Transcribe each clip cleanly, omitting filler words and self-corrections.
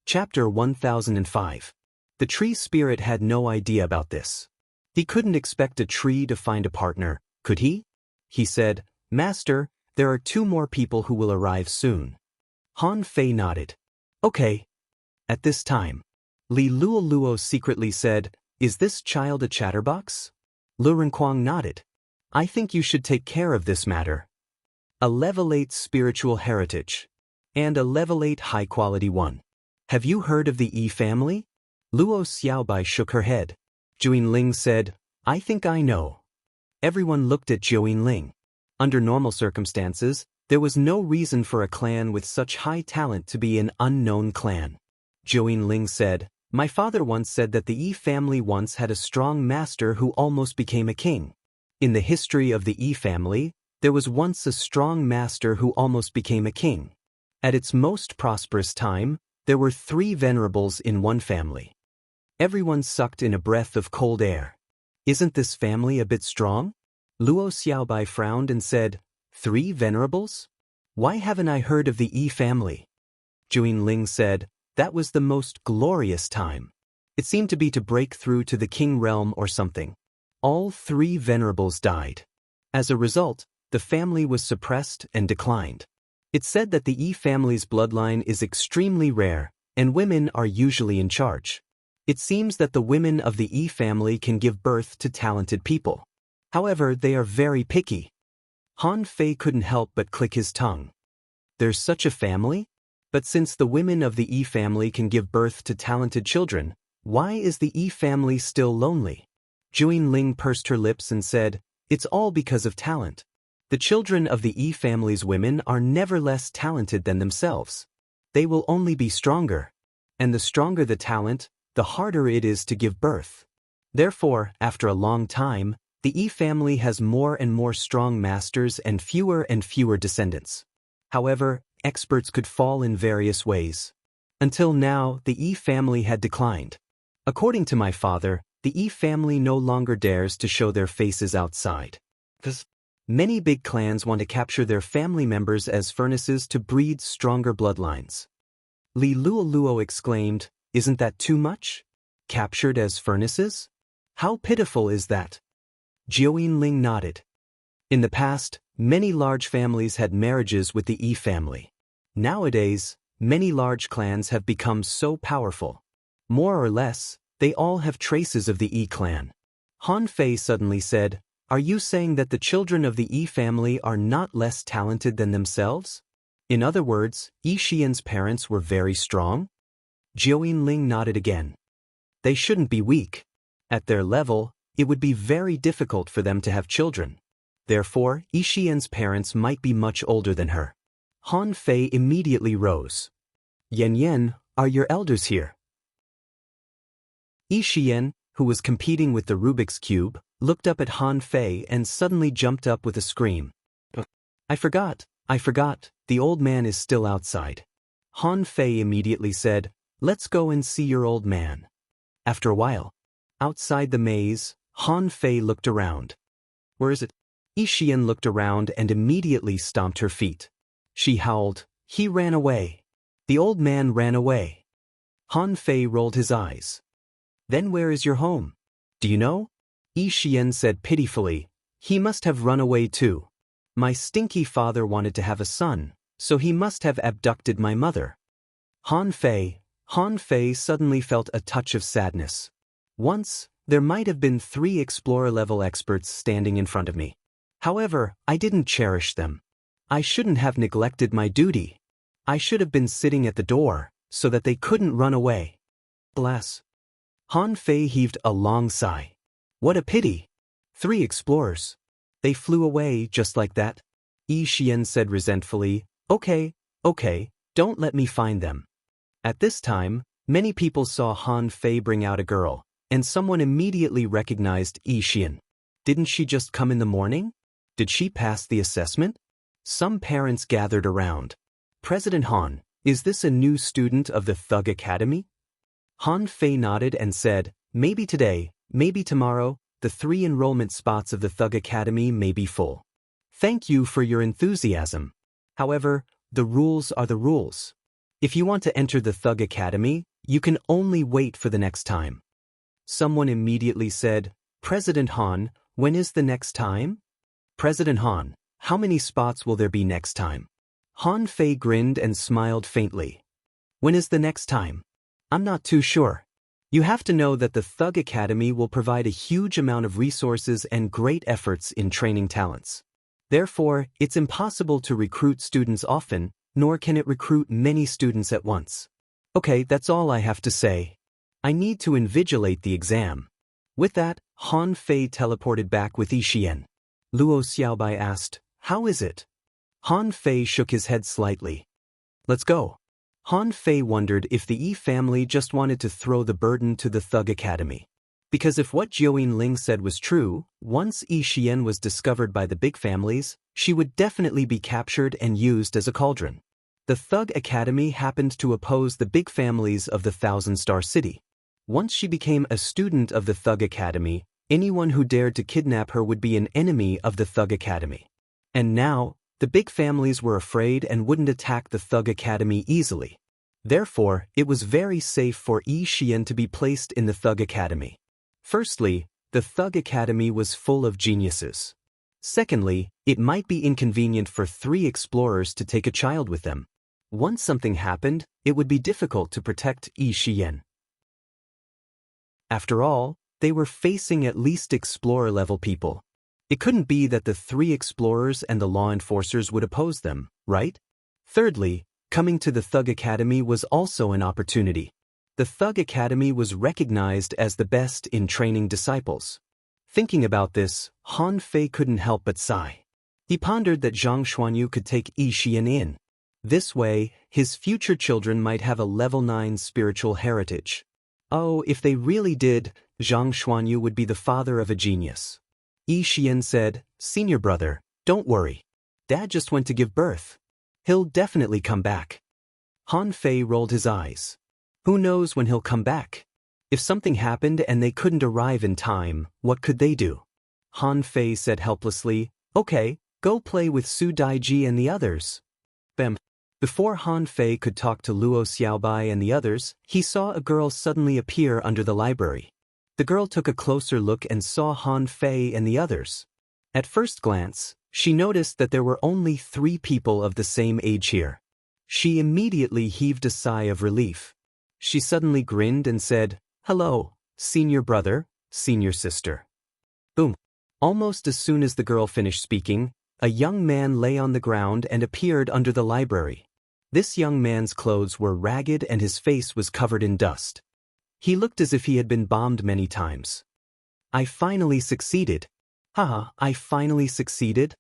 Chapter 1005. The tree spirit had no idea about this. He couldn't expect a tree to find a partner, could he? He said, "Master, there are 2 more people who will arrive soon." Han Fei nodded. "Okay." At this time, Li Luoluo secretly said, "Is this child a chatterbox?" Lu Renquang nodded. "I think you should take care of this matter." A level 8 spiritual heritage. And a level 8 high-quality one. Have you heard of the Yi family? Luo Xiaobai shook her head. Zhou Ling said, "I think I know." Everyone looked at Zhou Ling. Under normal circumstances, there was no reason for a clan with such high talent to be an unknown clan. Zhou Ling said, "My father once said that the Yi family once had a strong master who almost became a king. In the history of the Yi family, there was once a strong master who almost became a king. At its most prosperous time, there were 3 venerables in one family." Everyone sucked in a breath of cold air. "Isn't this family a bit strong?" Luo Xiaobai frowned and said, 3 venerables? Why haven't I heard of the Yi family?" Zhou Ling said, "That was the most glorious time. It seemed to be to break through to the king realm or something. All 3 venerables died. As a result, the family was suppressed and declined. It's said that the Yi family's bloodline is extremely rare, and women are usually in charge. It seems that the women of the Yi family can give birth to talented people. However, they are very picky." Han Fei couldn't help but click his tongue. There's such a family? But since the women of the Yi family can give birth to talented children, why is the Yi family still lonely? Zhou Ling pursed her lips and said, "It's all because of talent. The children of the Yi family's women are never less talented than themselves. They will only be stronger. And the stronger the talent, the harder it is to give birth. Therefore, after a long time, the Yi family has more and more strong masters and fewer descendants. However, experts could fall in various ways. Until now, the Yi family had declined. According to my father, the Yi family no longer dares to show their faces outside. Many big clans want to capture their family members as furnaces to breed stronger bloodlines." Li Luoluo exclaimed, "Isn't that too much? Captured as furnaces? How pitiful is that?" Zhou Ling nodded. In the past, many large families had marriages with the Yi family. Nowadays, many large clans have become so powerful. More or less, they all have traces of the Yi clan. Han Fei suddenly said, "Are you saying that the children of the Yi family are not less talented than themselves? In other words, Yi Xian's parents were very strong?" Zhou Ling nodded again. "They shouldn't be weak. At their level, it would be very difficult for them to have children. Therefore, Yi Xian's parents might be much older than her." Han Fei immediately rose. "Yan, are your elders here?" Yi Xian, who was competing with the Rubik's Cube, looked up at Han Fei and suddenly jumped up with a scream. I forgot, the old man is still outside." Han Fei immediately said, "Let's go and see your old man." After a while, outside the maze, Han Fei looked around. "Where is it?" Yi Xian looked around and immediately stomped her feet. She howled, "He ran away. The old man ran away." Han Fei rolled his eyes. "Then where is your home? Do you know?" Yi Xian said pitifully, "He must have run away too. My stinky father wanted to have a son, so he must have abducted my mother." Han Fei suddenly felt a touch of sadness. Once, there might have been 3 explorer-level experts standing in front of me. However, I didn't cherish them. I shouldn't have neglected my duty. I should have been sitting at the door, so that they couldn't run away. Alas. Han Fei heaved a long sigh. What a pity. 3 explorers. They flew away just like that. Yi Xian said resentfully, Okay, don't let me find them." At this time, many people saw Han Fei bring out a girl, and someone immediately recognized Yi Xian. Didn't she just come in the morning? Did she pass the assessment? Some parents gathered around. "President Han, is this a new student of the Thug Academy?" Han Fei nodded and said, "Maybe today, maybe tomorrow, the 3 enrollment spots of the Thug Academy may be full. Thank you for your enthusiasm. However, the rules are the rules. If you want to enter the Thug Academy, you can only wait for the next time. Someone immediately said, President Han, when is the next time? President Han, how many spots will there be next time? Han Fei grinned and smiled faintly. When is the next time? I'm not too sure. You have to know that the Thug Academy will provide a huge amount of resources and great efforts in training talents. Therefore, it's impossible to recruit students often, nor can it recruit many students at once. Okay, that's all I have to say. I need to invigilate the exam. With that, Han Fei teleported back with Yi Xian. Luo Xiaobai asked, How is it? Han Fei shook his head slightly. Let's go. Han Fei wondered if the Yi family just wanted to throw the burden to the Thug Academy. Because if what Jiuyin Ling said was true, once Yi Xian was discovered by the big families, she would definitely be captured and used as a cauldron. The Thug Academy happened to oppose the big families of the Thousand-Star City. Once she became a student of the Thug Academy, anyone who dared to kidnap her would be an enemy of the Thug Academy. And now, the big families were afraid and wouldn't attack the Thug Academy easily. Therefore, it was very safe for Yi Xian to be placed in the Thug Academy. Firstly, the Thug Academy was full of geniuses. Secondly, it might be inconvenient for 3 explorers to take a child with them. Once something happened, it would be difficult to protect Yi Xian. After all, they were facing at least explorer-level people. It couldn't be that the 3 explorers and the law enforcers would oppose them, right? Thirdly, coming to the Thug Academy was also an opportunity. The Thug Academy was recognized as the best in training disciples. Thinking about this, Han Fei couldn't help but sigh. He pondered that Zhang Xuanyu could take Yi Xian in. This way, his future children might have a level 9 spiritual heritage. Oh, if they really did, Zhang Xuanyu would be the father of a genius. Yi Xian said, Senior brother, don't worry. Dad just went to give birth. He'll definitely come back. Han Fei rolled his eyes. Who knows when he'll come back? If something happened and they couldn't arrive in time, what could they do? Han Fei said helplessly, Okay, go play with Su Daiji and the others. Bam. Before Han Fei could talk to Luo Xiaobai and the others, he saw a girl suddenly appear under the library. The girl took a closer look and saw Han Fei and the others. At first glance, she noticed that there were only 3 people of the same age here. She immediately heaved a sigh of relief. She suddenly grinned and said, Hello, senior brother, senior sister. Boom. Almost as soon as the girl finished speaking, a young man lay on the ground and appeared under the library. This young man's clothes were ragged and his face was covered in dust. He looked as if he had been bombed many times. I finally succeeded. Haha, I finally succeeded?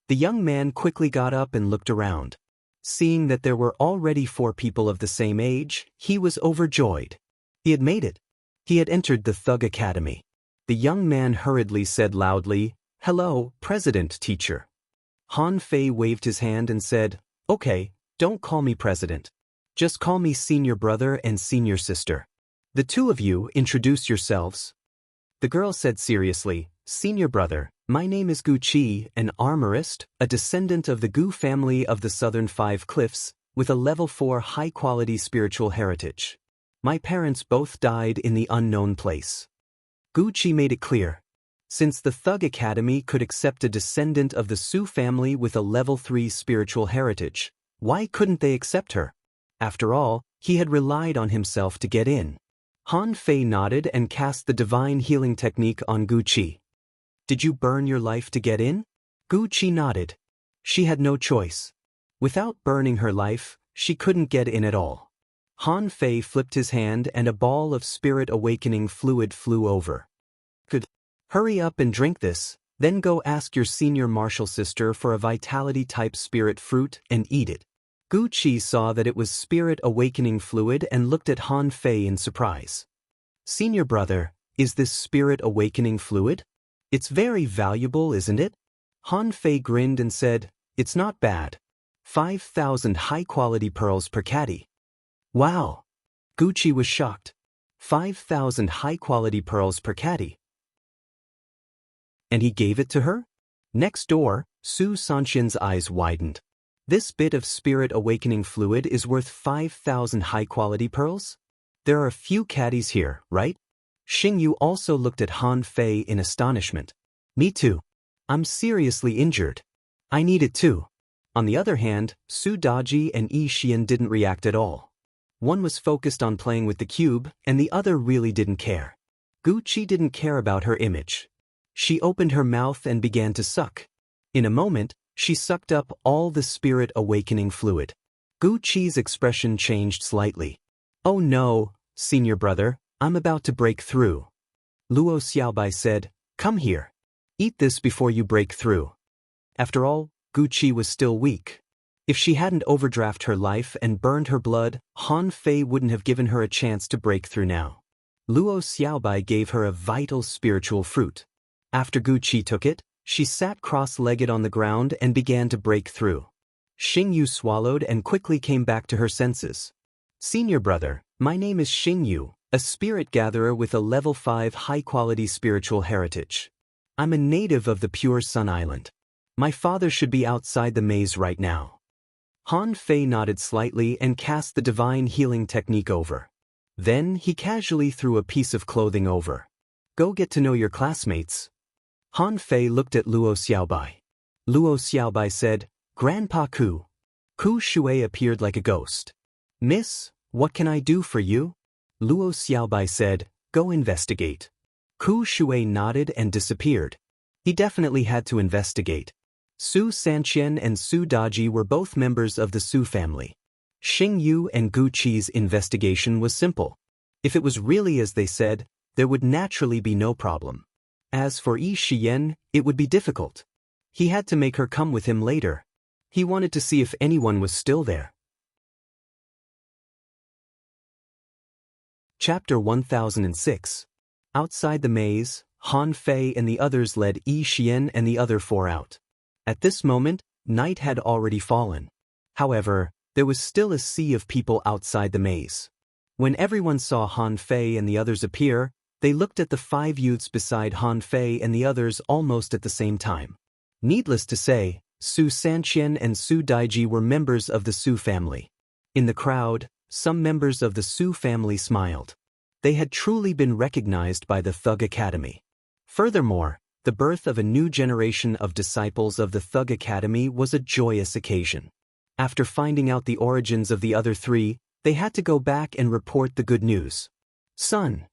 The young man quickly got up and looked around. Seeing that there were already 4 people of the same age, he was overjoyed. He had made it. He had entered the Thug Academy. The young man hurriedly said loudly, Hello, President Teacher. Han Fei waved his hand and said, Okay, don't call me President. Just call me Senior Brother and Senior Sister. The 2 of you introduce yourselves. The girl said seriously, Senior Brother, my name is Gu Qi, an armorist, a descendant of the Gu family of the Southern 5 Cliffs, with a level 4 high-quality spiritual heritage. My parents both died in the unknown place. Gu Qi made it clear. Since the Thug Academy could accept a descendant of the Su family with a level 3 spiritual heritage, why couldn't they accept her? After all, he had relied on himself to get in. Han Fei nodded and cast the divine healing technique on Gu Qi. Did you burn your life to get in? Gu Qi nodded. She had no choice. Without burning her life, she couldn't get in at all. Han Fei flipped his hand and a ball of spirit awakening fluid flew over. Good. Hurry up and drink this, then go ask your senior martial sister for a vitality-type spirit fruit and eat it. Gu Qi saw that it was spirit awakening fluid and looked at Han Fei in surprise. Senior brother, is this spirit awakening fluid? It's very valuable, isn't it? Han Fei grinned and said, It's not bad. 5,000 high-quality pearls per caddy. Wow! Gu Qi was shocked. 5,000 high-quality pearls per caddy. And he gave it to her? Next door, Su Sanxian's eyes widened. This bit of spirit awakening fluid is worth 5,000 high-quality pearls? There are a few caddies here, right? Xingyu also looked at Han Fei in astonishment. Me too. I'm seriously injured. I need it too. On the other hand, Su Daji and Yi Xian didn't react at all. One was focused on playing with the cube, and the other really didn't care. Gu Qi didn't care about her image. She opened her mouth and began to suck. In a moment, she sucked up all the spirit awakening fluid. Gu Qi's expression changed slightly. Oh no, senior brother, I'm about to break through. Luo Xiaobai said, come here. Eat this before you break through. After all, Gu Qi was still weak. If she hadn't overdrafted her life and burned her blood, Han Fei wouldn't have given her a chance to break through now. Luo Xiaobai gave her a vital spiritual fruit. After Gu Qi took it, she sat cross-legged on the ground and began to break through. Xingyu swallowed and quickly came back to her senses. Senior brother, my name is Xingyu, a spirit gatherer with a level 5 high-quality spiritual heritage. I'm a native of the Pure Sun Island. My father should be outside the maze right now. Han Fei nodded slightly and cast the divine healing technique over. Then he casually threw a piece of clothing over. Go get to know your classmates. Han Fei looked at Luo Xiaobai. Luo Xiaobai said, Grandpa Ku. Ku Shui appeared like a ghost. Miss, what can I do for you? Luo Xiaobai said, go investigate. Ku Shui nodded and disappeared. He definitely had to investigate. Su Sanqian and Su Daji were both members of the Su family. Xingyu and Gu Qi's investigation was simple. If it was really as they said, there would naturally be no problem. As for Yi Xian, it would be difficult. He had to make her come with him later. He wanted to see if anyone was still there. Chapter 1006. Outside the maze, Han Fei and the others led Yi Xian and the other four out. At this moment, night had already fallen. However, there was still a sea of people outside the maze. When everyone saw Han Fei and the others appear, they looked at the 5 youths beside Han Fei and the others almost at the same time. Needless to say, Su Sanqian and Su Daiji were members of the Su family. In the crowd, some members of the Su family smiled. They had truly been recognized by the Thug Academy. Furthermore, the birth of a new generation of disciples of the Thug Academy was a joyous occasion. After finding out the origins of the other 3, they had to go back and report the good news. Son.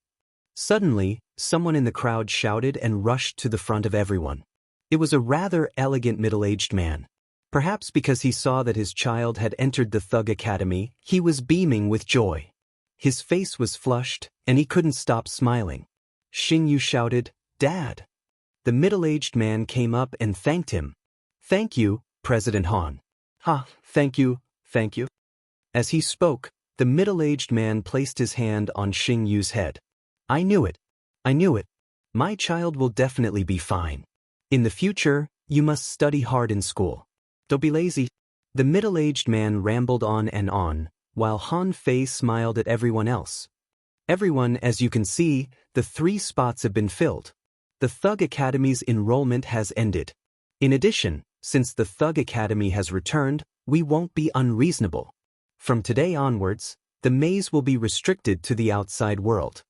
Suddenly, someone in the crowd shouted and rushed to the front of everyone. It was a rather elegant middle-aged man. Perhaps because he saw that his child had entered the Thug Academy, he was beaming with joy. His face was flushed, and he couldn't stop smiling. Xingyu shouted, Dad! The middle-aged man came up and thanked him. Thank you, President Han. Ha, thank you, thank you. As he spoke, the middle-aged man placed his hand on Xingyu's head. I knew it. I knew it. My child will definitely be fine. In the future, you must study hard in school. Don't be lazy. The middle-aged man rambled on and on, while Han Fei smiled at everyone else. Everyone, as you can see, the 3 spots have been filled. The Thug Academy's enrollment has ended. In addition, since the Thug Academy has returned, we won't be unreasonable. From today onwards, the maze will be restricted to the outside world.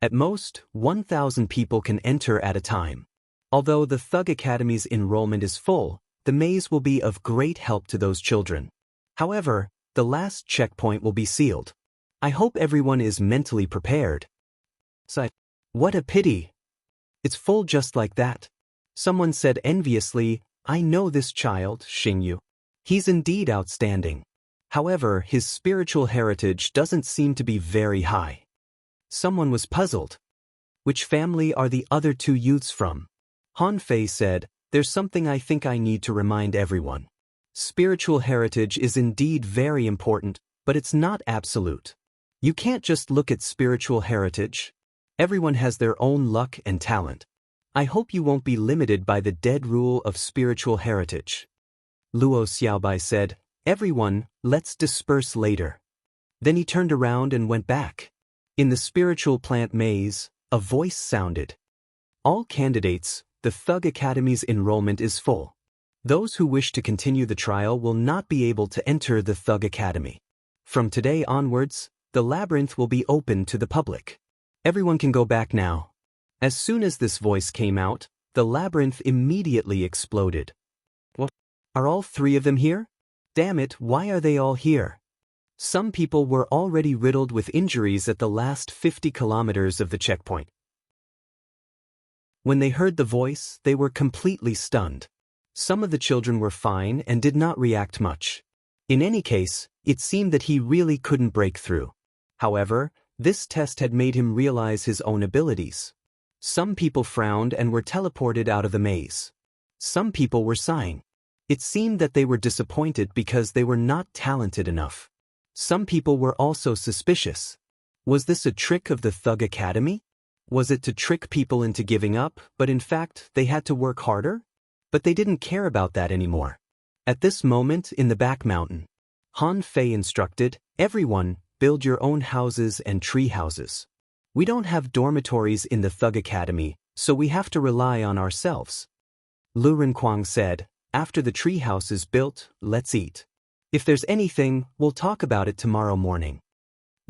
At most, 1,000 people can enter at a time. Although the Thug Academy's enrollment is full, the maze will be of great help to those children. However, the last checkpoint will be sealed. I hope everyone is mentally prepared. What a pity. It's full just like that. Someone said enviously, I know this child, Xingyu. He's indeed outstanding. However, his spiritual heritage doesn't seem to be very high. Someone was puzzled. Which family are the other 2 youths from? Han Fei said, there's something I think I need to remind everyone. Spiritual heritage is indeed very important, but it's not absolute. You can't just look at spiritual heritage. Everyone has their own luck and talent. I hope you won't be limited by the dead rule of spiritual heritage. Luo Xiaobai said, everyone, let's disperse later. Then he turned around and went back. In the spiritual plant maze, a voice sounded. All candidates, the Thug Academy's enrollment is full. Those who wish to continue the trial will not be able to enter the Thug Academy. From today onwards, the labyrinth will be open to the public. Everyone can go back now. As soon as this voice came out, the labyrinth immediately exploded. What? Are all three of them here? Damn it, why are they all here? Some people were already riddled with injuries at the last 50 kilometers of the checkpoint. When they heard the voice, they were completely stunned. Some of the children were fine and did not react much. In any case, it seemed that he really couldn't break through. However, this test had made him realize his own abilities. Some people frowned and were teleported out of the maze. Some people were sighing. It seemed that they were disappointed because they were not talented enough. Some people were also suspicious. Was this a trick of the Thug Academy? Was it to trick people into giving up, but in fact they had to work harder? But they didn't care about that anymore. At this moment in the back mountain, Han Fei instructed, everyone, build your own houses and tree houses. We don't have dormitories in the Thug Academy, so we have to rely on ourselves. Lu Renquang said, after the tree house is built, let's eat. If there's anything, we'll talk about it tomorrow morning.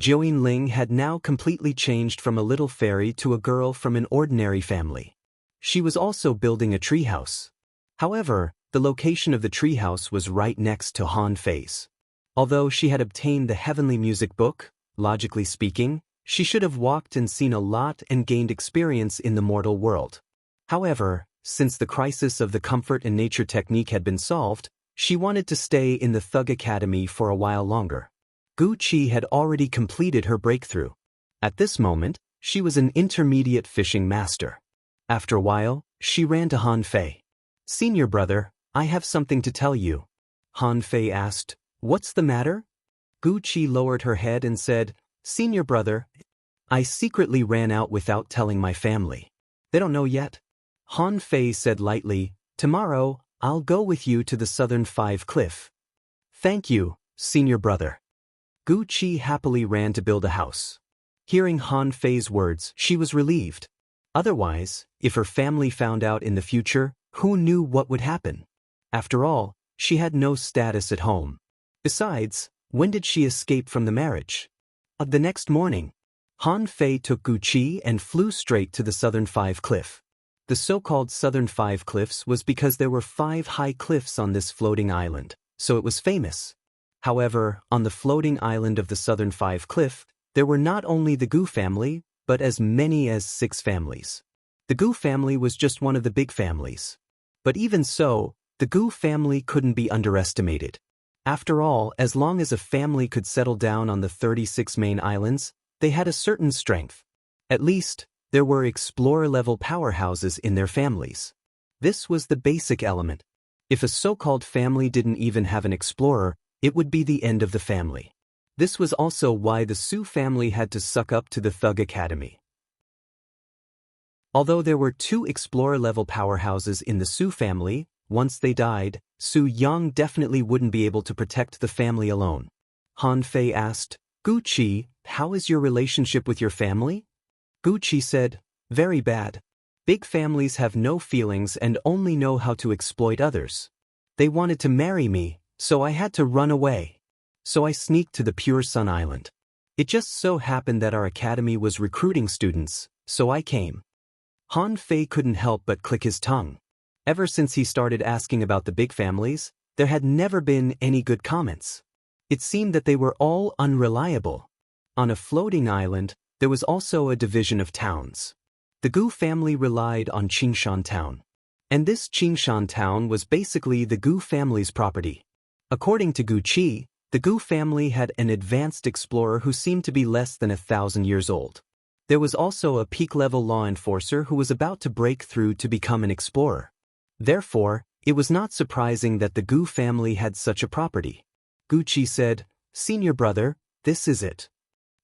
Zhou Yinling had now completely changed from a little fairy to a girl from an ordinary family. She was also building a treehouse. However, the location of the treehouse was right next to Han Fei's. Although she had obtained the heavenly music book, logically speaking, she should have walked and seen a lot and gained experience in the mortal world. However, since the crisis of the comfort and nature technique had been solved, she wanted to stay in the Thug Academy for a while longer. Gu Qi had already completed her breakthrough. At this moment, she was an intermediate fishing master. After a while, she ran to Han Fei. Senior brother, I have something to tell you. Han Fei asked, what's the matter? Gu Qi lowered her head and said, Senior brother, I secretly ran out without telling my family. They don't know yet. Han Fei said lightly, tomorrow, I'll go with you to the southern 5 cliff. Thank you, senior brother. Gu Qi happily ran to build a house. Hearing Han Fei's words, she was relieved. Otherwise, if her family found out in the future, who knew what would happen? After all, she had no status at home. Besides, when did she escape from the marriage? The next morning, Han Fei took Gu Qi and flew straight to the southern 5 cliff. The so-called southern 5 cliffs was because there were 5 high cliffs on this floating island, so it was famous. However, on the floating island of the southern 5 cliff, there were not only the Gu family, but as many as 6 families. The Gu family was just one of the big families. But even so, the Gu family couldn't be underestimated. After all, as long as a family could settle down on the 36 main islands, they had a certain strength. At least, there were explorer-level powerhouses in their families. This was the basic element. If a so-called family didn't even have an explorer, it would be the end of the family. This was also why the Su family had to suck up to the Thug Academy. Although there were 2 explorer-level powerhouses in the Su family, once they died, Su Yang definitely wouldn't be able to protect the family alone. Han Fei asked, Gu Qi, how is your relationship with your family? Gu Qi said, very bad. Big families have no feelings and only know how to exploit others. They wanted to marry me, so I had to run away. So I sneaked to the Pure Sun Island. It just so happened that our academy was recruiting students, so I came. Han Fei couldn't help but click his tongue. Ever since he started asking about the big families, there had never been any good comments. It seemed that they were all unreliable. On a floating island, there was also a division of towns. The Gu family relied on Qingshan Town. And this Qingshan Town was basically the Gu family's property. According to Gu Qi, the Gu family had an advanced explorer who seemed to be less than 1,000 years old. There was also a peak-level law enforcer who was about to break through to become an explorer. Therefore, it was not surprising that the Gu family had such a property. Gu Qi said, Senior brother, this is it.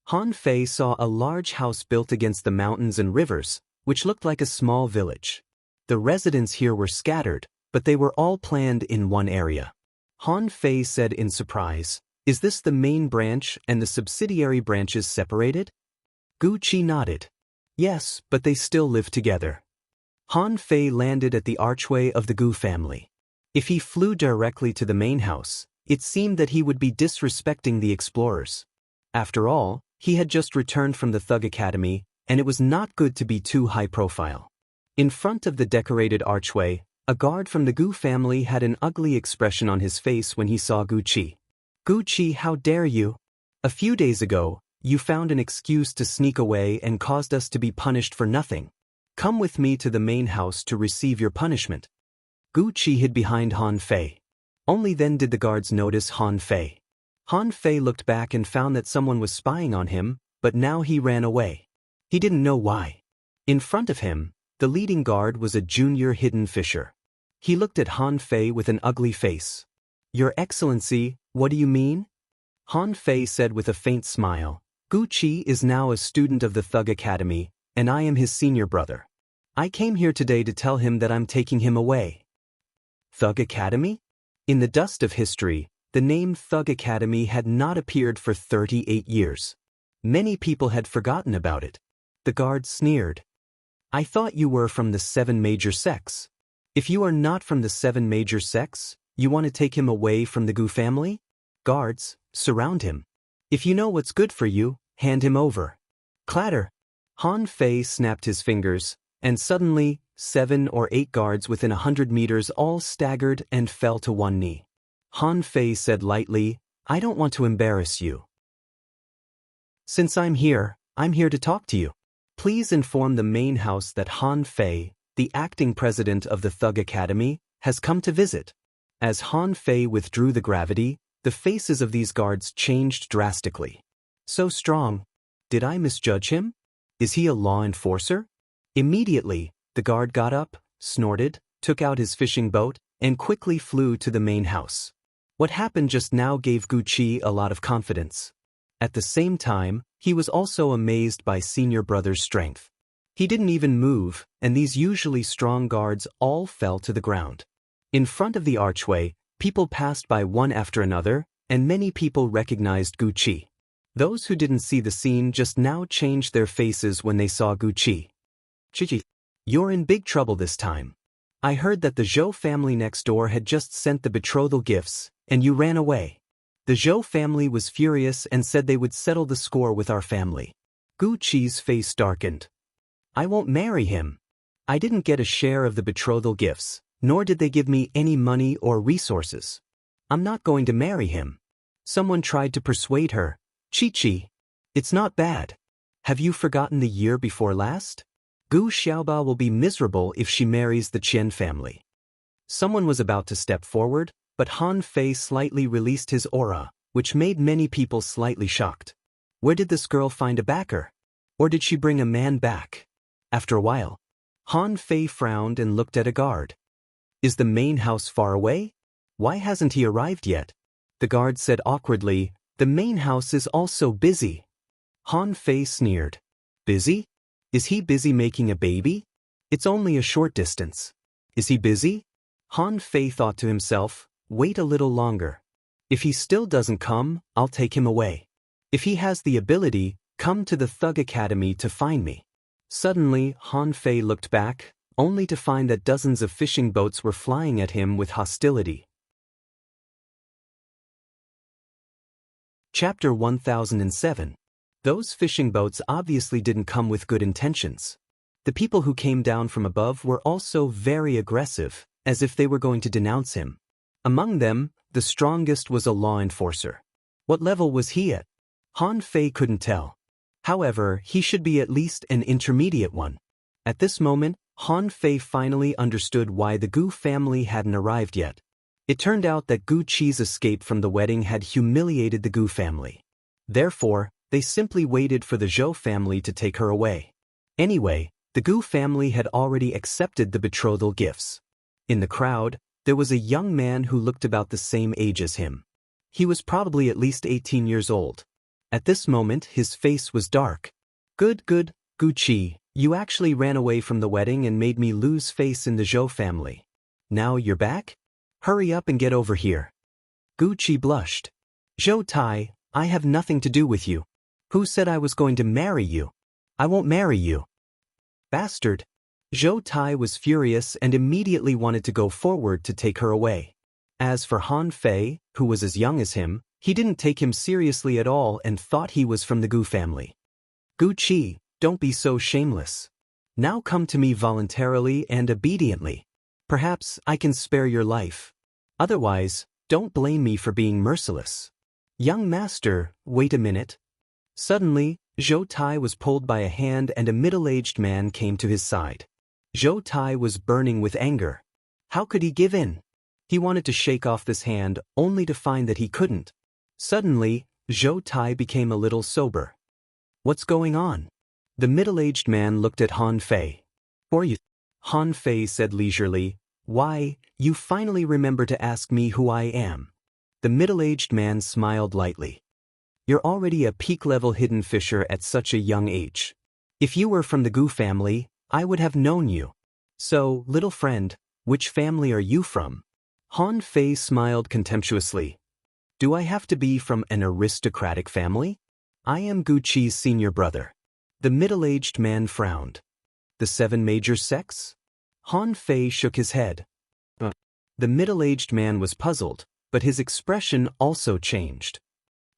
Han Fei saw a large house built against the mountains and rivers, which looked like a small village. The residents here were scattered, but they were all planned in one area. Han Fei said in surprise, is this the main branch and the subsidiary branches separated? Gu Qi nodded. Yes, but they still live together. Han Fei landed at the archway of the Gu family. If he flew directly to the main house, it seemed that he would be disrespecting the explorers. After all, he had just returned from the Thug Academy, and it was not good to be too high profile. In front of the decorated archway, a guard from the Gu family had an ugly expression on his face when he saw Gucci. Gucci, how dare you? A few days ago, you found an excuse to sneak away and caused us to be punished for nothing. Come with me to the main house to receive your punishment. Gucci hid behind Han Fei. Only then did the guards notice Han Fei. Han Fei looked back and found that someone was spying on him, but now he ran away. He didn't know why. In front of him, the leading guard was a junior hidden fisher. He looked at Han Fei with an ugly face. Your Excellency, what do you mean? Han Fei said with a faint smile, Gucci is now a student of the Thug Academy, and I am his senior brother. I came here today to tell him that I'm taking him away. Thug Academy? In the dust of history, the name Thug Academy had not appeared for 38 years. Many people had forgotten about it. The guard sneered. I thought you were from the 7 major sects. If you are not from the 7 major sects, you want to take him away from the Gu family? Guards, surround him. If you know what's good for you, hand him over. Clatter. Han Fei snapped his fingers, and suddenly, 7 or 8 guards within 100 meters all staggered and fell to one knee. Han Fei said lightly, I don't want to embarrass you. Since I'm here to talk to you. Please inform the main house that Han Fei, the acting president of the Thug Academy, has come to visit. As Han Fei withdrew the gravity, the faces of these guards changed drastically. So strong. Did I misjudge him? Is he a law enforcer? Immediately, the guard got up, snorted, took out his fishing boat, and quickly flew to the main house. What happened just now gave Gucci a lot of confidence. At the same time, he was also amazed by senior brother's strength. He didn't even move, and these usually strong guards all fell to the ground. In front of the archway, people passed by one after another, and many people recognized Gucci. Those who didn't see the scene just now changed their faces when they saw Gucci. Chichi, you're in big trouble this time. I heard that the Zhou family next door had just sent the betrothal gifts, and you ran away. The Zhou family was furious and said they would settle the score with our family. Gucci's face darkened. I won't marry him. I didn't get a share of the betrothal gifts, nor did they give me any money or resources. I'm not going to marry him. Someone tried to persuade her. Chi-Chi. It's not bad. Have you forgotten the year before last? Gu Xiaoba will be miserable if she marries the Qian family. Someone was about to step forward, but Han Fei slightly released his aura, which made many people slightly shocked. Where did this girl find a backer? Or did she bring a man back? After a while, Han Fei frowned and looked at a guard. Is the main house far away? Why hasn't he arrived yet? The guard said awkwardly, the main house is also busy. Han Fei sneered. Busy? Is he busy making a baby? It's only a short distance. Is he busy? Han Fei thought to himself, wait a little longer. If he still doesn't come, I'll take him away. If he has the ability, come to the Thug Academy to find me. Suddenly, Han Fei looked back, only to find that dozens of fishing boats were flying at him with hostility. Chapter 1007. Those fishing boats obviously didn't come with good intentions. The people who came down from above were also very aggressive, as if they were going to denounce him. Among them, the strongest was a law enforcer. What level was he at? Han Fei couldn't tell. However, he should be at least an intermediate one. At this moment, Han Fei finally understood why the Gu family hadn't arrived yet. It turned out that Gu Qi's escape from the wedding had humiliated the Gu family. Therefore, they simply waited for the Zhou family to take her away. Anyway, the Gu family had already accepted the betrothal gifts. In the crowd, there was a young man who looked about the same age as him. He was probably at least 18 years old. At this moment, his face was dark. Good, Gu Qi, you actually ran away from the wedding and made me lose face in the Zhou family. Now you're back? Hurry up and get over here. Gu Qi blushed. Zhou Tai, I have nothing to do with you. Who said I was going to marry you? I won't marry you. Bastard. Zhou Tai was furious and immediately wanted to go forward to take her away. As for Han Fei, who was as young as him, he didn't take him seriously at all and thought he was from the Gu family. Gu Qi, don't be so shameless. Now come to me voluntarily and obediently. Perhaps I can spare your life. Otherwise, don't blame me for being merciless. Young master, wait a minute. Suddenly, Zhou Tai was pulled by a hand and a middle-aged man came to his side. Zhou Tai was burning with anger. How could he give in? He wanted to shake off this hand only to find that he couldn't. Suddenly, Zhou Tai became a little sober. What's going on? The middle-aged man looked at Han Fei. For you. Han Fei said leisurely, why, you finally remember to ask me who I am. The middle-aged man smiled lightly. You're already a peak-level hidden fisher at such a young age. If you were from the Gu family, I would have known you. So, little friend, which family are you from? Han Fei smiled contemptuously. Do I have to be from an aristocratic family? I am Gu Qi's senior brother. The middle-aged man frowned. The 7 major sects? Han Fei shook his head. The middle-aged man was puzzled, but his expression also changed.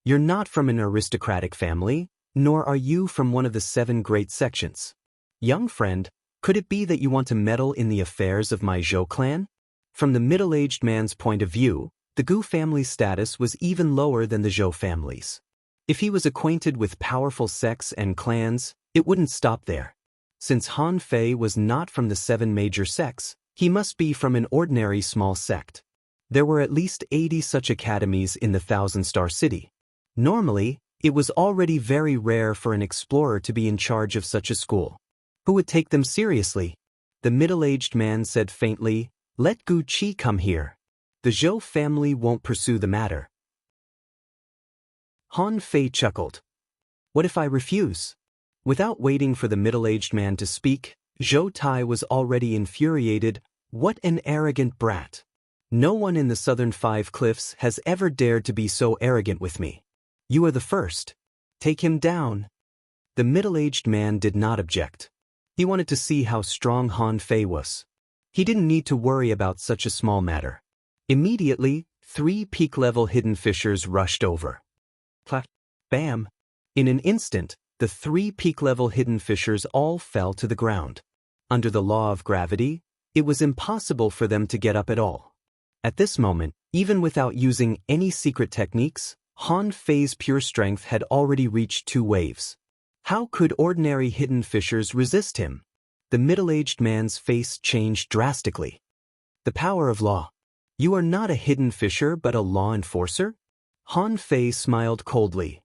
You're not from an aristocratic family, nor are you from one of the 7 great sections. Young friend, could it be that you want to meddle in the affairs of my Zhou clan? From the middle-aged man's point of view, the Gu family's status was even lower than the Zhou family's. If he was acquainted with powerful sects and clans, it wouldn't stop there. Since Han Fei was not from the 7 major sects, he must be from an ordinary small sect. There were at least 80 such academies in the Thousand-Star City. Normally, it was already very rare for an explorer to be in charge of such a school. Who would take them seriously? The middle-aged man said faintly, let Gu Qi come here. The Zhou family won't pursue the matter. Han Fei chuckled. What if I refuse? Without waiting for the middle-aged man to speak, Zhou Tai was already infuriated. What an arrogant brat. No one in the southern 5 cliffs has ever dared to be so arrogant with me. You are the first. Take him down. The middle-aged man did not object. He wanted to see how strong Han Fei was. He didn't need to worry about such a small matter. Immediately, 3 peak-level hidden fishers rushed over. Plat. Bam. In an instant, the 3 peak-level hidden fishers all fell to the ground. Under the law of gravity, it was impossible for them to get up at all. At this moment, even without using any secret techniques, Han Fei's pure strength had already reached 2 waves. How could ordinary hidden fishers resist him? The middle-aged man's face changed drastically. The power of law. You are not a hidden fisher but a law enforcer? Han Fei smiled coldly.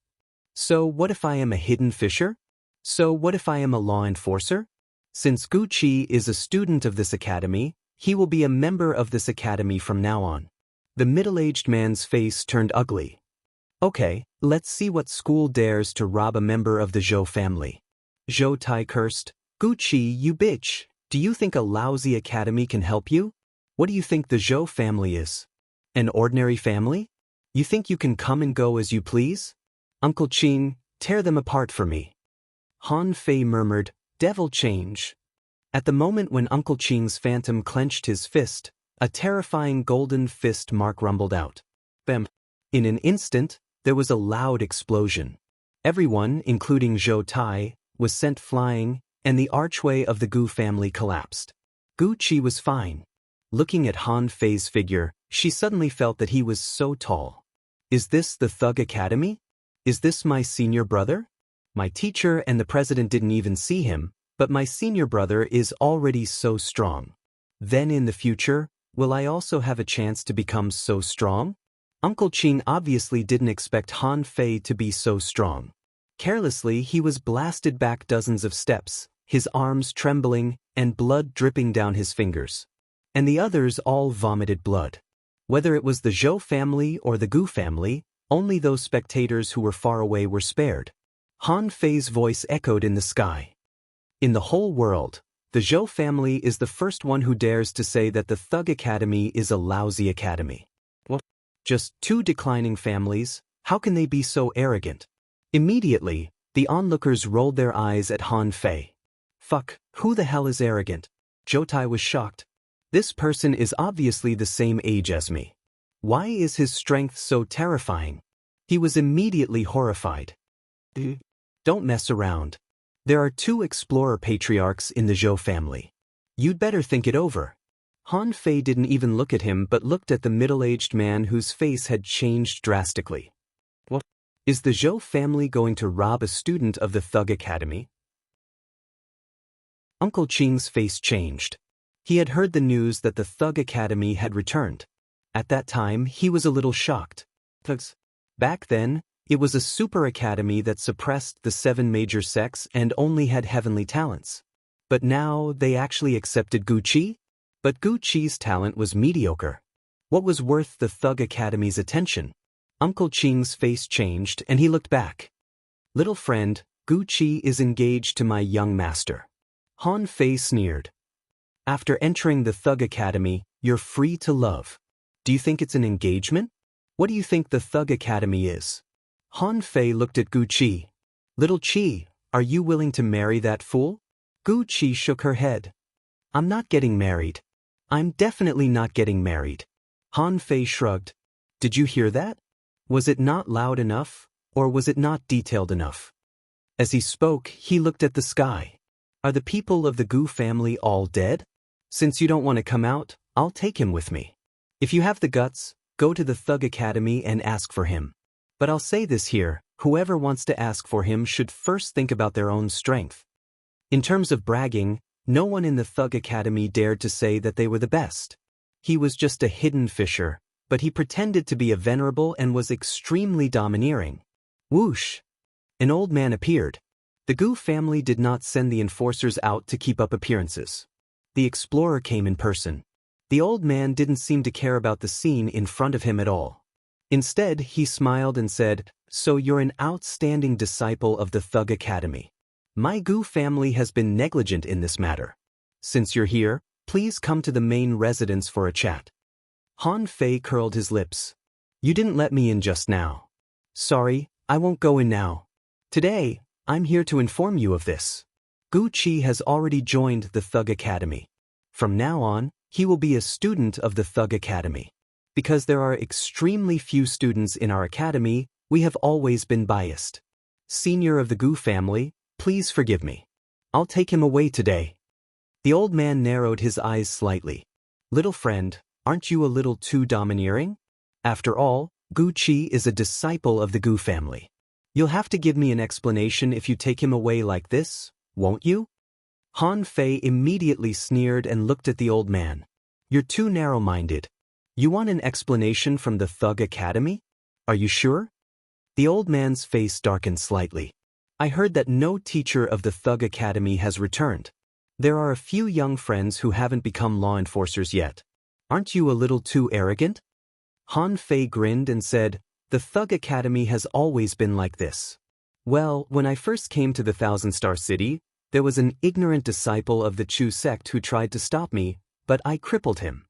So what if I am a hidden fisher? So what if I am a law enforcer? Since Gu Qi is a student of this academy, he will be a member of this academy from now on. The middle-aged man's face turned ugly. Okay, let's see what school dares to rob a member of the Zhou family. Zhou Tai cursed. Gu Qi, you bitch, do you think a lousy academy can help you? What do you think the Zhou family is? An ordinary family? You think you can come and go as you please? Uncle Qing, tear them apart for me. Han Fei murmured, devil change. At the moment when Uncle Qing's phantom clenched his fist, a terrifying golden fist mark rumbled out. Bam. In an instant, there was a loud explosion. Everyone, including Zhou Tai, was sent flying, and the archway of the Gu family collapsed. Gu Qi was fine. Looking at Han Fei's figure, she suddenly felt that he was so tall. Is this the Thug Academy? Is this my senior brother? My teacher and the president didn't even see him, but my senior brother is already so strong. Then in the future, will I also have a chance to become so strong? Uncle Qing obviously didn't expect Han Fei to be so strong. Carelessly, he was blasted back dozens of steps, his arms trembling and blood dripping down his fingers. And the others all vomited blood. Whether it was the Zhou family or the Gu family, only those spectators who were far away were spared. Han Fei's voice echoed in the sky. In the whole world, the Zhou family is the first one who dares to say that the Thug Academy is a lousy academy. What? Just 2 declining families, how can they be so arrogant? Immediately, the onlookers rolled their eyes at Han Fei. Fuck, who the hell is arrogant? Zhou Tai was shocked. This person is obviously the same age as me. Why is his strength so terrifying? He was immediately horrified. Don't mess around. There are 2 explorer patriarchs in the Zhou family. You'd better think it over. Han Fei didn't even look at him but looked at the middle-aged man whose face had changed drastically. What? Is the Zhou family going to rob a student of the Thug Academy? Uncle Qing's face changed. He had heard the news that the Thug Academy had returned. At that time, he was a little shocked. Thugs. Back then, it was a super academy that suppressed the 7 major sects and only had heavenly talents. But now they actually accepted Gu Qi? But Gu Qi's talent was mediocre. What was worth the Thug Academy's attention? Uncle Qing's face changed and he looked back. Little friend, Gu Qi is engaged to my young master. Han Fei sneered. After entering the Thug Academy, you're free to love. Do you think it's an engagement? What do you think the Thug Academy is? Han Fei looked at Gu Qi. Little Qi, are you willing to marry that fool? Gu Qi shook her head. I'm not getting married. I'm definitely not getting married. Han Fei shrugged. Did you hear that? Was it not loud enough, or was it not detailed enough? As he spoke, he looked at the sky. Are the people of the Gu family all dead? Since you don't want to come out, I'll take him with me. If you have the guts, go to the Thug Academy and ask for him. But I'll say this here, whoever wants to ask for him should first think about their own strength. In terms of bragging, no one in the Thug Academy dared to say that they were the best. He was just a hidden fisher, but he pretended to be a venerable and was extremely domineering. Whoosh! An old man appeared. The Gu family did not send the enforcers out to keep up appearances. The explorer came in person. The old man didn't seem to care about the scene in front of him at all. Instead, he smiled and said, "So you're an outstanding disciple of the Thug Academy. My Gu family has been negligent in this matter. Since you're here, please come to the main residence for a chat." Han Fei curled his lips. You didn't let me in just now. Sorry, I won't go in now. Today, I'm here to inform you of this. Gu Qi has already joined the Thug Academy. From now on, he will be a student of the Thug Academy. Because there are extremely few students in our academy, we have always been biased. Senior of the Gu family, please forgive me. I'll take him away today. The old man narrowed his eyes slightly. Little friend, aren't you a little too domineering? After all, Gu Qi is a disciple of the Gu family. You'll have to give me an explanation if you take him away like this, won't you? Han Fei immediately sneered and looked at the old man. You're too narrow-minded. You want an explanation from the Thug Academy? Are you sure? The old man's face darkened slightly. I heard that no teacher of the Thug Academy has returned. There are a few young friends who haven't become law enforcers yet. Aren't you a little too arrogant? Han Fei grinned and said, The Thug Academy has always been like this. Well, when I first came to the Thousand Star City, there was an ignorant disciple of the Chu sect who tried to stop me, but I crippled him.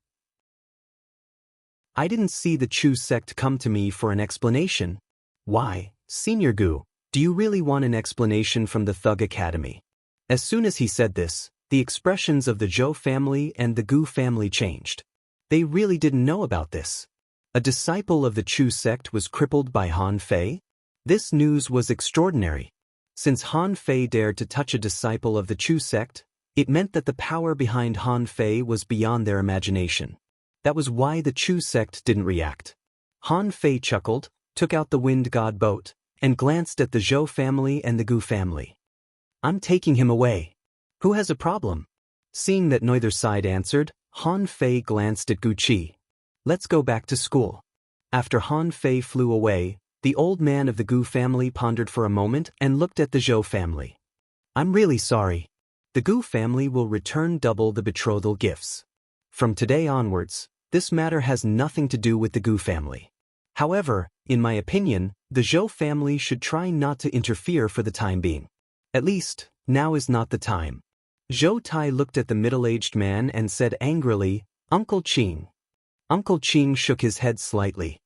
I didn't see the Chu sect come to me for an explanation. Why, Senior Gu, do you really want an explanation from the Thug Academy? As soon as he said this, the expressions of the Zhou family and the Gu family changed. They really didn't know about this. A disciple of the Chu sect was crippled by Han Fei? This news was extraordinary. Since Han Fei dared to touch a disciple of the Chu sect, it meant that the power behind Han Fei was beyond their imagination. That was why the Chu sect didn't react. Han Fei chuckled, took out the wind god boat, and glanced at the Zhou family and the Gu family. I'm taking him away. Who has a problem? Seeing that neither side answered, Han Fei glanced at Gu Qi. Let's go back to school. After Han Fei flew away, the old man of the Gu family pondered for a moment and looked at the Zhou family. I'm really sorry. The Gu family will return double the betrothal gifts. From today onwards, this matter has nothing to do with the Gu family. However, in my opinion, the Zhou family should try not to interfere for the time being. At least, now is not the time. Zhou Tai looked at the middle-aged man and said angrily, Uncle Qing. Uncle Qing shook his head slightly.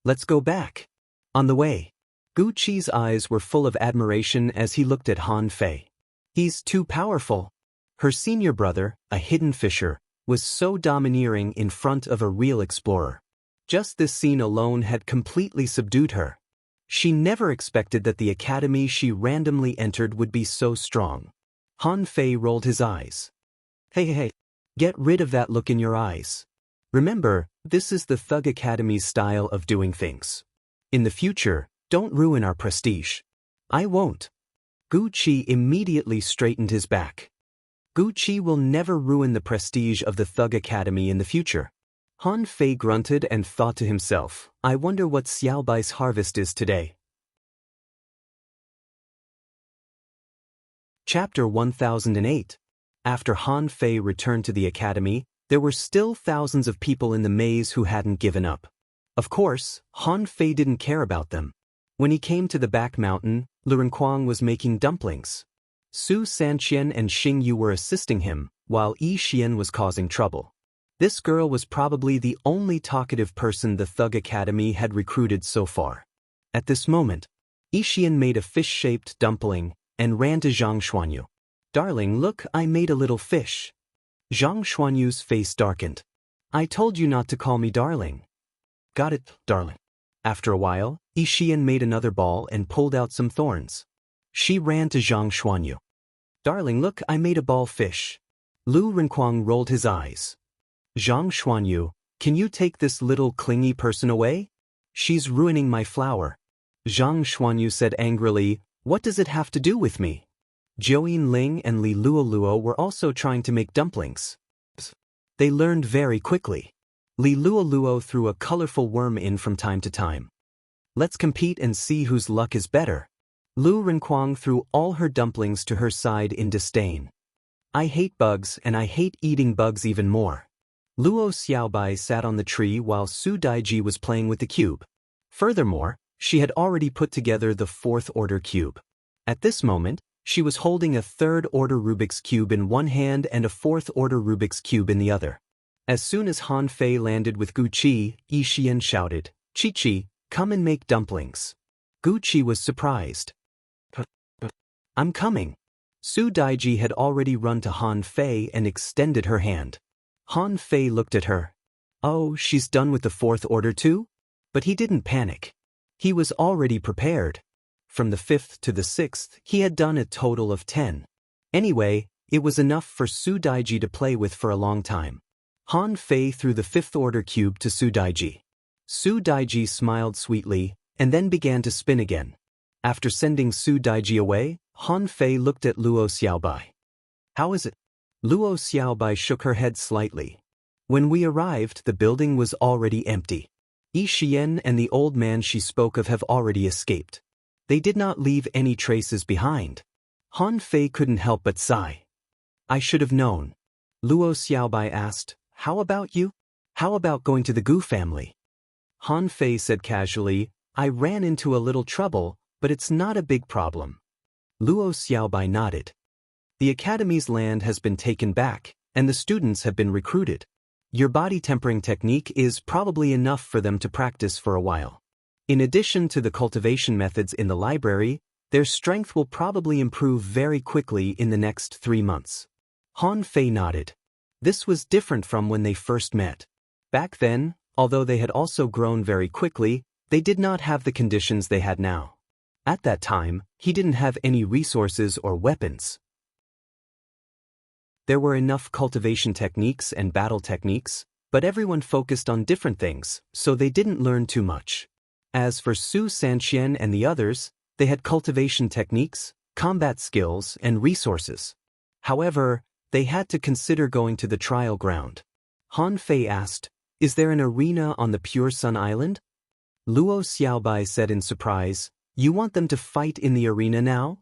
Let's go back. On the way. Gu Qi's eyes were full of admiration as he looked at Han Fei. He's too powerful. Her senior brother, a hidden fisher, was so domineering in front of a real explorer. Just this scene alone had completely subdued her. She never expected that the academy she randomly entered would be so strong. Han Fei rolled his eyes. Hey, get rid of that look in your eyes. Remember, this is the Thug Academy's style of doing things. In the future, don't ruin our prestige. I won't. Gu Qi immediately straightened his back. Gu Qi will never ruin the prestige of the Thug Academy in the future. Han Fei grunted and thought to himself, I wonder what Xiaobai's harvest is today. Chapter 1008. After Han Fei returned to the academy, there were still thousands of people in the maze who hadn't given up. Of course, Han Fei didn't care about them. When he came to the back mountain, Lu Renkuang was making dumplings. Su Sanqian and Xing Yu were assisting him, while Yi Xian was causing trouble. This girl was probably the only talkative person the Thug Academy had recruited so far. At this moment, Yi Xian made a fish-shaped dumpling and ran to Zhang Xuanyu. Darling, look, I made a little fish. Zhang Xuanyu's face darkened. I told you not to call me darling. Got it, darling. After a while, Yi Xian made another ball and pulled out some thorns. She ran to Zhang Xuanyu. Darling, look, I made a ball fish. Lu Renkuang rolled his eyes. Zhang Xuanyu, can you take this little clingy person away? She's ruining my flower. Zhang Xuanyu said angrily, what does it have to do with me? Zhou Ling and Li Luoluo were also trying to make dumplings. They learned very quickly. Li Luoluo threw a colorful worm in from time to time. Let's compete and see whose luck is better. Lu Renkuang threw all her dumplings to her side in disdain. I hate bugs and I hate eating bugs even more. Luo Xiaobai sat on the tree while Su Daiji was playing with the cube. Furthermore, she had already put together the fourth-order cube. At this moment, she was holding a third-order Rubik's Cube in one hand and a fourth-order Rubik's Cube in the other. As soon as Han Fei landed with Gu Qi, Yi Xian shouted, Chi, come and make dumplings. Gu Qi was surprised. I'm coming. Su Daiji had already run to Han Fei and extended her hand. Han Fei looked at her. Oh, she's done with the fourth order too? But he didn't panic. He was already prepared. From the 5th to the 6th, he had done a total of 10. Anyway, it was enough for Su Daiji to play with for a long time. Han Fei threw the 5th-order cube to Su Daiji. Su Daiji smiled sweetly, and then began to spin again. After sending Su Daiji away, Han Fei looked at Luo Xiaobai. How is it? Luo Xiaobai shook her head slightly. When we arrived, the building was already empty. Yi Xian and the old man she spoke of have already escaped. They did not leave any traces behind. Han Fei couldn't help but sigh. I should have known. Luo Xiaobai asked, how about you? How about going to the Gu family? Han Fei said casually, I ran into a little trouble, but it's not a big problem. Luo Xiaobai nodded. The academy's land has been taken back, and the students have been recruited. Your body tempering technique is probably enough for them to practice for a while. In addition to the cultivation methods in the library, their strength will probably improve very quickly in the next 3 months. Han Fei nodded. This was different from when they first met. Back then, although they had also grown very quickly, they did not have the conditions they had now. At that time, he didn't have any resources or weapons. There were enough cultivation techniques and battle techniques, but everyone focused on different things, so they didn't learn too much. As for Su Sanqian and the others, they had cultivation techniques, combat skills, and resources. However, they had to consider going to the trial ground. Han Fei asked, is there an arena on the Pure Sun Island? Luo Xiaobai said in surprise, you want them to fight in the arena now?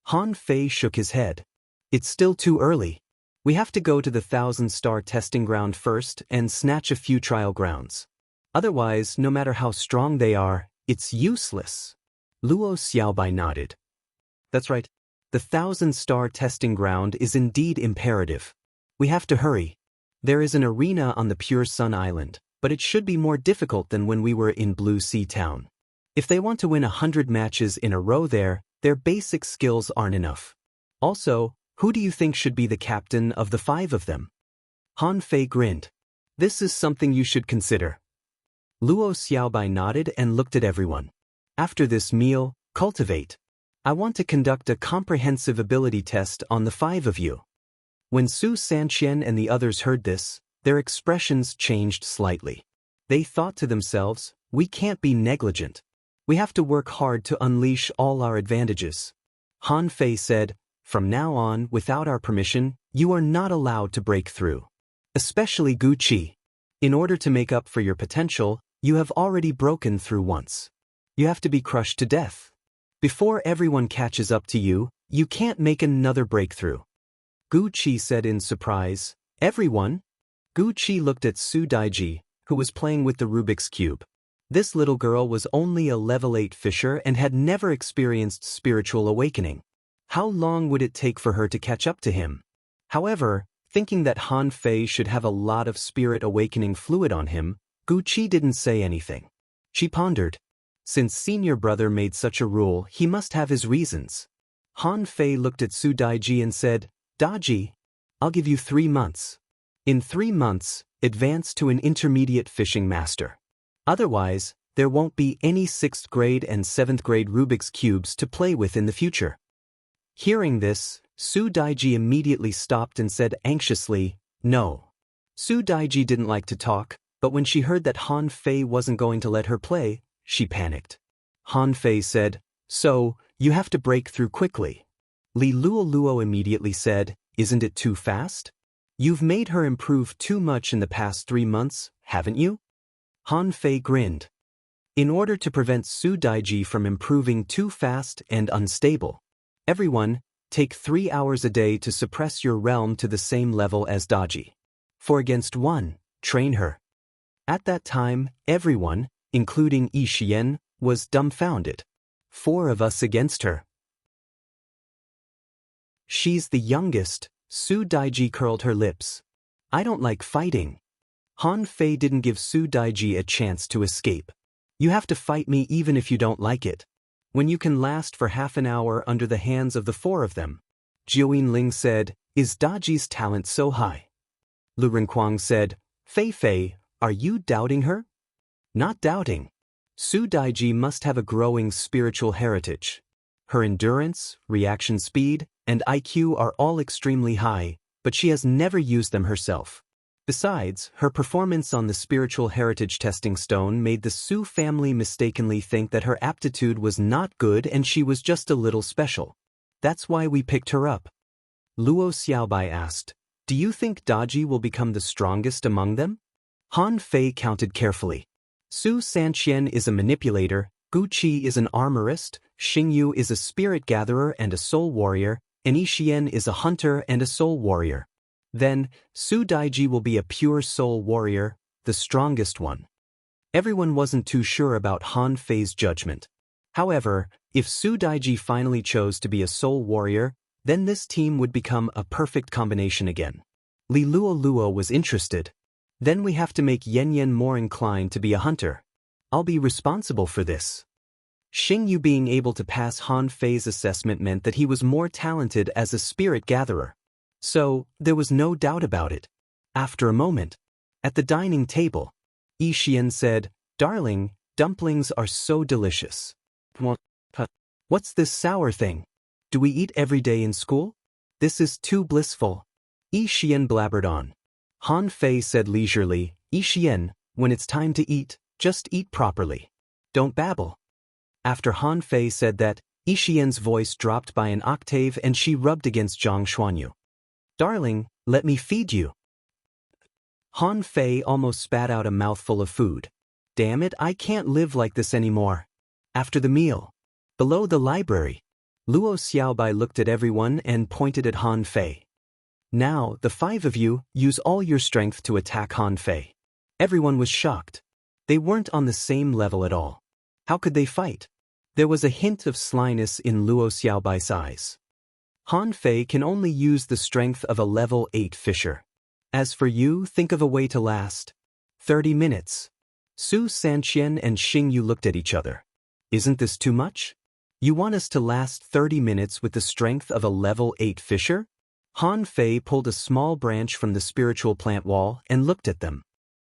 Han Fei shook his head. It's still too early. We have to go to the 1,000-star testing ground first and snatch a few trial grounds. Otherwise, no matter how strong they are, it's useless. Luo Xiaobai nodded. That's right. The 1,000-star testing ground is indeed imperative. We have to hurry. There is an arena on the Pure Sun Island, but it should be more difficult than when we were in Blue Sea Town. If they want to win 100 matches in a row there, their basic skills aren't enough. Also, Who do you think should be the captain of the 5 of them? Han Fei grinned. This is something you should consider. Luo Xiaobai nodded and looked at everyone. After this meal, cultivate. I want to conduct a comprehensive ability test on the 5 of you. When Su Sanqian and the others heard this, their expressions changed slightly. They thought to themselves, we can't be negligent. We have to work hard to unleash all our advantages. Han Fei said, from now on, without our permission, you are not allowed to break through. Especially Gu Qi. In order to make up for your potential, you have already broken through once. You have to be crushed to death. Before everyone catches up to you, you can't make another breakthrough. Gu Qi said in surprise, everyone? Gu Qi looked at Su Daiji, who was playing with the Rubik's Cube. This little girl was only a level 8 fisher and had never experienced spiritual awakening. How long would it take for her to catch up to him? However, thinking that Han Fei should have a lot of spirit awakening fluid on him, Gu Qi didn't say anything. She pondered. Since senior brother made such a rule, he must have his reasons. Han Fei looked at Su Daiji and said, Daiji, I'll give you 3 months. In 3 months, advance to an intermediate fishing master. Otherwise, there won't be any 6th grade and 7th grade Rubik's Cubes to play with in the future. Hearing this, Su Daiji immediately stopped and said anxiously, no. Su Daiji didn't like to talk, but when she heard that Han Fei wasn't going to let her play, she panicked. Han Fei said, so, you have to break through quickly. Li Luo immediately said, isn't it too fast? You've made her improve too much in the past 3 months, haven't you? Han Fei grinned. In order to prevent Su Daiji from improving too fast and unstable, everyone, take 3 hours a day to suppress your realm to the same level as Daiji. 4 against 1, train her. At that time, everyone, including Yi Xian, was dumbfounded. 4 of us against her. She's the youngest, Su Daiji curled her lips. I don't like fighting. Han Fei didn't give Su Daiji a chance to escape. You have to fight me even if you don't like it. When you can last for half an hour under the hands of the 4 of them. Jiu Yinling said, is Daji's talent so high? Lu Renquang said, Fei Fei, are you doubting her? Not doubting. Su Daiji must have a growing spiritual heritage. Her endurance, reaction speed, and IQ are all extremely high, but she has never used them herself. Besides, her performance on the spiritual heritage testing stone made the Su family mistakenly think that her aptitude was not good and she was just a little special. That's why we picked her up. Luo Xiaobai asked, do you think Daji will become the strongest among them? Han Fei counted carefully. Su Sanqian is a manipulator, Gu Qi is an armorist, Xingyu is a spirit gatherer and a soul warrior, and Yi Xian is a hunter and a soul warrior. Then, Su Daiji will be a pure soul warrior, the strongest one. Everyone wasn't too sure about Han Fei's judgment. However, if Su Daiji finally chose to be a soul warrior, then this team would become a perfect combination again. Li Luo was interested. Then we have to make Yan more inclined to be a hunter. I'll be responsible for this. Xingyu being able to pass Han Fei's assessment meant that he was more talented as a spirit gatherer. So, there was no doubt about it. After a moment, at the dining table, Yi Xian said, Darling, dumplings are so delicious. What's this sour thing? Do we eat every day in school? This is too blissful. Yi Xian blabbered on. Han Fei said leisurely, Yi Xian, when it's time to eat, just eat properly. Don't babble. After Han Fei said that, Yi Xian's voice dropped by an octave and she rubbed against Zhang Xuanyu. Darling, let me feed you. Han Fei almost spat out a mouthful of food. Damn it, I can't live like this anymore. After the meal, below the library, Luo Xiaobai looked at everyone and pointed at Han Fei. Now, the 5 of you, use all your strength to attack Han Fei. Everyone was shocked. They weren't on the same level at all. How could they fight? There was a hint of slyness in Luo Xiaobai's eyes. Han Fei can only use the strength of a level 8 fisher. As for you, think of a way to last 30 minutes. Su Sanqian and Xingyu looked at each other. Isn't this too much? You want us to last 30 minutes with the strength of a level 8 fisher? Han Fei pulled a small branch from the spiritual plant wall and looked at them.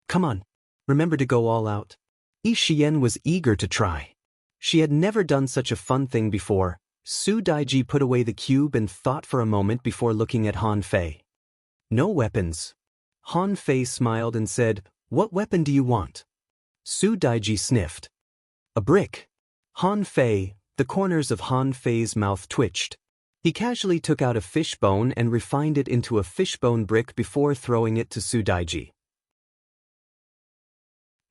Come on. Remember to go all out. Yi Xian was eager to try. She had never done such a fun thing before. Su Daiji put away the cube and thought for a moment before looking at Han Fei. No weapons. Han Fei smiled and said, What weapon do you want? Su Daiji sniffed. A brick. Han Fei, the corners of Han Fei's mouth twitched. He casually took out a fishbone and refined it into a fishbone brick before throwing it to Su Daiji.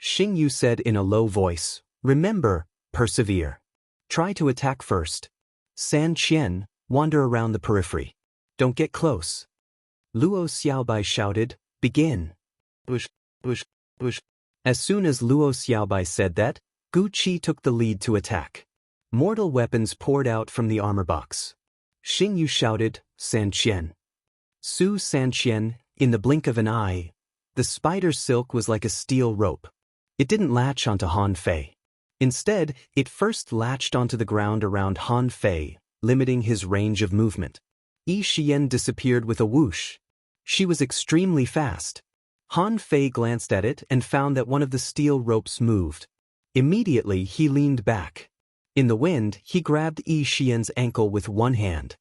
Xing Yu said in a low voice, Remember, persevere. Try to attack first. San Qian, wander around the periphery. Don't get close. Luo Xiaobai shouted, Begin. Bush, bush, bush. As soon as Luo Xiaobai said that, Gu Qi took the lead to attack. Mortal weapons poured out from the armor box. Xing Yu shouted, San Qian. Su San Qian, in the blink of an eye. The spider silk was like a steel rope. It didn't latch onto Han Fei. Instead, it first latched onto the ground around Han Fei, limiting his range of movement. Yi Xian disappeared with a whoosh. She was extremely fast. Han Fei glanced at it and found that one of the steel ropes moved. Immediately, he leaned back. In the wind, he grabbed Yi Xian's ankle with one hand.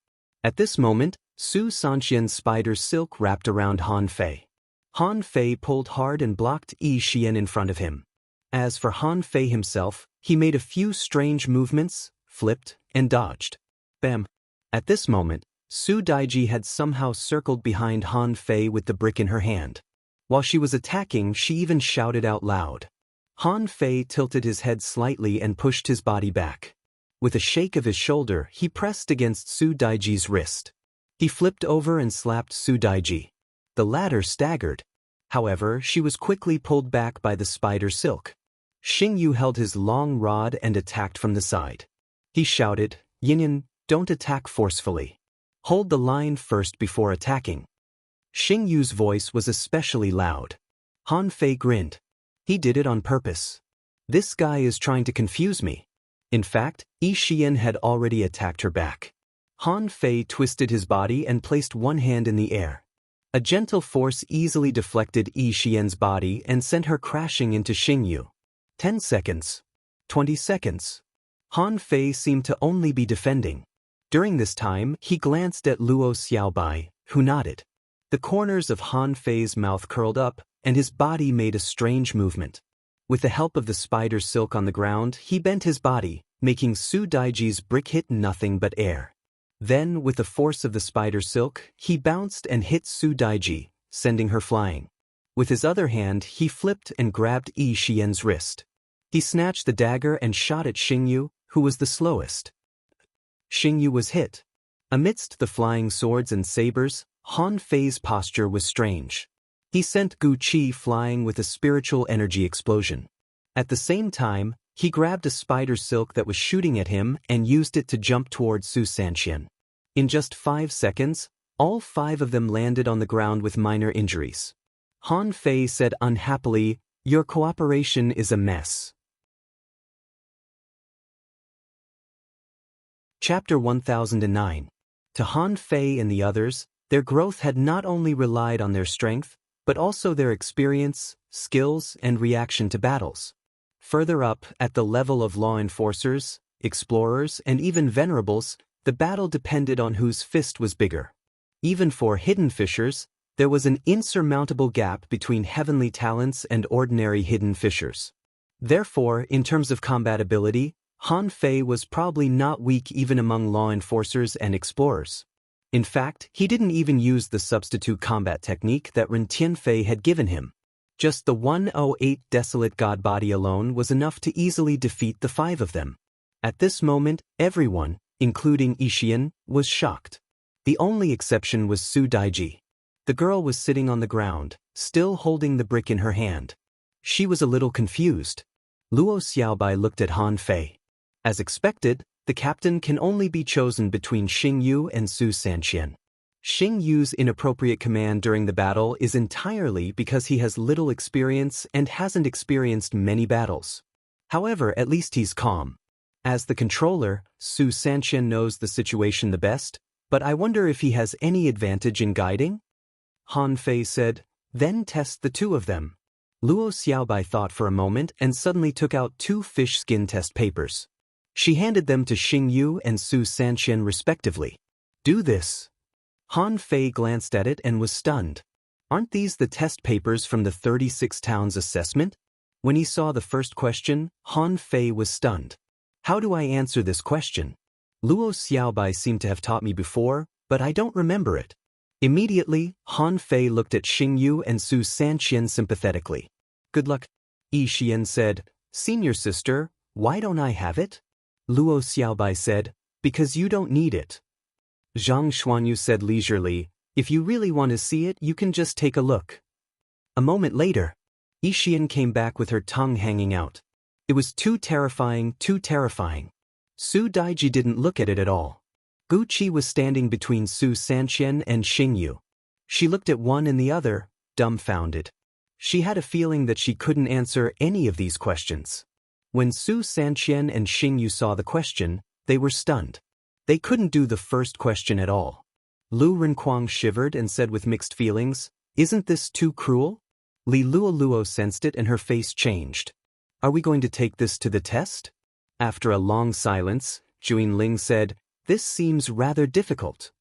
At this moment, Su Sanqian's spider silk wrapped around Han Fei. Han Fei pulled hard and blocked Yi Xian in front of him. As for Han Fei himself, he made a few strange movements, flipped, and dodged. Bam! At this moment, Su Daiji had somehow circled behind Han Fei with the brick in her hand. While she was attacking, she even shouted out loud. Han Fei tilted his head slightly and pushed his body back. With a shake of his shoulder, he pressed against Su Daiji's wrist. He flipped over and slapped Su Daiji. The latter staggered. However, she was quickly pulled back by the spider silk. Xing Yu held his long rod and attacked from the side. He shouted, Yinyan, don't attack forcefully. Hold the line first before attacking. Xing Yu's voice was especially loud. Han Fei grinned. He did it on purpose. This guy is trying to confuse me. In fact, Yi Xian had already attacked her back. Han Fei twisted his body and placed one hand in the air. A gentle force easily deflected Yi Xian's body and sent her crashing into Xing Yu. 10 seconds. 20 seconds. Han Fei seemed to only be defending. During this time, he glanced at Luo Xiaobai, who nodded. The corners of Han Fei's mouth curled up, and his body made a strange movement. With the help of the spider silk on the ground, he bent his body, making Su Daiji's brick hit nothing but air. Then, with the force of the spider silk, he bounced and hit Su Daiji, sending her flying. With his other hand, he flipped and grabbed Yi Xian's wrist. He snatched the dagger and shot at Xing Yu, who was the slowest. Xing Yu was hit. Amidst the flying swords and sabers, Han Fei's posture was strange. He sent Gu Qi flying with a spiritual energy explosion. At the same time, he grabbed a spider silk that was shooting at him and used it to jump towards Su Sanqian. In just 5 seconds, all 5 of them landed on the ground with minor injuries. Han Fei said unhappily, Your cooperation is a mess. Chapter 1009. To Han Fei and the others, their growth had not only relied on their strength, but also their experience, skills, and reaction to battles. Further up, at the level of law enforcers, explorers, and even venerables, the battle depended on whose fist was bigger. Even for hidden fishers, there was an insurmountable gap between heavenly talents and ordinary hidden fishers. Therefore, in terms of combat ability, Han Fei was probably not weak even among law enforcers and explorers. In fact, he didn't even use the substitute combat technique that Ren Tianfei had given him. Just the 108 desolate god body alone was enough to easily defeat the 5 of them. At this moment, everyone, including Yi Xian, was shocked. The only exception was Su Daiji. The girl was sitting on the ground, still holding the brick in her hand. She was a little confused. Luo Xiaobai looked at Han Fei. As expected, the captain can only be chosen between Xing Yu and Su Sanqian. Xing Yu's inappropriate command during the battle is entirely because he has little experience and hasn't experienced many battles. However, at least he's calm. As the controller, Su Sanqian knows the situation the best, But I wonder if he has any advantage in guiding? Han Fei said, then test the two of them. Luo Xiaobai thought for a moment and suddenly took out 2 fish skin test papers. She handed them to Xing Yu and Su Sanqian respectively. Do this. Han Fei glanced at it and was stunned. Aren't these the test papers from the 36 towns assessment? When he saw the first question, Han Fei was stunned. How do I answer this question? Luo Xiaobai seemed to have taught me before, but I don't remember it. Immediately, Han Fei looked at Xing Yu and Su Sanqian sympathetically. Good luck. Yi Xian said, Senior sister, why don't I have it? Luo Xiaobai said, because you don't need it. Zhang Xuanyu said leisurely, if you really want to see it, you can just take a look. A moment later, Yi Xian came back with her tongue hanging out. It was too terrifying, too terrifying. Su Daiji didn't look at it at all. Gu Qi was standing between Su Sanqian and Xing Yu. She looked at one and the other, dumbfounded. She had a feeling that she couldn't answer any of these questions. When Su Sanqian and Xing Yu saw the question, they were stunned. They couldn't do the first question at all. Lu Renquang shivered and said with mixed feelings, Isn't this too cruel? Li Luoluo sensed it and her face changed. Are we going to take this to the test? After a long silence, Juin Ling said, This seems rather difficult.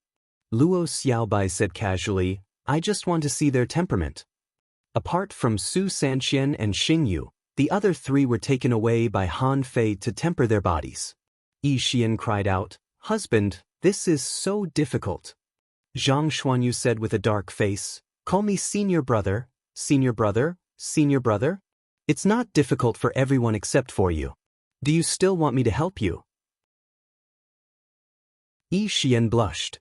Luo Xiaobai said casually, I just want to see their temperament. Apart from Su Sanqian and Xing Yu, the other 3 were taken away by Han Fei to temper their bodies. Yi Xian cried out, Husband, this is so difficult. Zhang Xuanyu said with a dark face, Call me senior brother, senior brother, senior brother. It's not difficult for everyone except for you. Do you still want me to help you? Yi Xian blushed.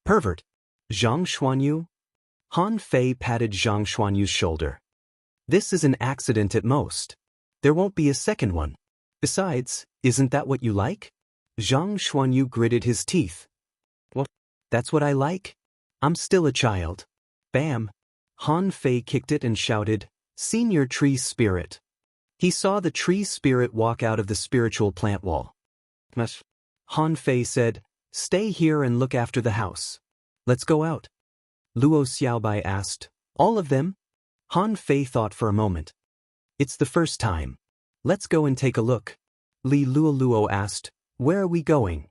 Pervert. Zhang Xuanyu? Han Fei patted Zhang Xuanyu's shoulder. This is an accident at most. There won't be a second one. Besides, isn't that what you like? Zhang Xuanyu gritted his teeth. What? That's what I like? I'm still a child. Bam! Han Fei kicked it and shouted, Senior Tree Spirit. He saw the tree spirit walk out of the spiritual plant wall. Han Fei said, Stay here and look after the house. Let's go out. Luo Xiaobai asked, All of them? Han Fei thought for a moment. It's the first time. Let's go and take a look. Li Luoluo asked, Where are we going?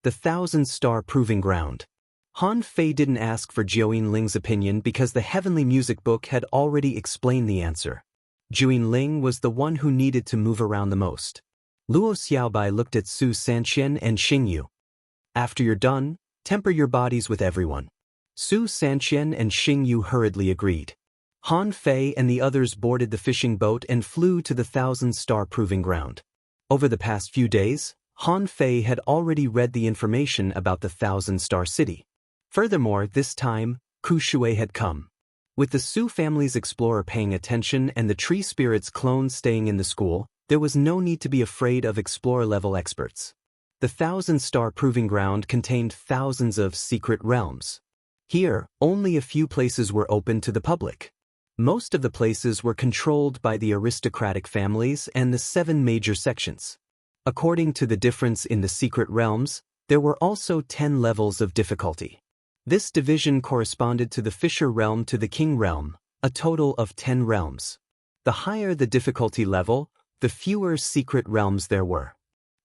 The 1,000-star proving ground. Han Fei didn't ask for Jiuyin Ling's opinion because the heavenly music book had already explained the answer. Jiuyin Ling was the one who needed to move around the most. Luo Xiaobai looked at Su Sanqian and Xing Yu. After you're done, temper your bodies with everyone. Su Sanqian and Xing Yu hurriedly agreed. Han Fei and the others boarded the fishing boat and flew to the 1,000-star proving ground. Over the past few days, Han Fei had already read the information about the 1,000-star city. Furthermore, this time, Ku Shui had come. With the Su family's explorer paying attention and the tree spirit's clones staying in the school, there was no need to be afraid of explorer-level experts. The 1,000-star proving ground contained thousands of secret realms. Here, only a few places were open to the public. Most of the places were controlled by the aristocratic families and the 7 major sections. According to the difference in the secret realms, there were also 10 levels of difficulty. This division corresponded to the Fisher realm to the King realm, a total of 10 realms. The higher the difficulty level, the fewer secret realms there were.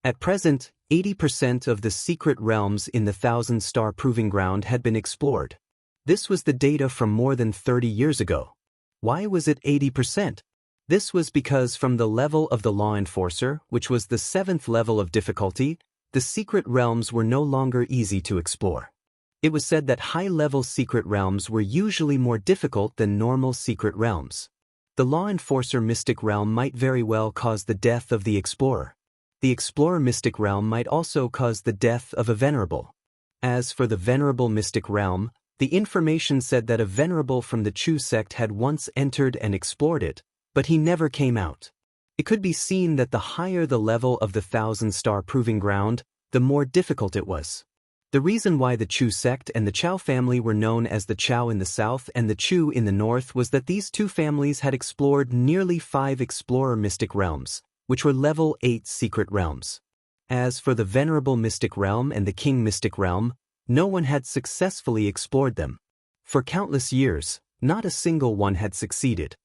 At present, 80% of the secret realms in the 1,000-star proving ground had been explored. This was the data from more than 30 years ago. Why was it 80%? This was because from the level of the law enforcer, which was the 7th level of difficulty, the secret realms were no longer easy to explore. It was said that high-level secret realms were usually more difficult than normal secret realms. The law enforcer mystic realm might very well cause the death of the explorer. The explorer mystic realm might also cause the death of a venerable. As for the venerable mystic realm, the information said that a venerable from the Chu sect had once entered and explored it, but he never came out. It could be seen that the higher the level of the 1,000-star proving ground, the more difficult it was. The reason why the Chu sect and the Chao family were known as the Chao in the south and the Chu in the north was that these two families had explored nearly 5 explorer mystic realms, which were level 8 secret realms. As for the venerable mystic realm and the king mystic realm, No one had successfully explored them. For countless years, not a single one had succeeded.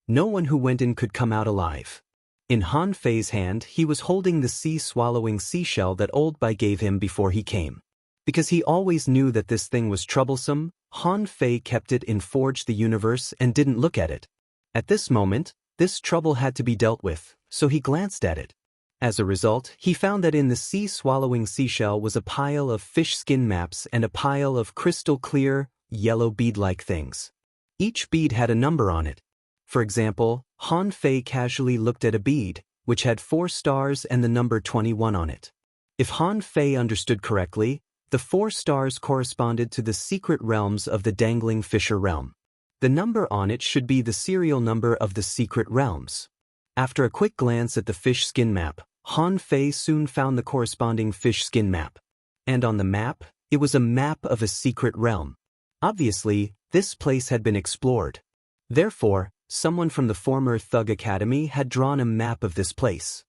No one who went in could come out alive. In Han Fei's hand, he was holding the sea-swallowing seashell that Old Bai gave him before he came. Because he always knew that this thing was troublesome, Han Fei kept it in Forge the Universe and didn't look at it. At this moment, this trouble had to be dealt with, so he glanced at it. As a result, he found that in the sea-swallowing seashell was a pile of fish skin maps and a pile of crystal-clear, yellow bead-like things. Each bead had a number on it. For example, Han Fei casually looked at a bead, which had 4 stars and the number 21 on it. If Han Fei understood correctly, the 4 stars corresponded to the secret realms of the dangling fisher realm. The number on it should be the serial number of the secret realms. After a quick glance at the fish skin map, Han Fei soon found the corresponding fish skin map. And on the map, it was a map of a secret realm. Obviously, this place had been explored. Therefore, someone from the former Thug Academy had drawn a map of this place.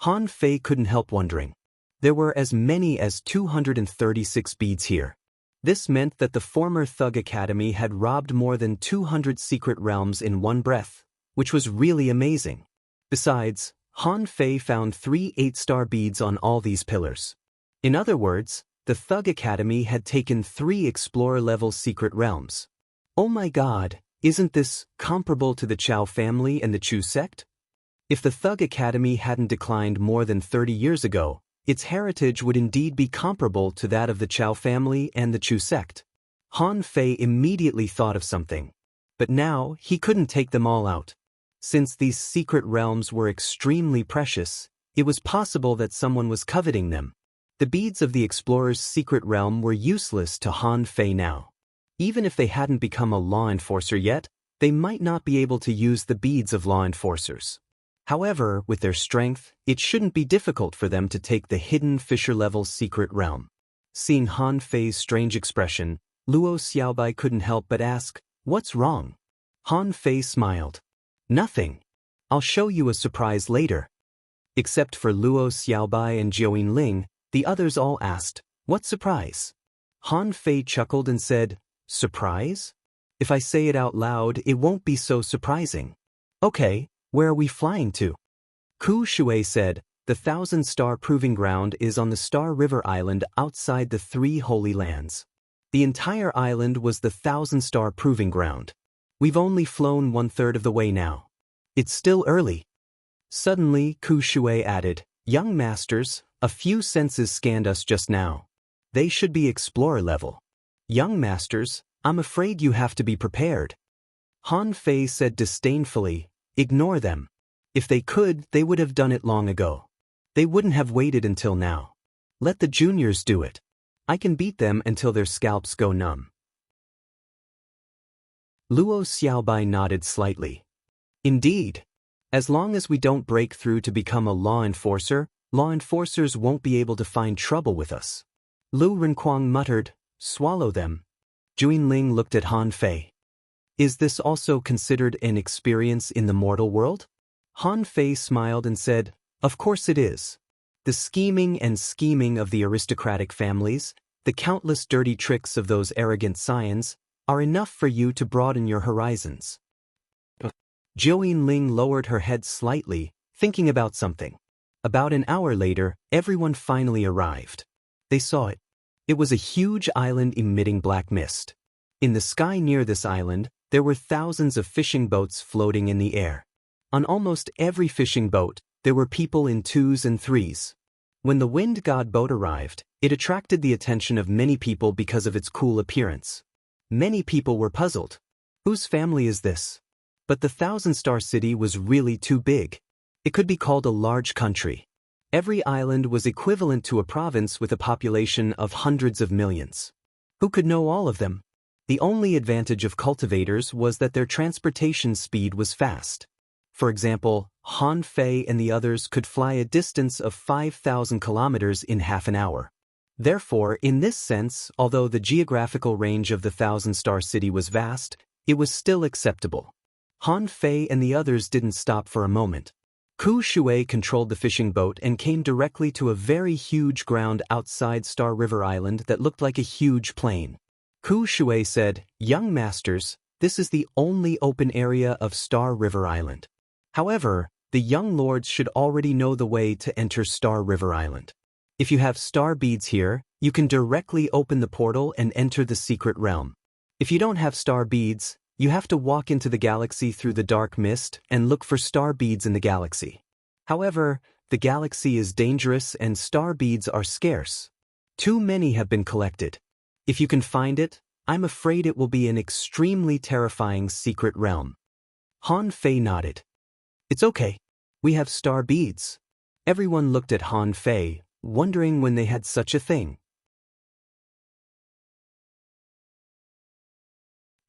Han Fei couldn't help wondering. There were as many as 236 beads here. This meant that the former Thug Academy had robbed more than 200 secret realms in one breath, which was really amazing. Besides, Han Fei found 3 8-star beads on all these pillars. In other words, the Thug Academy had taken 3 Explorer-level secret realms. Oh my god, isn't this comparable to the Chow family and the Chu sect? If the Thug Academy hadn't declined more than 30 years ago, its heritage would indeed be comparable to that of the Chow family and the Chu sect. Han Fei immediately thought of something. But now, he couldn't take them all out. Since these secret realms were extremely precious, it was possible that someone was coveting them. The beads of the explorer's secret realm were useless to Han Fei now. Even if they hadn't become a law enforcer yet, they might not be able to use the beads of law enforcers. However, with their strength, it shouldn't be difficult for them to take the hidden fisher-level secret realm. Seeing Han Fei's strange expression, Luo Xiaobai couldn't help but ask, "What's wrong?" Han Fei smiled. "Nothing. I'll show you a surprise later." Except for Luo Xiaobai and Jiao Ling, the others all asked, "What surprise?" Han Fei chuckled and said, "Surprise? If I say it out loud, it won't be so surprising." "Okay, where are we flying to?" Ku Shui said, "The 1,000-star proving ground is on the Star River Island outside the 3 Holy Lands." The entire island was the 1,000-star proving ground. We've only flown 1/3 of the way now. It's still early. Suddenly, Ku Shui added, "Young masters, a few senses scanned us just now. They should be explorer level. Young masters, I'm afraid you have to be prepared." Han Fei said disdainfully, "Ignore them. If they could, they would have done it long ago. They wouldn't have waited until now. Let the juniors do it. I can beat them until their scalps go numb." Luo Xiaobai nodded slightly. "Indeed. As long as we don't break through to become a law enforcer, law enforcers won't be able to find trouble with us." Lu Renquang muttered, "Swallow them." Juinling looked at Han Fei. "Is this also considered an experience in the mortal world?" Han Fei smiled and said, "Of course it is. The scheming of the aristocratic families, the countless dirty tricks of those arrogant scions, are enough for you to broaden your horizons." Jiao Ling lowered her head slightly, thinking about something. About an hour later, everyone finally arrived. They saw it. It was a huge island emitting black mist. In the sky near this island, there were thousands of fishing boats floating in the air. On almost every fishing boat, there were people in 2s and 3s. When the wind god boat arrived, it attracted the attention of many people because of its cool appearance. Many people were puzzled. Whose family is this? But the 1,000-star city was really too big. It could be called a large country. Every island was equivalent to a province with a population of hundreds of millions. Who could know all of them? The only advantage of cultivators was that their transportation speed was fast. For example, Han Fei and the others could fly a distance of 5,000 kilometers in half an hour. Therefore, in this sense, although the geographical range of the 1,000-star city was vast, it was still acceptable. Han Fei and the others didn't stop for a moment. Ku Shui controlled the fishing boat and came directly to a very huge ground outside Star River Island that looked like a huge plain. Ku Shui said, "Young masters, this is the only open area of Star River Island. However, the young lords should already know the way to enter Star River Island. If you have star beads here, you can directly open the portal and enter the secret realm. If you don't have star beads, you have to walk into the galaxy through the dark mist and look for star beads in the galaxy. However, the galaxy is dangerous and star beads are scarce. Too many have been collected. If you can find it, I'm afraid it will be an extremely terrifying secret realm." Han Fei nodded. "It's okay. We have star beads." Everyone looked at Han Fei, wondering when they had such a thing.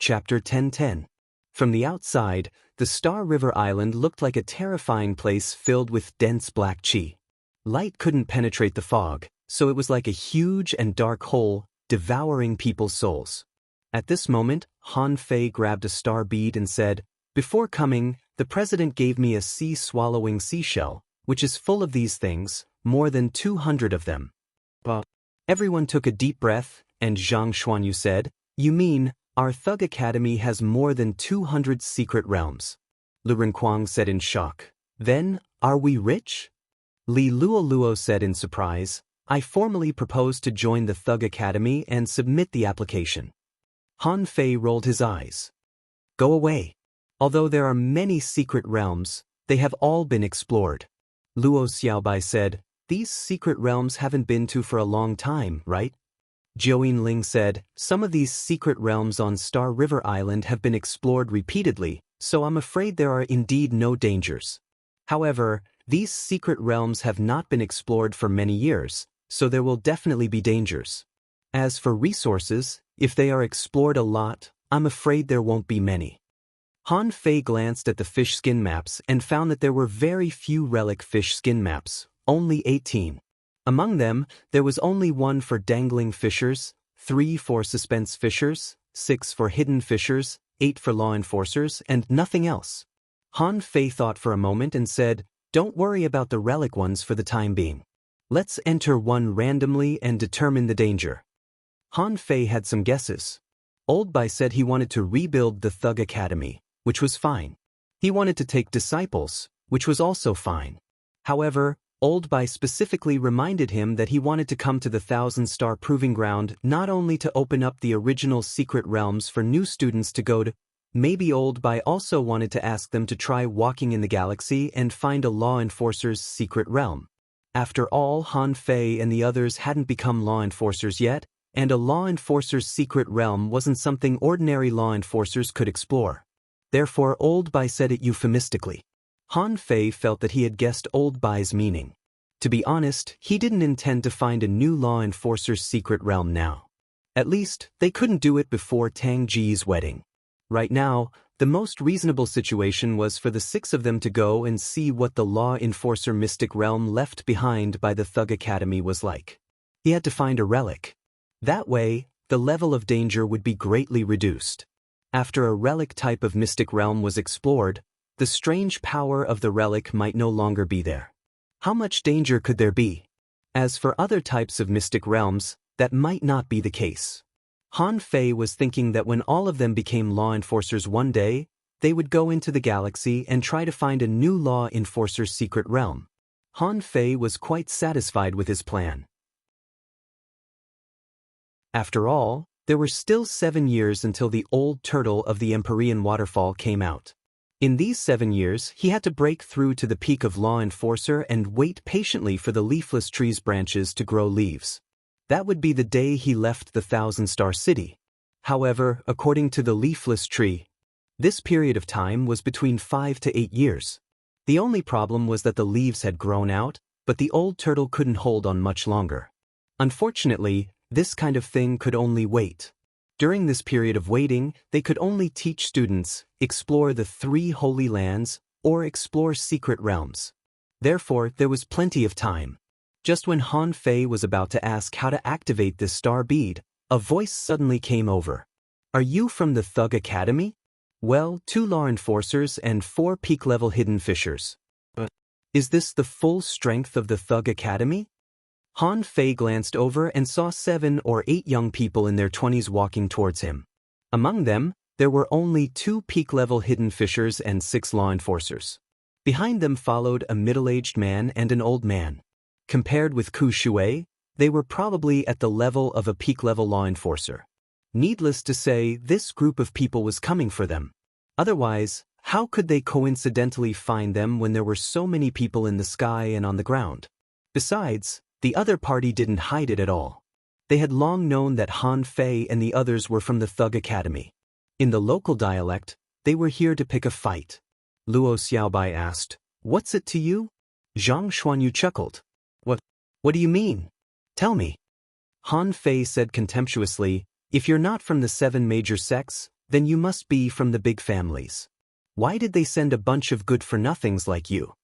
Chapter 10:10. From the outside, the Star River Island looked like a terrifying place filled with dense black chi. Light couldn't penetrate the fog, so it was like a huge and dark hole, devouring people's souls. At this moment, Han Fei grabbed a star bead and said, "Before coming, the president gave me a sea-swallowing seashell, which is full of these things, more than 200 of them." Everyone took a deep breath, and Zhang Xuanyu said, "You mean, our Thug Academy has more than 200 secret realms?" Lu Renquang said in shock. "Then, are we rich?" Li Luoluo said in surprise, "I formally propose to join the Thug Academy and submit the application." Han Fei rolled his eyes. "Go away. Although there are many secret realms, they have all been explored." Luo Xiaobai said, "These secret realms haven't been to for a long time, right?" Jiao Ling said, "Some of these secret realms on Star River Island have been explored repeatedly, so I'm afraid there are indeed no dangers. However, these secret realms have not been explored for many years, so there will definitely be dangers. As for resources, if they are explored a lot, I'm afraid there won't be many." Han Fei glanced at the fish skin maps and found that there were very few relic fish skin maps, only 18. Among them, there was only one for dangling fishers, 3 for suspense fishers, 6 for hidden fishers, 8 for law enforcers, and nothing else. Han Fei thought for a moment and said, "Don't worry about the relic ones for the time being. Let's enter one randomly and determine the danger." Han Fei had some guesses. Old Bai said he wanted to rebuild the Thug Academy, which was fine. He wanted to take disciples, which was also fine. However, Old Bai specifically reminded him that he wanted to come to the 1,000-star proving ground not only to open up the original secret realms for new students to go to. Maybe Old Bai also wanted to ask them to try walking in the galaxy and find a law enforcer's secret realm. After all, Han Fei and the others hadn't become law enforcers yet, and a law enforcer's secret realm wasn't something ordinary law enforcers could explore. Therefore, Old Bai said it euphemistically. Han Fei felt that he had guessed Old Bai's meaning. To be honest, he didn't intend to find a new law enforcer's secret realm now. At least, they couldn't do it before Tang Ji's wedding. Right now, the most reasonable situation was for the 6 of them to go and see what the law enforcer mystic realm left behind by the Thug Academy was like. He had to find a relic. That way, the level of danger would be greatly reduced. After a relic type of mystic realm was explored, the strange power of the relic might no longer be there. How much danger could there be? As for other types of mystic realms, that might not be the case. Han Fei was thinking that when all of them became law enforcers one day, they would go into the galaxy and try to find a new law enforcer's secret realm. Han Fei was quite satisfied with his plan. After all, there were still 7 years until the old turtle of the Empyrean waterfall came out. In these 7 years, he had to break through to the peak of Law Enforcer and wait patiently for the leafless tree's branches to grow leaves. That would be the day he left the 1,000-star city. However, according to the leafless tree, this period of time was between 5 to 8 years. The only problem was that the leaves had grown out, but the old turtle couldn't hold on much longer. Unfortunately, this kind of thing could only wait. During this period of waiting, they could only teach students, explore the 3 holy lands, or explore secret realms. Therefore, there was plenty of time. Just when Han Fei was about to ask how to activate this star bead, a voice suddenly came over. "Are you from the Thug Academy?" "Well, 2 law enforcers and 4 peak-level hidden fishers." Is this the full strength of the Thug Academy? Han Fei glanced over and saw 7 or 8 young people in their 20s walking towards him. Among them, there were only 2 peak-level hidden fishers and 6 law enforcers. Behind them followed a middle-aged man and an old man. Compared with Ku Shui, they were probably at the level of a peak-level law enforcer. Needless to say, this group of people was coming for them. Otherwise, how could they coincidentally find them when there were so many people in the sky and on the ground? Besides, the other party didn't hide it at all. They had long known that Han Fei and the others were from the Thug Academy. In the local dialect, they were here to pick a fight. Luo Xiaobai asked, "What's it to you?" Zhang Xuanyu chuckled. What do you mean? Tell me." Han Fei said contemptuously, "If you're not from the 7 major sects, then you must be from the big families. Why did they send a bunch of good-for-nothings like you?"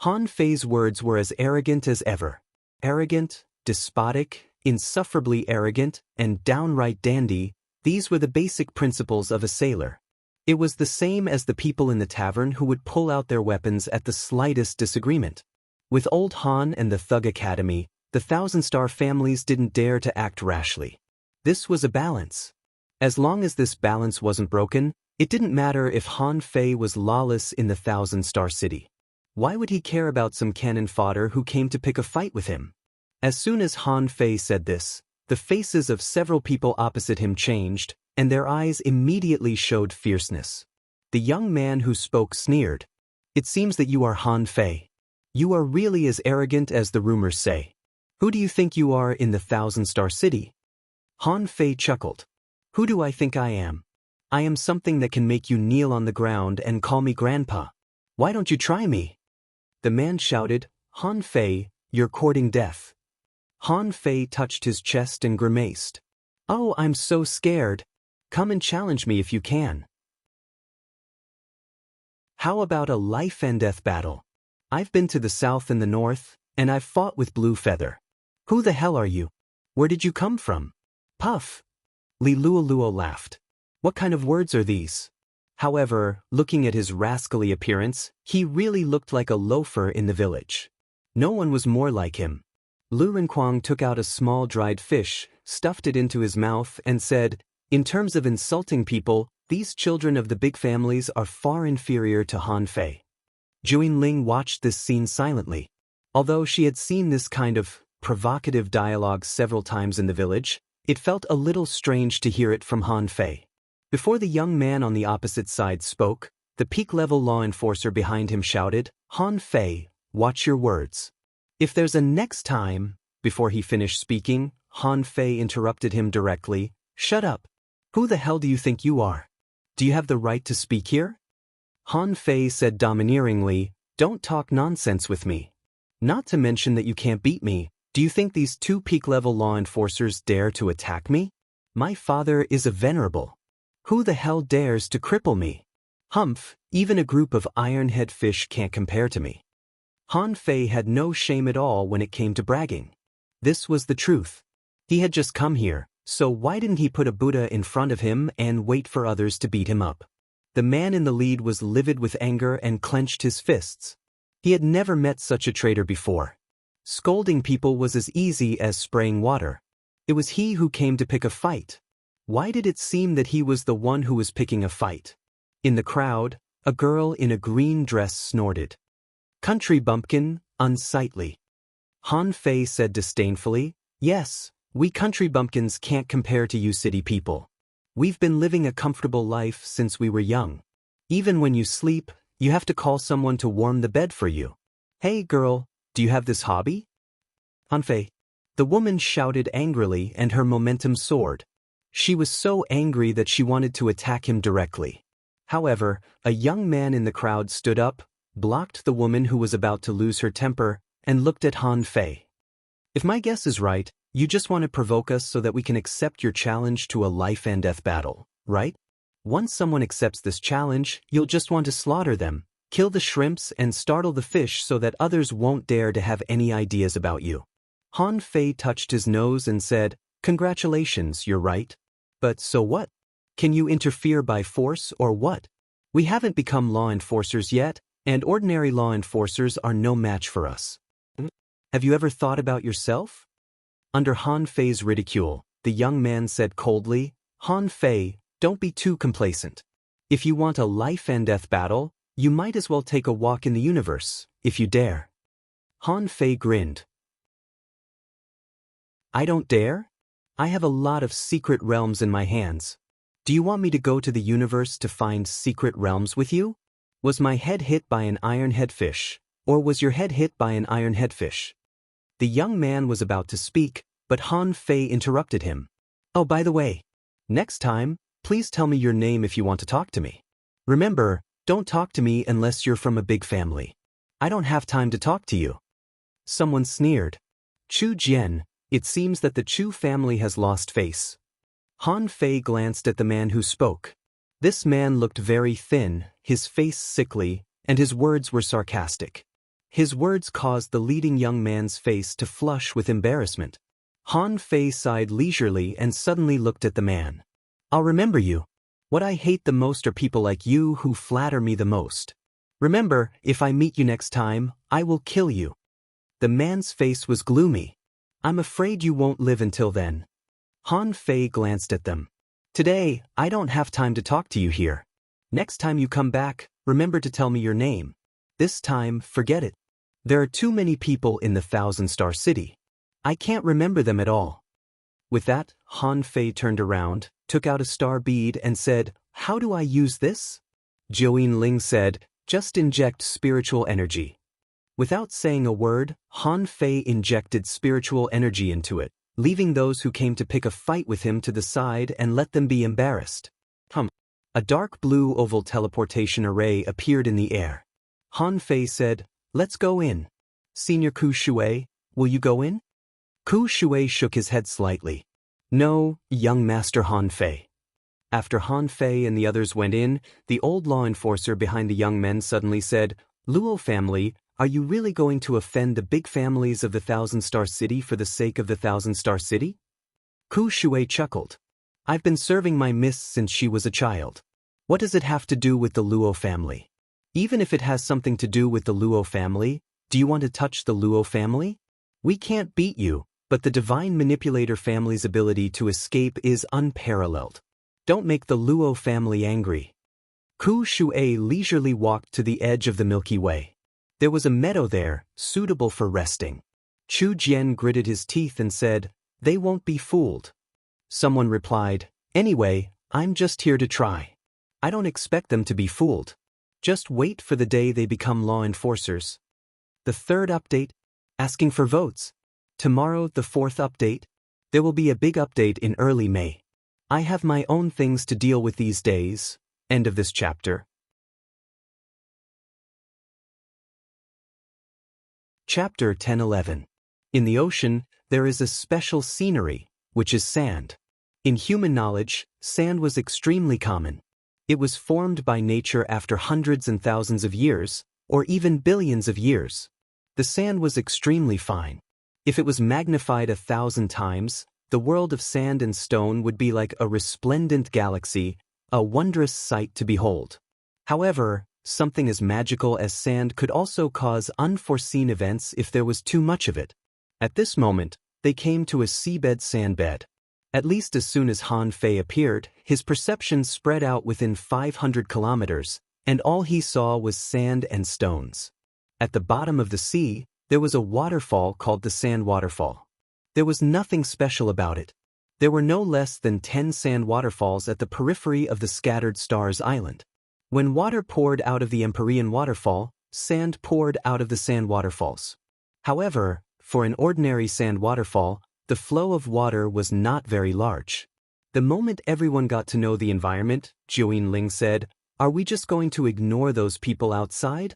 Han Fei's words were as arrogant as ever. Arrogant, despotic, insufferably arrogant, and downright dandy, these were the basic principles of a sailor. It was the same as the people in the tavern who would pull out their weapons at the slightest disagreement. With old Han and the Thug Academy, the Thousand-Star families didn't dare to act rashly. This was a balance. As long as this balance wasn't broken, it didn't matter if Han Fei was lawless in the Thousand-Star City. Why would he care about some cannon fodder who came to pick a fight with him? As soon as Han Fei said this, the faces of several people opposite him changed, and their eyes immediately showed fierceness. The young man who spoke sneered. "It seems that you are Han Fei. You are really as arrogant as the rumors say. Who do you think you are in the Thousand-Star City?" Han Fei chuckled. "Who do I think I am? I am something that can make you kneel on the ground and call me grandpa. Why don't you try me?" The man shouted, "Han Fei, you're courting death." Han Fei touched his chest and grimaced. "Oh, I'm so scared. Come and challenge me if you can." How about a life and death battle? I've been to the south and the north, and I've fought with Blue Feather. Who the hell are you? Where did you come from? Puff. Li Luo laughed. What kind of words are these? However, looking at his rascally appearance, he really looked like a loafer in the village. No one was more like him. Lu Renquang took out a small dried fish, stuffed it into his mouth, and said, "In terms of insulting people, these children of the big families are far inferior to Han Fei." Juin Ling watched this scene silently. Although she had seen this kind of provocative dialogue several times in the village, it felt a little strange to hear it from Han Fei. Before the young man on the opposite side spoke, the peak-level law enforcer behind him shouted, "Han Fei, watch your words." "If there's a next time," before he finished speaking, Han Fei interrupted him directly, "Shut up. Who the hell do you think you are? Do you have the right to speak here?" Han Fei said domineeringly, "Don't talk nonsense with me. Not to mention that you can't beat me. Do you think these 2 peak-level law enforcers dare to attack me? My father is a venerable. Who the hell dares to cripple me? Humph, even a group of iron-head fish can't compare to me." Han Fei had no shame at all when it came to bragging. This was the truth. He had just come here, so why didn't he put a Buddha in front of him and wait for others to beat him up? The man in the lead was livid with anger and clenched his fists. He had never met such a traitor before. Scolding people was as easy as spraying water. It was he who came to pick a fight. Why did it seem that he was the one who was picking a fight? In the crowd, a girl in a green dress snorted. "Country bumpkin, unsightly." Han Fei said disdainfully, "Yes, we country bumpkins can't compare to you city people. We've been living a comfortable life since we were young. Even when you sleep, you have to call someone to warm the bed for you. Hey girl, do you have this hobby?" Han Fei. The woman shouted angrily and her momentum soared. She was so angry that she wanted to attack him directly. However, a young man in the crowd stood up, blocked the woman who was about to lose her temper, and looked at Han Fei. "If my guess is right, you just want to provoke us so that we can accept your challenge to a life and death battle, right? Once someone accepts this challenge, you'll just want to slaughter them, kill the shrimps and startle the fish so that others won't dare to have any ideas about you." Han Fei touched his nose and said, "Congratulations, you're right. But so what? Can you interfere by force or what? We haven't become law enforcers yet, and ordinary law enforcers are no match for us. Have you ever thought about yourself? Under Han Fei's ridicule, the young man said coldly, Han Fei, don't be too complacent. If you want a life-and-death battle, you might as well take a walk in the universe, if you dare. Han Fei grinned. I don't dare? I have a lot of secret realms in my hands. Do you want me to go to the universe to find secret realms with you? Was my head hit by an iron headfish, or was your head hit by an iron headfish? The young man was about to speak, but Han Fei interrupted him. Oh, by the way, next time, please tell me your name if you want to talk to me. Remember, don't talk to me unless you're from a big family. I don't have time to talk to you. Someone sneered. Chu Jian, it seems that the Chu family has lost face. Han Fei glanced at the man who spoke. This man looked very thin, his face sickly, and his words were sarcastic. His words caused the leading young man's face to flush with embarrassment. Han Fei sighed leisurely and suddenly looked at the man. I'll remember you. What I hate the most are people like you who flatter me the most. Remember, if I meet you next time, I will kill you. The man's face was gloomy. I'm afraid you won't live until then. Han Fei glanced at them. Today, I don't have time to talk to you here. Next time you come back, remember to tell me your name. This time, forget it. There are too many people in the Thousand-Star City. I can't remember them at all. With that, Han Fei turned around, took out a star bead and said, How do I use this? Joeen Ling said, Just inject spiritual energy. Without saying a word, Han Fei injected spiritual energy into it, leaving those who came to pick a fight with him to the side and let them be embarrassed. A dark blue oval teleportation array appeared in the air. Han Fei said, Let's go in. Senior Ku Shui, will you go in? Ku Shui shook his head slightly. No, young Master Han Fei. After Han Fei and the others went in, the old law enforcer behind the young men suddenly said, Luo family, are you really going to offend the big families of the Thousand-Star City for the sake of the Thousand-Star City? Ku Shui chuckled. I've been serving my miss since she was a child. What does it have to do with the Luo family? Even if it has something to do with the Luo family, do you want to touch the Luo family? We can't beat you, but the Divine Manipulator family's ability to escape is unparalleled. Don't make the Luo family angry. Ku Shui leisurely walked to the edge of the Milky Way. There was a meadow there, suitable for resting. Chu Jian gritted his teeth and said, They won't be fooled. Someone replied, Anyway, I'm just here to try. I don't expect them to be fooled. Just wait for the day they become law enforcers. The third update, asking for votes. Tomorrow, the fourth update. There will be a big update in early May. I have my own things to deal with these days. End of this chapter. Chapter 10-11. In the ocean, there is a special scenery, which is sand. In human knowledge, sand was extremely common. It was formed by nature after hundreds and thousands of years, or even billions of years. The sand was extremely fine. If it was magnified 1,000 times, the world of sand and stone would be like a resplendent galaxy, a wondrous sight to behold. However, something as magical as sand could also cause unforeseen events if there was too much of it. At this moment, they came to a seabed sandbed. At least as soon as Han Fei appeared, his perception spread out within 500 kilometers, and all he saw was sand and stones. At the bottom of the sea, there was a waterfall called the Sand Waterfall. There was nothing special about it. There were no less than 10 sand waterfalls at the periphery of the scattered stars island. When water poured out of the Empyrean waterfall, sand poured out of the sand waterfalls. However, for an ordinary sand waterfall, the flow of water was not very large. The moment everyone got to know the environment, Joeen Ling said, Are we just going to ignore those people outside?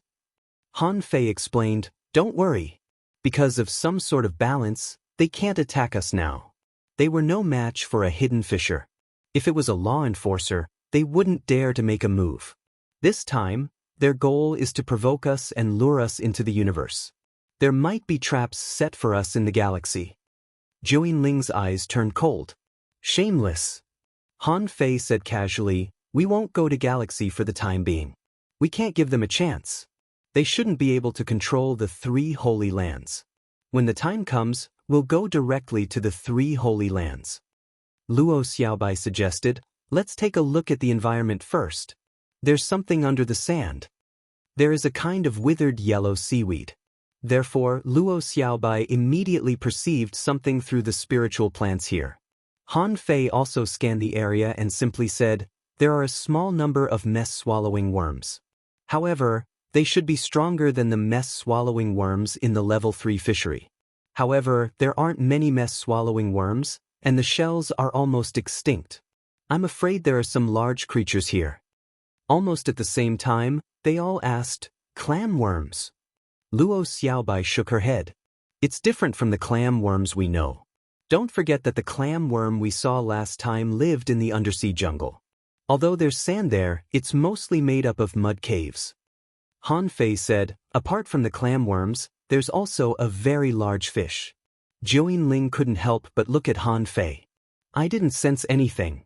Han Fei explained, Don't worry. Because of some sort of balance, they can't attack us now. They were no match for a hidden fisher. If it was a law enforcer, they wouldn't dare to make a move. This time, their goal is to provoke us and lure us into the universe. There might be traps set for us in the galaxy. Joeen Ling's eyes turned cold. Shameless. Han Fei said casually, We won't go to galaxy for the time being. We can't give them a chance. They shouldn't be able to control the 3 holy lands. When the time comes, we'll go directly to the 3 holy lands. Luo Xiaobai suggested, let's take a look at the environment first. There's something under the sand. There is a kind of withered yellow seaweed. Therefore, Luo Xiaobai immediately perceived something through the spiritual plants here. Han Fei also scanned the area and simply said, there are a small number of mess-swallowing worms. However, they should be stronger than the mess-swallowing worms in the level 3 fishery. However, there aren't many mess-swallowing worms, and the shells are almost extinct. I'm afraid there are some large creatures here. Almost at the same time, they all asked, clam worms. Luo Xiaobai shook her head. It's different from the clam worms we know. Don't forget that the clam worm we saw last time lived in the undersea jungle. Although there's sand there, it's mostly made up of mud caves. Han Fei said, apart from the clam worms, there's also a very large fish. Jiuyin Ling couldn't help but look at Han Fei. I didn't sense anything.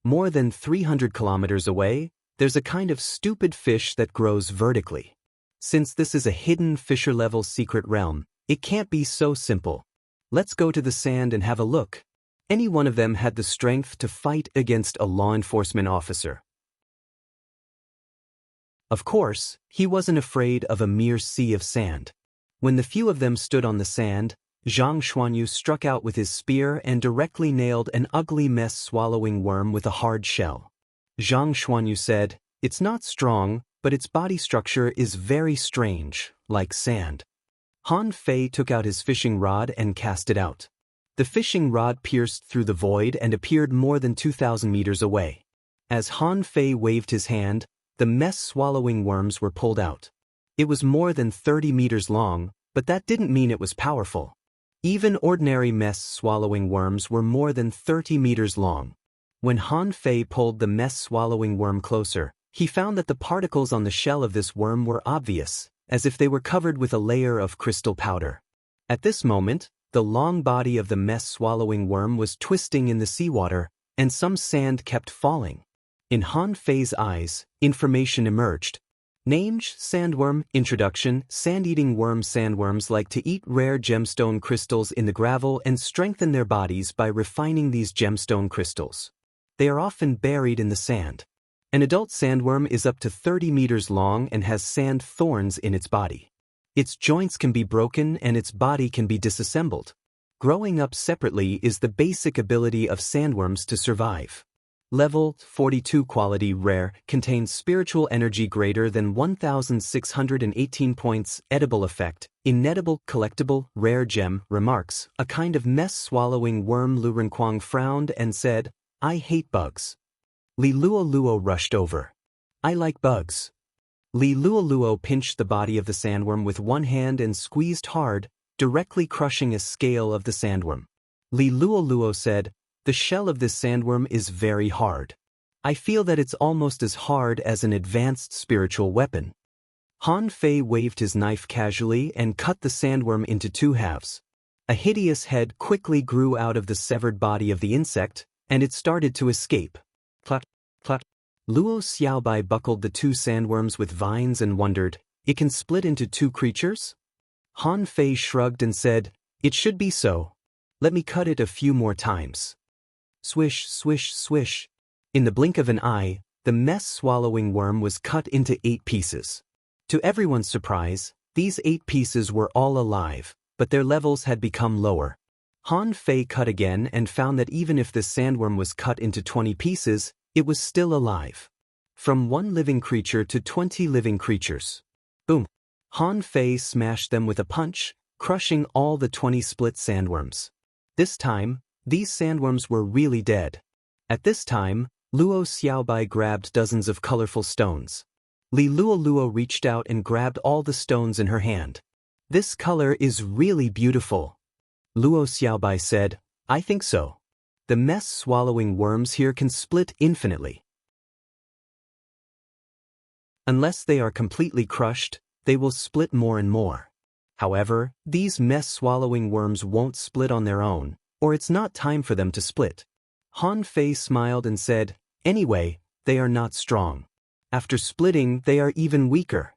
More than 300 kilometers away, there's a kind of stupid fish that grows vertically. Since this is a hidden fisher-level secret realm, it can't be so simple. Let's go to the sand and have a look. Any one of them had the strength to fight against a law enforcement officer. Of course, he wasn't afraid of a mere sea of sand. When the few of them stood on the sand, Zhang Xuanyu struck out with his spear and directly nailed an ugly mess-swallowing worm with a hard shell. Zhang Xuanyu said, it's not strong, but its body structure is very strange, like sand. Han Fei took out his fishing rod and cast it out. The fishing rod pierced through the void and appeared more than 2,000 meters away. As Han Fei waved his hand, the mess-swallowing worms were pulled out. It was more than 30 meters long, but that didn't mean it was powerful. Even ordinary mess-swallowing worms were more than 30 meters long. When Han Fei pulled the mess-swallowing worm closer, he found that the particles on the shell of this worm were obvious, as if they were covered with a layer of crystal powder. At this moment, the long body of the mess-swallowing worm was twisting in the seawater, and some sand kept falling. In Han Fei's eyes, information emerged. Names: sandworm. Introduction: sand-eating worm. Sandworms like to eat rare gemstone crystals in the gravel and strengthen their bodies by refining these gemstone crystals. They are often buried in the sand. An adult sandworm is up to 30 meters long and has sand thorns in its body. Its joints can be broken and its body can be disassembled. Growing up separately is the basic ability of sandworms to survive. Level 42 quality rare contains spiritual energy greater than 1,618 points. Edible effect, inedible, collectible, rare gem. Remarks, a kind of mess-swallowing worm. Lu Renquang frowned and said, I hate bugs. Li Luo rushed over. I like bugs. Li Luo pinched the body of the sandworm with one hand and squeezed hard, directly crushing a scale of the sandworm. Li Luo said, the shell of this sandworm is very hard. I feel that it's almost as hard as an advanced spiritual weapon. Han Fei waved his knife casually and cut the sandworm into 2 halves. A hideous head quickly grew out of the severed body of the insect, and it started to escape. Cluck, cluck. Luo Xiaobai buckled the 2 sandworms with vines and wondered, it can split into 2 creatures? Han Fei shrugged and said, it should be so. Let me cut it a few more times. Swish, swish, swish. In the blink of an eye, the mess-swallowing worm was cut into 8 pieces. To everyone's surprise, these 8 pieces were all alive, but their levels had become lower. Han Fei cut again and found that even if the sandworm was cut into 20 pieces, it was still alive. From 1 living creature to 20 living creatures. Boom! Han Fei smashed them with a punch, crushing all the 20 split sandworms. This time, these sandworms were really dead. At this time, Luo Xiaobai grabbed dozens of colorful stones. Li Luo reached out and grabbed all the stones in her hand. This color is really beautiful. Luo Xiaobai said, I think so. The mess-swallowing worms here can split infinitely. Unless they are completely crushed, they will split more and more. However, these mess-swallowing worms won't split on their own, or it's not time for them to split. Han Fei smiled and said, anyway, they are not strong. After splitting, they are even weaker.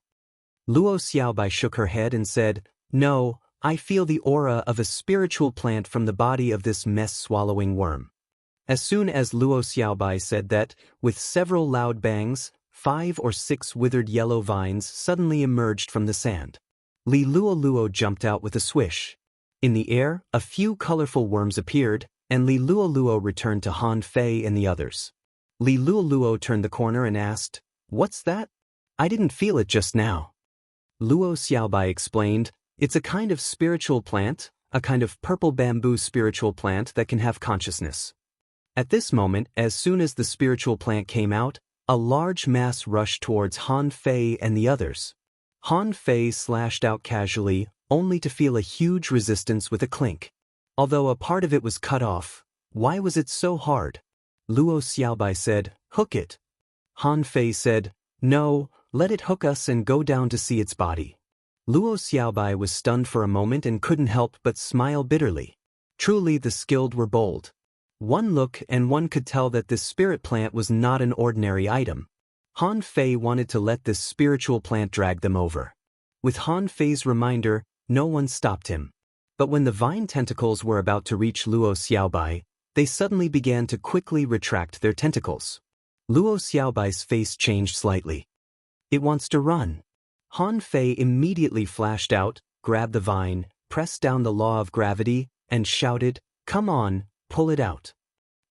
Luo Xiaobai shook her head and said, "No, I feel the aura of a spiritual plant from the body of this mess-swallowing worm." As soon as Luo Xiaobai said that, with several loud bangs, 5 or 6 withered yellow vines suddenly emerged from the sand. Li Luo jumped out with a swish. In the air, a few colorful worms appeared, and Li Luo returned to Han Fei and the others. Li Luo turned the corner and asked, "What's that? I didn't feel it just now." Luo Xiaobai explained, "It's a kind of spiritual plant, a kind of purple bamboo spiritual plant that can have consciousness." At this moment, as soon as the spiritual plant came out, a large mass rushed towards Han Fei and the others. Han Fei slashed out casually, only to feel a huge resistance with a clink. Although a part of it was cut off, why was it so hard? Luo Xiaobai said, "Hook it." Han Fei said, "No, let it hook us and go down to see its body." Luo Xiaobai was stunned for a moment and couldn't help but smile bitterly. Truly the skilled were bold. One look and one could tell that this spirit plant was not an ordinary item. Han Fei wanted to let this spiritual plant drag them over. With Han Fei's reminder, no one stopped him. But when the vine tentacles were about to reach Luo Xiaobai, they suddenly began to quickly retract their tentacles. Luo Xiaobai's face changed slightly. "It wants to run." Han Fei immediately flashed out, grabbed the vine, pressed down the law of gravity, and shouted, "Come on, pull it out."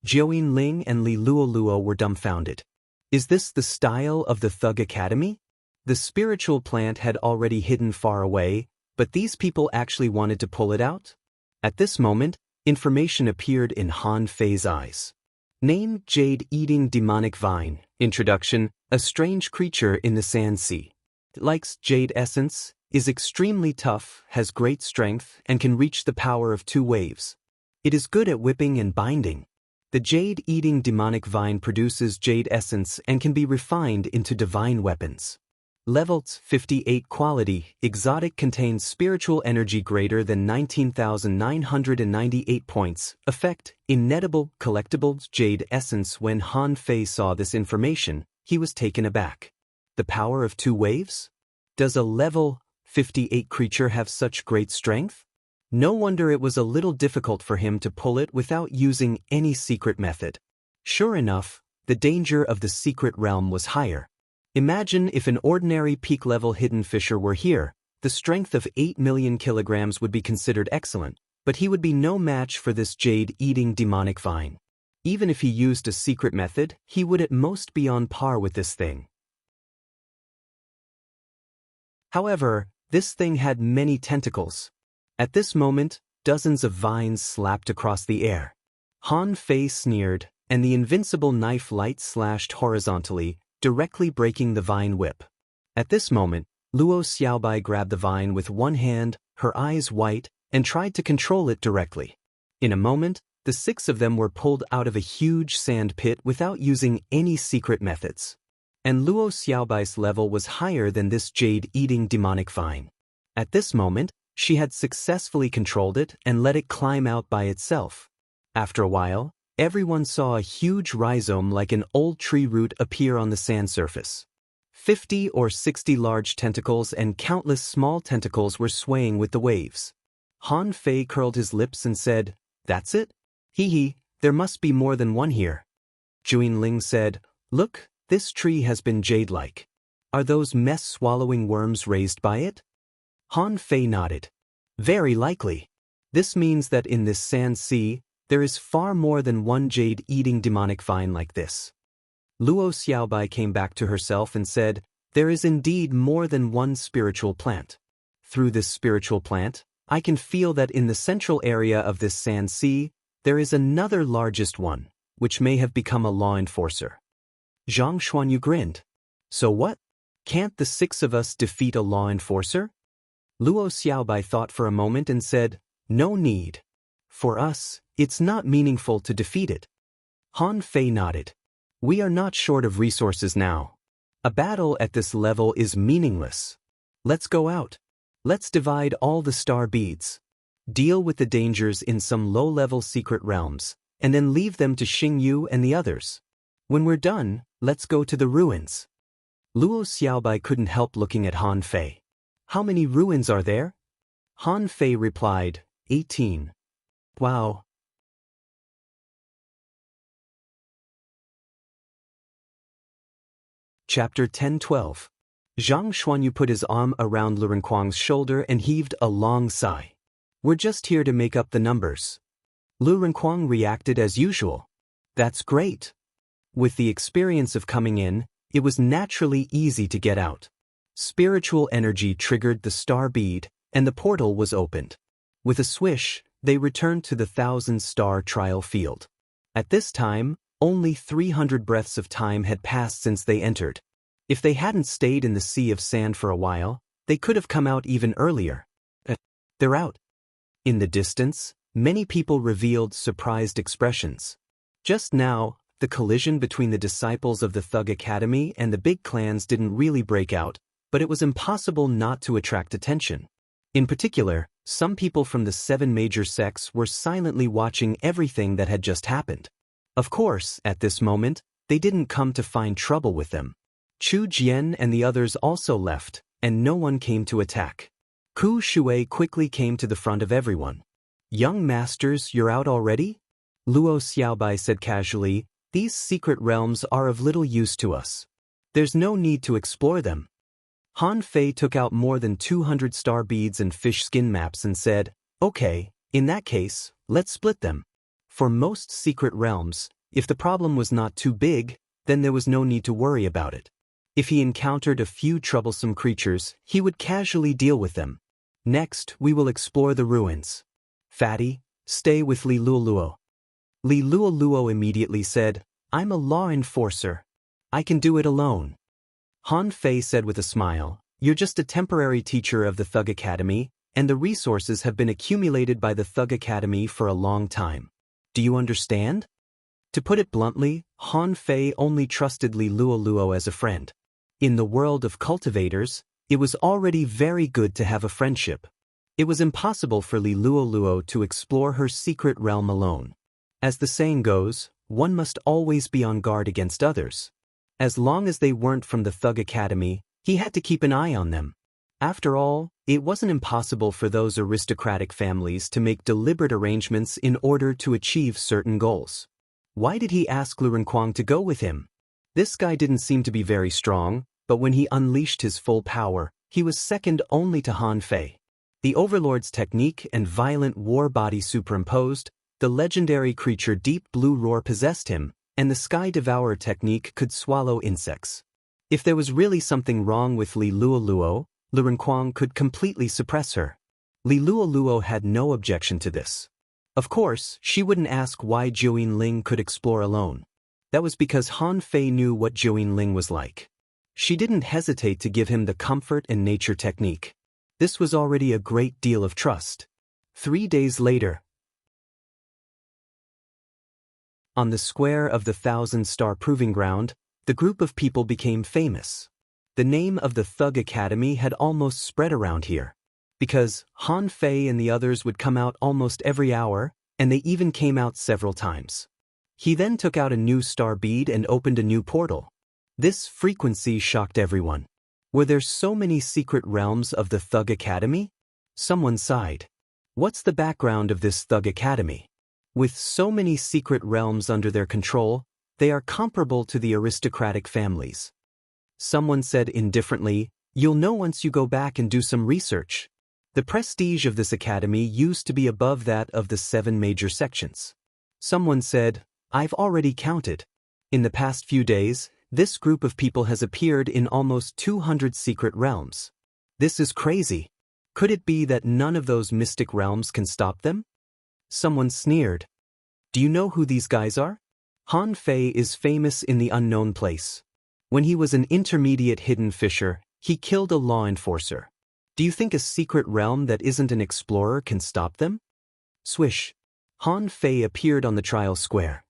Jiuyin Ling and Li Luo were dumbfounded. Is this the style of the Thug Academy? The spiritual plant had already hidden far away, but these people actually wanted to pull it out? At this moment, information appeared in Han Fei's eyes. Name: Jade-eating demonic vine. Introduction: a strange creature in the sand sea. It likes jade essence, is extremely tough, has great strength, and can reach the power of 2 waves. It is good at whipping and binding. The jade-eating demonic vine produces jade essence and can be refined into divine weapons. Levels 58 quality, exotic, contains spiritual energy greater than 19,998 points. Effect: inedible, collectibles, jade essence. When Han Fei saw this information, he was taken aback. The power of 2 waves? Does a level 58 creature have such great strength? No wonder it was a little difficult for him to pull it without using any secret method. Sure enough, the danger of the secret realm was higher. Imagine if an ordinary peak-level hidden fisher were here, the strength of 8 million kilograms would be considered excellent, but he would be no match for this jade-eating demonic vine. Even if he used a secret method, he would at most be on par with this thing. However, this thing had many tentacles. At this moment, dozens of vines slapped across the air. Han Fei sneered, and the invincible knife light slashed horizontally, directly breaking the vine whip. At this moment, Luo Xiaobai grabbed the vine with one hand, her eyes white, and tried to control it directly. In a moment, the 6 of them were pulled out of a huge sand pit without using any secret methods. And Luo Xiaobai's level was higher than this jade-eating demonic vine. At this moment, she had successfully controlled it and let it climb out by itself. After a while, everyone saw a huge rhizome like an old tree root appear on the sand surface. 50 or 60 large tentacles and countless small tentacles were swaying with the waves. Han Fei curled his lips and said, "That's it? Hee, there must be more than one here." Jiuyin Ling said, "Look, this tree has been jade-like. Are those mess-swallowing worms raised by it?" Han Fei nodded. "Very likely. This means that in this sand sea, there is far more than one jade-eating demonic vine like this." Luo Xiaobai came back to herself and said, "There is indeed more than one spiritual plant. Through this spiritual plant, I can feel that in the central area of this sand sea, there is another largest one, which may have become a law enforcer." Zhang Xuanyu grinned. "So what? Can't the 6 of us defeat a law enforcer?" Luo Xiaobai thought for a moment and said, "No need. For us, it's not meaningful to defeat it." Han Fei nodded. "We are not short of resources now. A battle at this level is meaningless. Let's go out. Let's divide all the star beads. Deal with the dangers in some low-level secret realms, and then leave them to Xing Yu and the others. When we're done, let's go to the ruins." Luo Xiaobai couldn't help looking at Han Fei. How many ruins are there? Han Fei replied, 18. Wow. Chapter 10-12. Zhang Xuanyu put his arm around Lu Renkuang's shoulder and heaved a long sigh. We're just here to make up the numbers. Lu Renkuang reacted as usual. That's great. With the experience of coming in, it was naturally easy to get out. Spiritual energy triggered the star bead, and the portal was opened. With a swish, they returned to the 1,000-star trial field. At this time, only 300 breaths of time had passed since they entered. If they hadn't stayed in the sea of sand for a while, they could have come out even earlier. They're out. In the distance, many people revealed surprised expressions. Just now, the collision between the disciples of the Thug Academy and the big clans didn't really break out, but it was impossible not to attract attention. In particular, some people from the 7 major sects were silently watching everything that had just happened. Of course, at this moment, they didn't come to find trouble with them. Chu Jian and the others also left, and no one came to attack. Ku Shui quickly came to the front of everyone. Young masters, you're out already? Luo Xiaobai said casually, these secret realms are of little use to us. There's no need to explore them. Han Fei took out more than 200 star beads and fish skin maps and said, okay, in that case, let's split them. For most secret realms, if the problem was not too big, then there was no need to worry about it. If he encountered a few troublesome creatures, he would casually deal with them. Next, we will explore the ruins. Fatty, stay with Li Luoluo. Li Luoluo immediately said, I'm a law enforcer. I can do it alone. Han Fei said with a smile, you're just a temporary teacher of the Thug Academy, and the resources have been accumulated by the Thug Academy for a long time. Do you understand? To put it bluntly, Han Fei only trusted Li Luoluo as a friend. In the world of cultivators, it was already very good to have a friendship. It was impossible for Li Luoluo to explore her secret realm alone. As the saying goes, one must always be on guard against others. As long as they weren't from the Thug Academy, he had to keep an eye on them. After all, it wasn't impossible for those aristocratic families to make deliberate arrangements in order to achieve certain goals. Why did he ask Lu Renkuang to go with him? This guy didn't seem to be very strong, but when he unleashed his full power, he was second only to Han Fei. The Overlord's technique and violent war body superimposed, the legendary creature Deep Blue Roar possessed him, and the Sky Devourer technique could swallow insects. If there was really something wrong with Li Luoluo, Lu Renkuang could completely suppress her. Li Luoluo had no objection to this. Of course, she wouldn't ask why Zhou Ling could explore alone. That was because Han Fei knew what Zhou Ling was like. She didn't hesitate to give him the comfort and nature technique. This was already a great deal of trust. 3 days later, on the square of the 1,000-star proving ground, the group of people became famous. The name of the Thug Academy had almost spread around here. Because Han Fei and the others would come out almost every hour, and they even came out several times. He then took out a new star bead and opened a new portal. This frequency shocked everyone. Were there so many secret realms of the Thug Academy? Someone sighed. What's the background of this Thug Academy? With so many secret realms under their control, they are comparable to the aristocratic families. Someone said indifferently, you'll know once you go back and do some research. The prestige of this academy used to be above that of the 7 major sections. Someone said, I've already counted. In the past few days, this group of people has appeared in almost 200 secret realms. This is crazy. Could it be that none of those mystic realms can stop them? Someone sneered. Do you know who these guys are? Han Fei is famous in the unknown place. When he was an intermediate hidden fisher, he killed a law enforcer. Do you think a secret realm that isn't an explorer can stop them? Swish. Han Fei appeared on the trial square.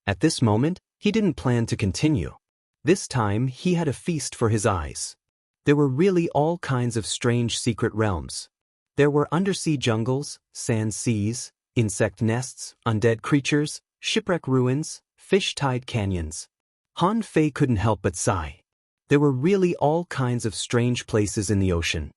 At this moment, he didn't plan to continue. This time, he had a feast for his eyes. There were really all kinds of strange secret realms. There were undersea jungles, sand seas, insect nests, undead creatures, shipwreck ruins, fish-tied canyons. Han Fei couldn't help but sigh. There were really all kinds of strange places in the ocean.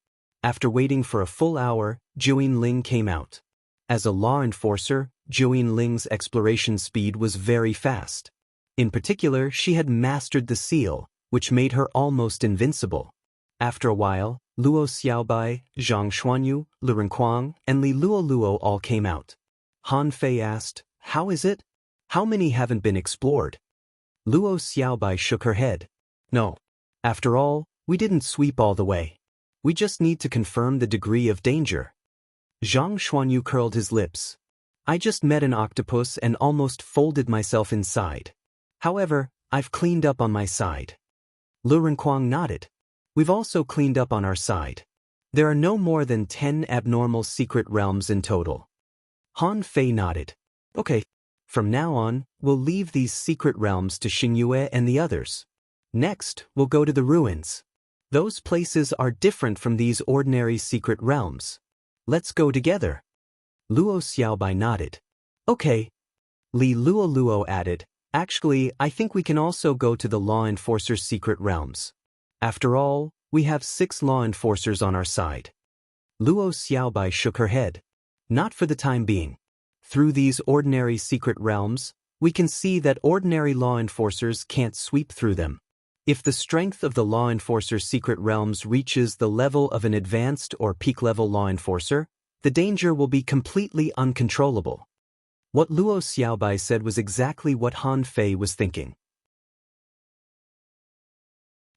After waiting for a full hour, Juin Ling came out. As a law enforcer, Juin Ling's exploration speed was very fast. In particular, she had mastered the seal, which made her almost invincible. After a while, Luo Xiaobai, Zhang Xuanyu, Lu Renquang, and Li Luoluo all came out. Han Fei asked, "How is it? How many haven't been explored?" Luo Xiaobai shook her head. "No. After all, we didn't sweep all the way. We just need to confirm the degree of danger." Zhang Xuanyu curled his lips. "I just met an octopus and almost folded myself inside. However, I've cleaned up on my side." Lu Renquang nodded. "We've also cleaned up on our side. There are no more than 10 abnormal secret realms in total." Han Fei nodded. "Okay. From now on, we'll leave these secret realms to Xingyue and the others. Next, we'll go to the ruins. Those places are different from these ordinary secret realms. Let's go together." Luo Xiaobai nodded. "Okay." Li Luoluo added, "Actually, I think we can also go to the law enforcer's secret realms. After all, we have 6 law enforcers on our side." Luo Xiaobai shook her head. "Not for the time being. Through these ordinary secret realms, we can see that ordinary law enforcers can't sweep through them. If the strength of the law enforcer's secret realms reaches the level of an advanced or peak-level law enforcer, the danger will be completely uncontrollable." What Luo Xiaobai said was exactly what Han Fei was thinking.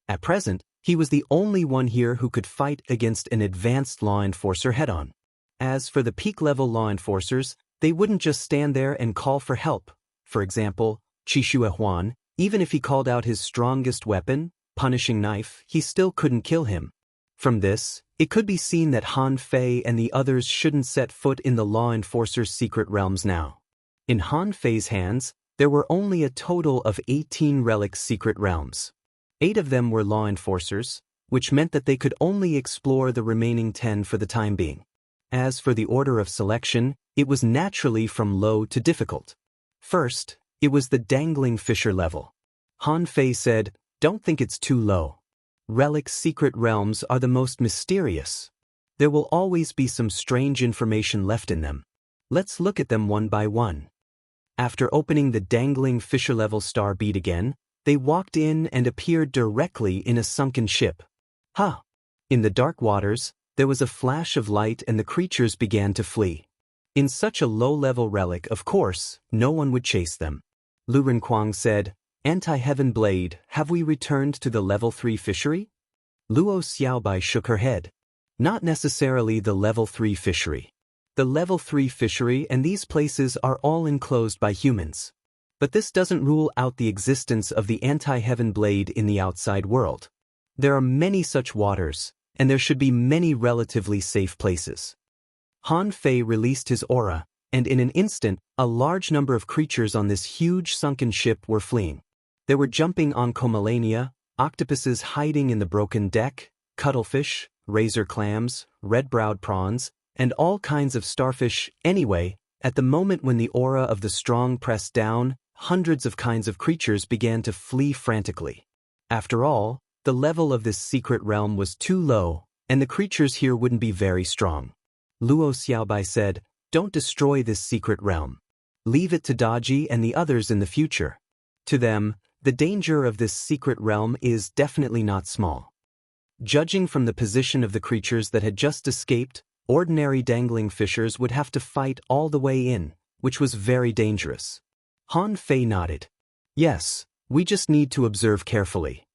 At present, he was the only one here who could fight against an advanced law enforcer head-on. As for the peak-level law enforcers, they wouldn't just stand there and call for help. For example, Qishue Huan, even if he called out his strongest weapon, punishing knife, he still couldn't kill him. From this, it could be seen that Han Fei and the others shouldn't set foot in the law enforcer's secret realms now. In Han Fei's hands, there were only a total of 18 relic secret realms. 8 of them were law enforcers, which meant that they could only explore the remaining 10 for the time being. As for the order of selection, it was naturally from low to difficult. First, it was the dangling fisher level. Han Fei said, "Don't think it's too low. Relic secret realms are the most mysterious. There will always be some strange information left in them. Let's look at them one by one." After opening the dangling fisher level star bead again, they walked in and appeared directly in a sunken ship. "Huh!" In the dark waters, there was a flash of light and the creatures began to flee. In such a low-level relic, of course, no one would chase them. Lu Renquang said, "Anti-Heaven Blade, have we returned to the level 3 fishery?" Luo Xiaobai shook her head. "Not necessarily the level 3 fishery. The level 3 fishery and these places are all enclosed by humans. But this doesn't rule out the existence of the Anti-Heaven Blade in the outside world. There are many such waters, and there should be many relatively safe places." Han Fei released his aura, and in an instant, a large number of creatures on this huge sunken ship were fleeing. They were jumping on Comelania, octopuses hiding in the broken deck, cuttlefish, razor clams, red-browed prawns, and all kinds of starfish. Anyway, at the moment when the aura of the strong pressed down, hundreds of kinds of creatures began to flee frantically. After all, the level of this secret realm was too low, and the creatures here wouldn't be very strong. Luo Xiaobai said, "Don't destroy this secret realm. Leave it to Daji and the others in the future. To them, the danger of this secret realm is definitely not small." Judging from the position of the creatures that had just escaped, ordinary dangling fishers would have to fight all the way in, which was very dangerous. Han Fei nodded. "Yes, we just need to observe carefully.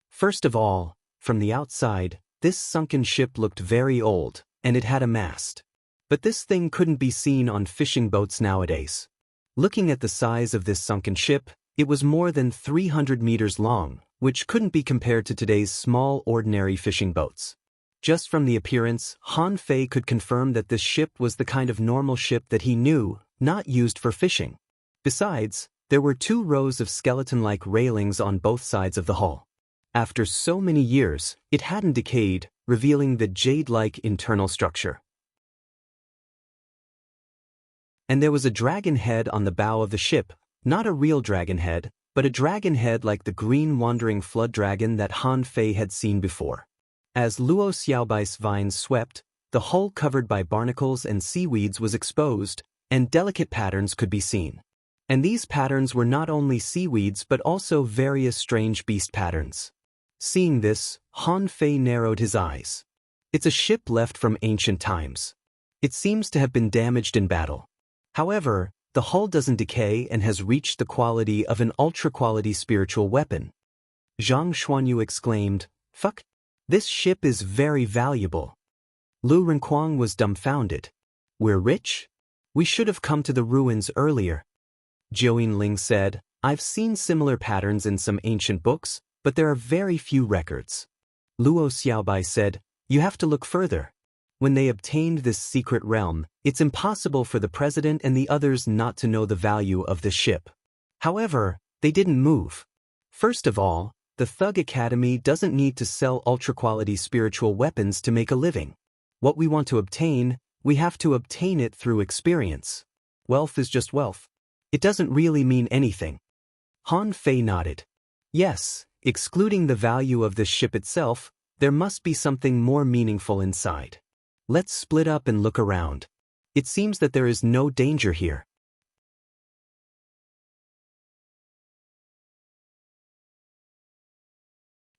First of all, from the outside, this sunken ship looked very old, and it had a mast. But this thing couldn't be seen on fishing boats nowadays. Looking at the size of this sunken ship, it was more than 300 meters long, which couldn't be compared to today's small ordinary fishing boats. Just from the appearance, Han Fei could confirm that this ship was the kind of normal ship that he knew, not used for fishing. Besides, there were 2 rows of skeleton-like railings on both sides of the hull. After so many years, it hadn't decayed, revealing the jade-like internal structure. And there was a dragon head on the bow of the ship, not a real dragon head, but a dragon head like the green wandering flood dragon that Han Fei had seen before. As Luo Xiaobai's vines swept, the hull covered by barnacles and seaweeds was exposed, and delicate patterns could be seen. And these patterns were not only seaweeds but also various strange beast patterns. Seeing this, Han Fei narrowed his eyes. It's a ship left from ancient times. It seems to have been damaged in battle. However, the hull doesn't decay and has reached the quality of an ultra-quality spiritual weapon. Zhang Xuanyu exclaimed, "Fuck! This ship is very valuable." Lu Renkuang was dumbfounded. "We're rich? We should have come to the ruins earlier." Jiu Yinling said, "I've seen similar patterns in some ancient books, but there are very few records." Luo Xiaobai said, "You have to look further. When they obtained this secret realm, it's impossible for the president and the others not to know the value of the ship. However, they didn't move. First of all, the Thug Academy doesn't need to sell ultra-quality spiritual weapons to make a living. What we want to obtain, we have to obtain it through experience. Wealth is just wealth. It doesn't really mean anything." Han Fei nodded. "Yes, excluding the value of this ship itself, there must be something more meaningful inside. Let's split up and look around. It seems that there is no danger here."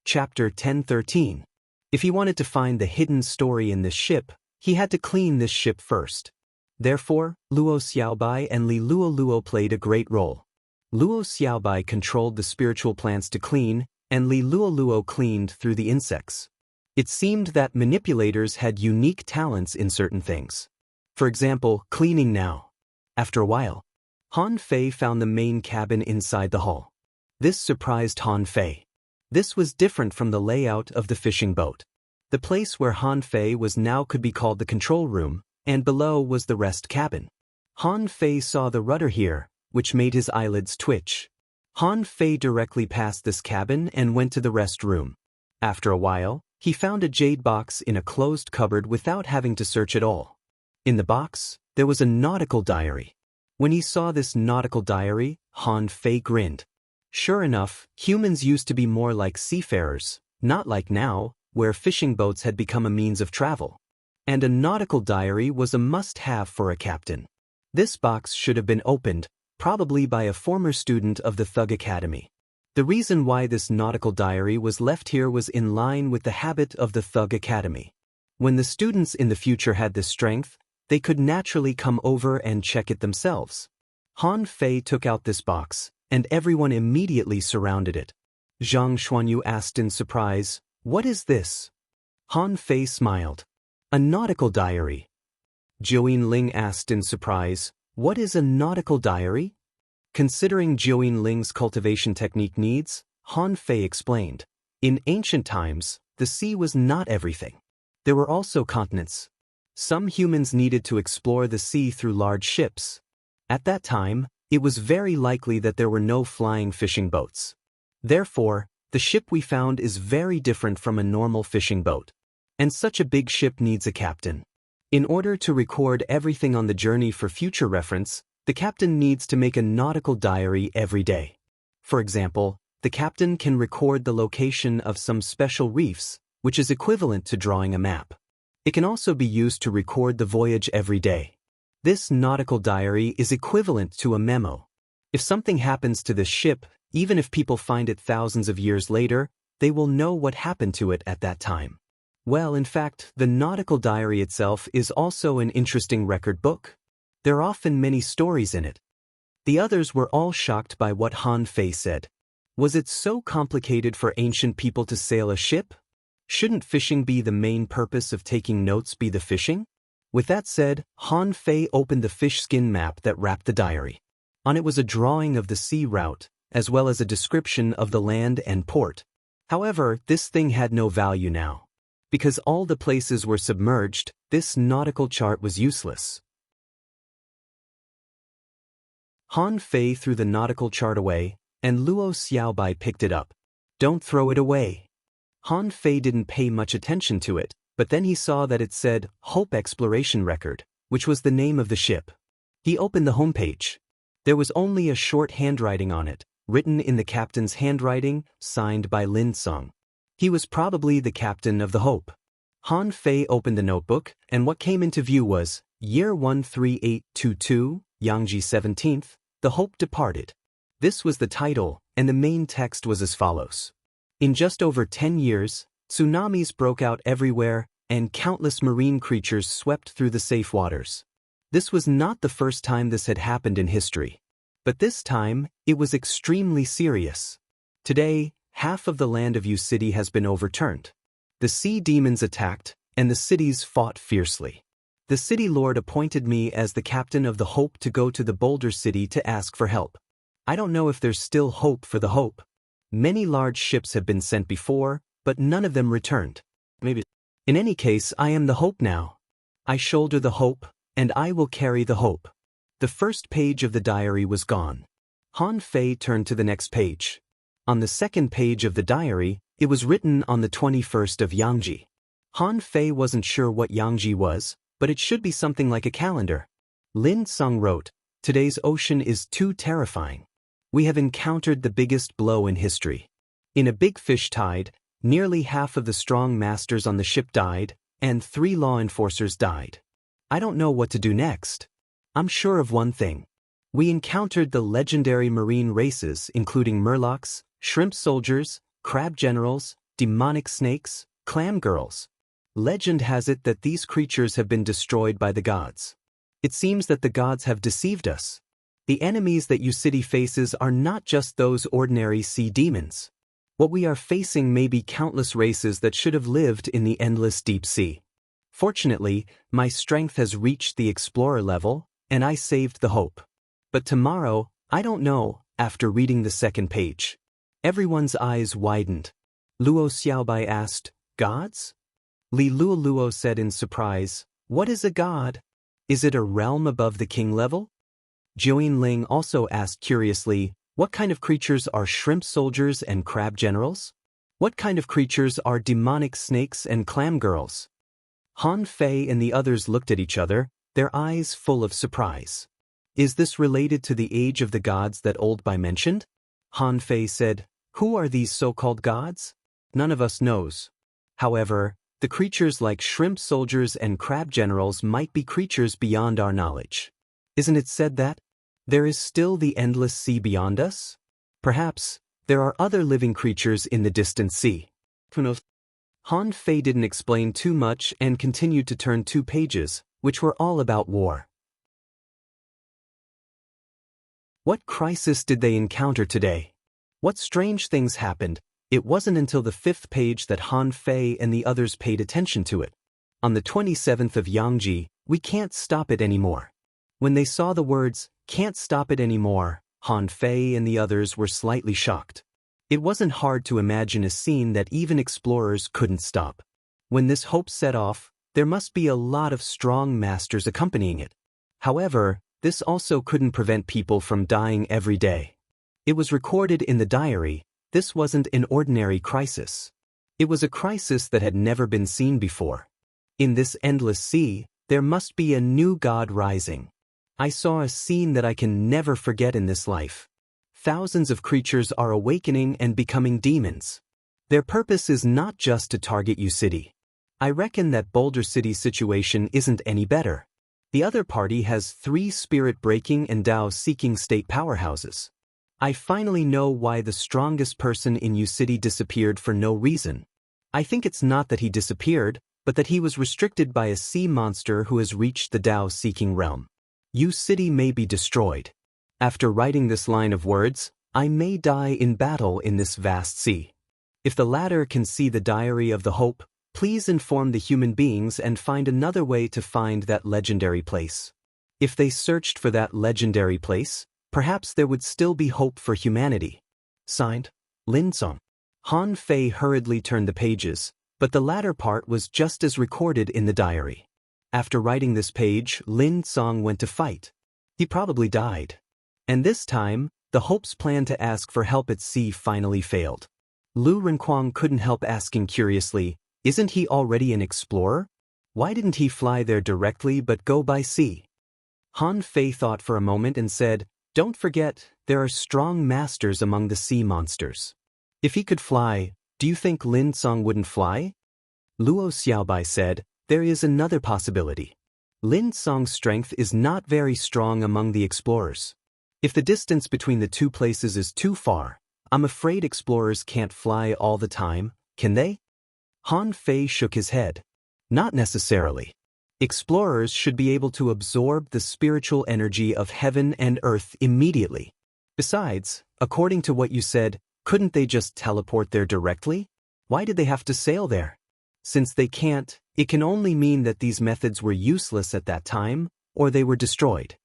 Chapter 10:13. If he wanted to find the hidden story in this ship, he had to clean this ship first. Therefore, Luo Xiaobai and Li Luoluo played a great role. Luo Xiaobai controlled the spiritual plants to clean, and Li Luoluo cleaned through the insects. It seemed that manipulators had unique talents in certain things. For example, cleaning now. After a while, Han Fei found the main cabin inside the hull. This surprised Han Fei. This was different from the layout of the fishing boat. The place where Han Fei was now could be called the control room, and below was the rest cabin. Han Fei saw the rudder here, which made his eyelids twitch. Han Fei directly passed this cabin and went to the rest room. After a while, he found a jade box in a closed cupboard without having to search at all. In the box, there was a nautical diary. When he saw this nautical diary, Han Fei grinned. Sure enough, humans used to be more like seafarers, not like now, where fishing boats had become a means of travel. And a nautical diary was a must-have for a captain. This box should have been opened, probably by a former student of the Thug Academy. The reason why this nautical diary was left here was in line with the habit of the Thug Academy. When the students in the future had this strength, they could naturally come over and check it themselves. Han Fei took out this box, and everyone immediately surrounded it. Zhang Xuanyu asked in surprise, "What is this?" Han Fei smiled. "A nautical diary." Jiu Yinling asked in surprise, "What is a nautical diary?" Considering Jiu Yinling's cultivation technique needs, Han Fei explained, "In ancient times, the sea was not everything. There were also continents. Some humans needed to explore the sea through large ships. At that time, it was very likely that there were no flying fishing boats. Therefore, the ship we found is very different from a normal fishing boat. And such a big ship needs a captain. In order to record everything on the journey for future reference, the captain needs to make a nautical diary every day. For example, the captain can record the location of some special reefs, which is equivalent to drawing a map. It can also be used to record the voyage every day. This nautical diary is equivalent to a memo. If something happens to this ship, even if people find it thousands of years later, they will know what happened to it at that time. Well, in fact, the nautical diary itself is also an interesting record book. There are often many stories in it. The others were all shocked by what Han Fei said. Was it so complicated for ancient people to sail a ship? Shouldn't fishing be the main purpose of taking notes be the fishing? With that said, Han Fei opened the fish skin map that wrapped the diary. On it was a drawing of the sea route, as well as a description of the land and port. However, this thing had no value now. Because all the places were submerged, this nautical chart was useless. Han Fei threw the nautical chart away, and Luo Xiaobai picked it up. "Don't throw it away." Han Fei didn't pay much attention to it, but then he saw that it said Hope Exploration Record, which was the name of the ship. He opened the homepage. There was only a short handwriting on it, written in the captain's handwriting, signed by Lin Song. He was probably the captain of the Hope. Han Fei opened the notebook, and what came into view was, Year 13822, Yangji 17th, the Hope departed. This was the title, and the main text was as follows. In just over 10 years, tsunamis broke out everywhere, and countless marine creatures swept through the safe waters. This was not the first time this had happened in history. But this time, it was extremely serious. Today, half of the land of Yu City has been overturned. The sea demons attacked, and the cities fought fiercely. The city lord appointed me as the captain of the Hope to go to the Boulder City to ask for help. I don't know if there's still hope for the Hope. Many large ships have been sent before, but none of them returned. Maybe. In any case, I am the Hope now. I shoulder the Hope, and I will carry the Hope. The first page of the diary was gone. Han Fei turned to the next page. On the second page of the diary, it was written on the 21st of Yangji. Han Fei wasn't sure what Yangji was, but it should be something like a calendar. Lin Sung wrote, "Today's ocean is too terrifying. We have encountered the biggest blow in history. In a big fish tide, nearly half of the strong masters on the ship died, and 3 law enforcers died. I don't know what to do next. I'm sure of one thing. We encountered the legendary marine races including murlocs, shrimp soldiers, crab generals, demonic snakes, clam girls. Legend has it that these creatures have been destroyed by the gods. It seems that the gods have deceived us. The enemies that Yu City faces are not just those ordinary sea demons. What we are facing may be countless races that should have lived in the endless deep sea. Fortunately, my strength has reached the explorer level, and I saved the Hope. But tomorrow, I don't know." After reading the second page, everyone's eyes widened. Luo Xiaobai asked, "Gods?" Li Luoluo said in surprise, "What is a god? Is it a realm above the king level?" Jiuyin Ling also asked curiously, "What kind of creatures are shrimp soldiers and crab generals? What kind of creatures are demonic snakes and clam girls?" Han Fei and the others looked at each other, their eyes full of surprise. "Is this related to the age of the gods that Old Bai mentioned?" Han Fei said, "Who are these so-called gods? None of us knows. However, the creatures like shrimp soldiers and crab generals might be creatures beyond our knowledge. Isn't it said that there is still the endless sea beyond us? Perhaps there are other living creatures in the distant sea." Who knows? Han Fei didn't explain too much and continued to turn 2 pages, which were all about war. What crisis did they encounter today? What strange things happened? It wasn't until the 5th page that Han Fei and the others paid attention to it. On the 27th of Yangji, "We can't stop it anymore." When they saw the words, "can't stop it anymore," Han Fei and the others were slightly shocked. It wasn't hard to imagine a scene that even explorers couldn't stop. When this Hope set off, there must be a lot of strong masters accompanying it. However, this also couldn't prevent people from dying every day. It was recorded in the diary. This wasn't an ordinary crisis. It was a crisis that had never been seen before. In this endless sea, there must be a new god rising. I saw a scene that I can never forget in this life. Thousands of creatures are awakening and becoming demons. Their purpose is not just to target Yu City. I reckon that Boulder City's situation isn't any better. The other party has 3 spirit-breaking and Tao-seeking state powerhouses. I finally know why the strongest person in Yu City disappeared for no reason. I think it's not that he disappeared, but that he was restricted by a sea monster who has reached the Tao-seeking realm. Yu City may be destroyed. After writing this line of words, I may die in battle in this vast sea. If the latter can see the diary of the Hope, please inform the human beings and find another way to find that legendary place. If they searched for that legendary place, perhaps there would still be hope for humanity. Signed, Lin Song. Han Fei hurriedly turned the pages, but the latter part was just as recorded in the diary. After writing this page, Lin Song went to fight. He probably died. And this time, the Hope's plan to ask for help at sea finally failed. Lu Renquang couldn't help asking curiously, "Isn't he already an explorer? Why didn't he fly there directly but go by sea?" Han Fei thought for a moment and said, "Don't forget, there are strong masters among the sea monsters. If he could fly, Do you think Lin Song wouldn't fly? Luo Xiaobai said, there is another possibility. Lin Song's strength is not very strong among the explorers. If the distance between the two places is too far, I'm afraid explorers can't fly all the time, can they? Han Fei shook his head. Not necessarily. Explorers should be able to absorb the spiritual energy of heaven and earth immediately. Besides, according to what you said, couldn't they just teleport there directly? Why did they have to sail there? Since they can't, it can only mean that these methods were useless at that time, or they were destroyed.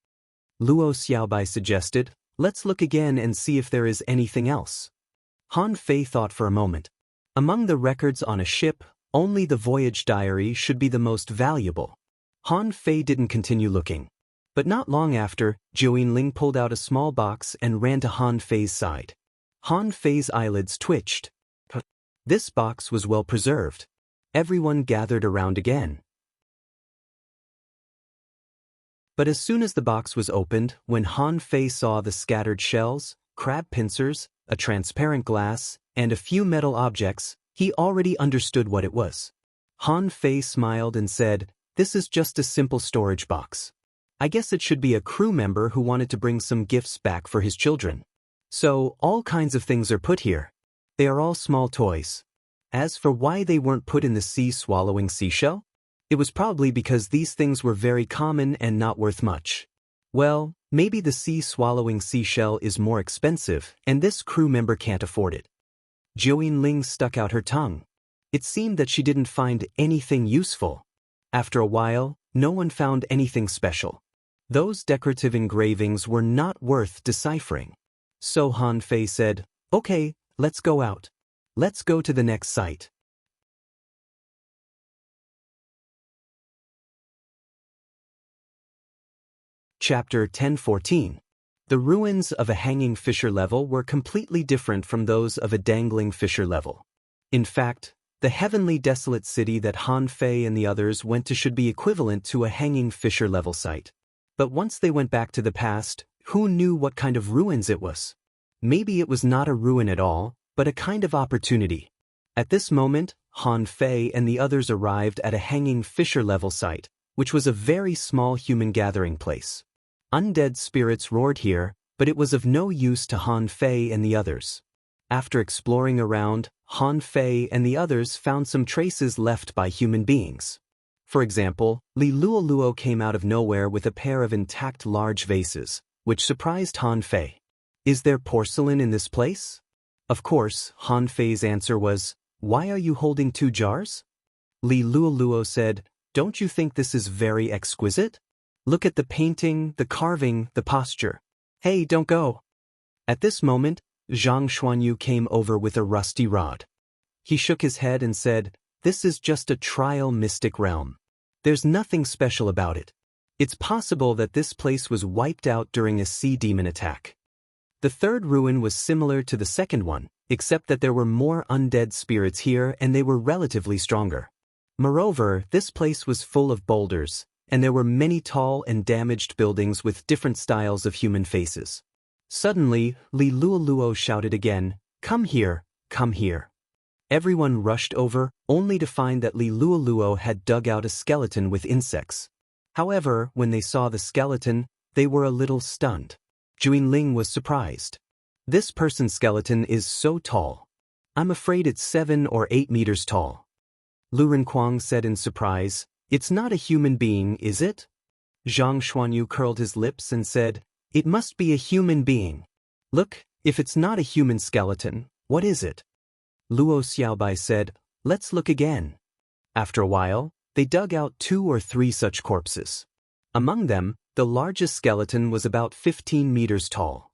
Luo Xiaobai suggested, let's look again and see if there is anything else. Han Fei thought for a moment. Among the records on a ship, only the voyage diary should be the most valuable. Han Fei didn't continue looking. But not long after, Zhou Yinling pulled out a small box and ran to Han Fei's side. Han Fei's eyelids twitched. This box was well preserved. Everyone gathered around again. But as soon as the box was opened, when Han Fei saw the scattered shells, crab pincers, a transparent glass, and a few metal objects, he already understood what it was. Han Fei smiled and said, this is just a simple storage box. I guess it should be a crew member who wanted to bring some gifts back for his children. So, all kinds of things are put here. They are all small toys. As for why they weren't put in the sea-swallowing seashell, it was probably because these things were very common and not worth much. Well, maybe the sea-swallowing seashell is more expensive and this crew member can't afford it. Zhou Yinling stuck out her tongue. It seemed that she didn't find anything useful. After a while, no one found anything special. Those decorative engravings were not worth deciphering. So Han Fei said, okay, let's go out. Let's go to the next site. Chapter 10:14. The ruins of a hanging fissure level were completely different from those of a dangling fissure level. In fact, the heavenly desolate city that Han Fei and the others went to should be equivalent to a hanging fissure level site. But once they went back to the past, who knew what kind of ruins it was? Maybe it was not a ruin at all, but a kind of opportunity. At this moment, Han Fei and the others arrived at a hanging fissure level site, which was a very small human gathering place. Undead spirits roared here, but it was of no use to Han Fei and the others. After exploring around, Han Fei and the others found some traces left by human beings. For example, Li Luoluo came out of nowhere with a pair of intact large vases, which surprised Han Fei. Is there porcelain in this place? Of course, Han Fei's answer was, why are you holding 2 jars? Li Luoluo said, don't you think this is very exquisite? Look at the painting, the carving, the posture. Hey, don't go. At this moment, Zhang Xuanyu came over with a rusty rod. He shook his head and said, this is just a trial mystic realm. There's nothing special about it. It's possible that this place was wiped out during a sea demon attack. The third ruin was similar to the second one, except that there were more undead spirits here and they were relatively stronger. Moreover, this place was full of boulders, and there were many tall and damaged buildings with different styles of human faces. Suddenly, Li Luoluo shouted again, come here, come here. Everyone rushed over, only to find that Li Luoluo had dug out a skeleton with insects. However, when they saw the skeleton, they were a little stunned. Zhou Yinling was surprised. This person's skeleton is so tall. I'm afraid it's 7 or 8 meters tall. Lu Renquang said in surprise, it's not a human being, is it? Zhang Xuanyu curled his lips and said, it must be a human being. Look, if it's not a human skeleton, what is it? Luo Xiaobai said, let's look again. After a while, they dug out 2 or 3 such corpses. Among them, the largest skeleton was about 15 meters tall.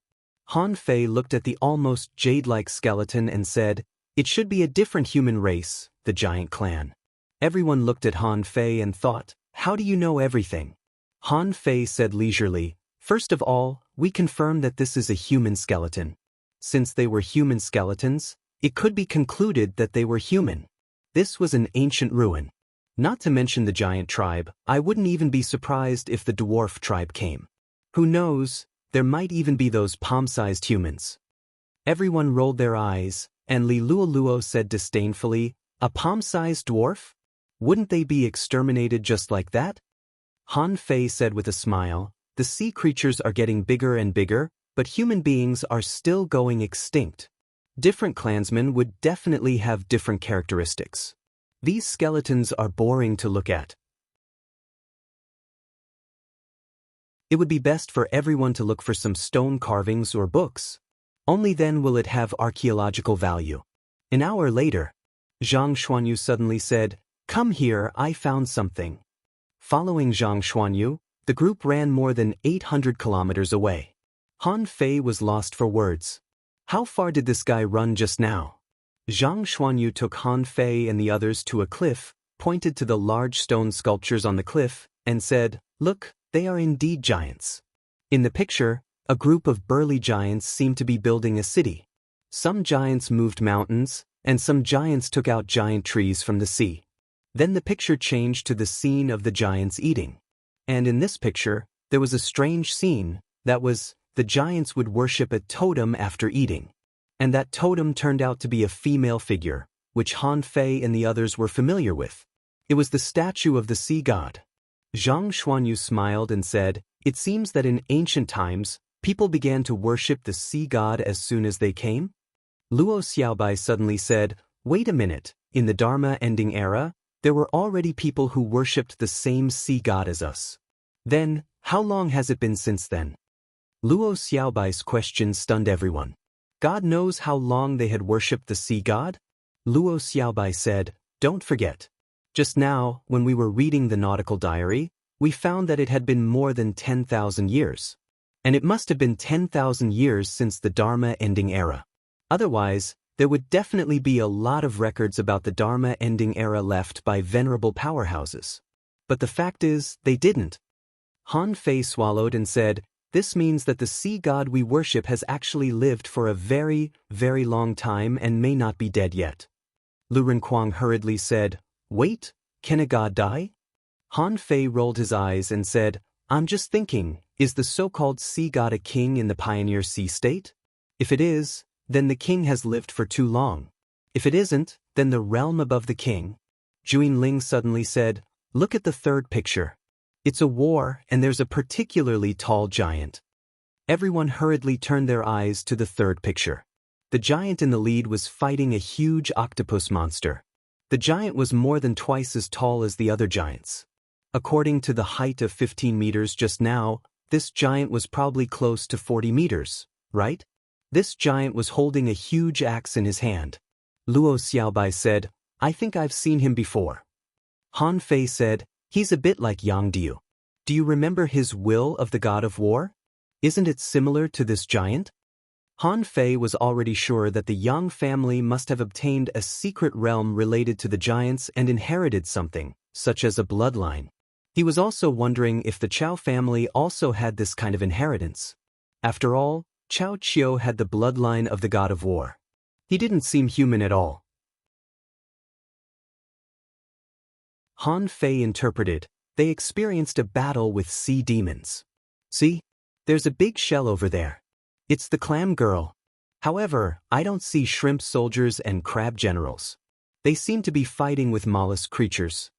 Han Fei looked at the almost jade-like skeleton and said, it should be a different human race, the giant clan. Everyone looked at Han Fei and thought, how do you know everything? Han Fei said leisurely, first of all, we confirm that this is a human skeleton. Since they were human skeletons, it could be concluded that they were human. This was an ancient ruin. Not to mention the giant tribe, I wouldn't even be surprised if the dwarf tribe came. Who knows, there might even be those palm-sized humans. Everyone rolled their eyes, And Li Luoluo said disdainfully, a palm-sized dwarf? Wouldn't they be exterminated just like that? Han Fei said with a smile, the sea creatures are getting bigger and bigger, but human beings are still going extinct. Different clansmen would definitely have different characteristics. These skeletons are boring to look at. It would be best for everyone to look for some stone carvings or books. Only then will it have archaeological value. An hour later, Zhang Xuanyu suddenly said, "Come here, I found something." Following Zhang Xuanyu, the group ran more than 800 kilometers away. Han Fei was lost for words. How far did this guy run just now? Zhang Xuanyu took Han Fei and the others to a cliff, pointed to the large stone sculptures on the cliff, and said, "Look, they are indeed giants." In the picture, a group of burly giants seemed to be building a city. Some giants moved mountains, and some giants took out giant trees from the sea. Then the picture changed to the scene of the giants eating. And in this picture, there was a strange scene, that was, the giants would worship a totem after eating. And that totem turned out to be a female figure, which Han Fei and the others were familiar with. It was the statue of the sea god. Zhang Xuanyu smiled and said, "It seems that in ancient times, people began to worship the sea god as soon as they came?" Luo Xiaobai suddenly said, "Wait a minute, in the Dharma ending era, there were already people who worshipped the same sea god as us. Then, how long has it been since then?" Luo Xiaobai's question stunned everyone. God knows how long they had worshipped the sea god? Luo Xiaobai said, "Don't forget. Just now, when we were reading the nautical diary, we found that it had been more than 10,000 years. And it must have been 10,000 years since the Dharma ending era. Otherwise, there would definitely be a lot of records about the Dharma ending era left by venerable powerhouses. But the fact is, they didn't." Han Fei swallowed and said, "This means that the sea god we worship has actually lived for a very, very long time and may not be dead yet." Lu Renkuang hurriedly said, "Wait, can a god die?" Han Fei rolled his eyes and said, "I'm just thinking, is the so-called sea god a king in the Pioneer Sea State? If it is, then the king has lived for too long. If it isn't, then the realm above the king." Juin Ling suddenly said, "Look at the third picture. It's a war and there's a particularly tall giant." Everyone hurriedly turned their eyes to the third picture. The giant in the lead was fighting a huge octopus monster. The giant was more than twice as tall as the other giants. According to the height of 15 meters just now, this giant was probably close to 40 meters, right? This giant was holding a huge axe in his hand. Luo Xiaobai said, "I think I've seen him before." Han Fei said, "He's a bit like Yang Diu. Do you remember his will of the god of war? Isn't it similar to this giant?" Han Fei was already sure that the Yang family must have obtained a secret realm related to the giants and inherited something, such as a bloodline. He was also wondering if the Chao family also had this kind of inheritance. After all, Chao Qiu had the bloodline of the god of war. He didn't seem human at all. Han Fei interpreted, "They experienced a battle with sea demons. See? There's a big shell over there. It's the clam girl. However, I don't see shrimp soldiers and crab generals. They seem to be fighting with mollusk creatures."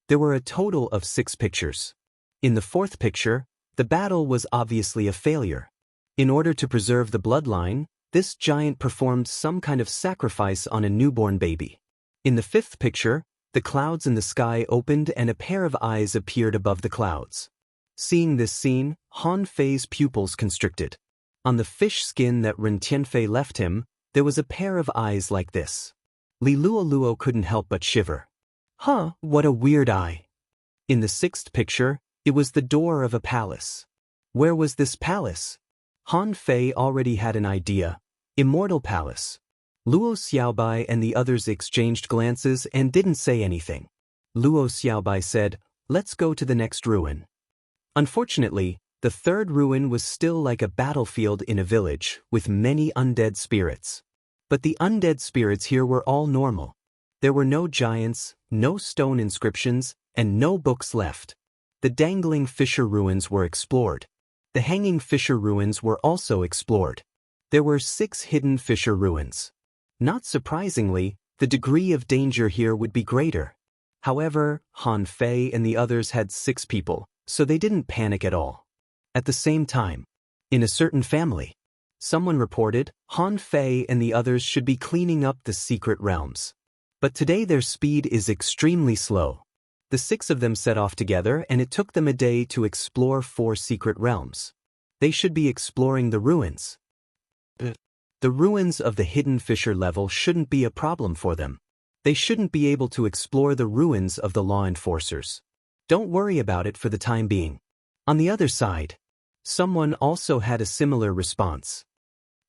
There were a total of 6 pictures. In the 4th picture, the battle was obviously a failure. In order to preserve the bloodline, this giant performed some kind of sacrifice on a newborn baby. In the 5th picture, the clouds in the sky opened and a pair of eyes appeared above the clouds. Seeing this scene, Han Fei's pupils constricted. On the fish skin that Ren Tianfei left him, there was a pair of eyes like this. Li Luoluo couldn't help but shiver. Huh, what a weird eye. In the 6th picture, it was the door of a palace. Where was this palace? Han Fei already had an idea. Immortal Palace. Luo Xiaobai and the others exchanged glances and didn't say anything. Luo Xiaobai said, "Let's go to the next ruin." Unfortunately, the 3rd ruin was still like a battlefield in a village, with many undead spirits. But the undead spirits here were all normal. There were no giants, no stone inscriptions, and no books left. The dangling fisher ruins were explored. The hanging fisher ruins were also explored. There were 6 hidden fisher ruins. Not surprisingly, the degree of danger here would be greater. However, Han Fei and the others had 6 people, so they didn't panic at all. At the same time, in a certain family, someone reported Han Fei and the others should be cleaning up the secret realms. But today their speed is extremely slow. The 6 of them set off together and it took them a day to explore 4 secret realms. They should be exploring the ruins. The ruins of the hidden fissure level shouldn't be a problem for them. They shouldn't be able to explore the ruins of the law enforcers. Don't worry about it for the time being. On the other side, someone also had a similar response.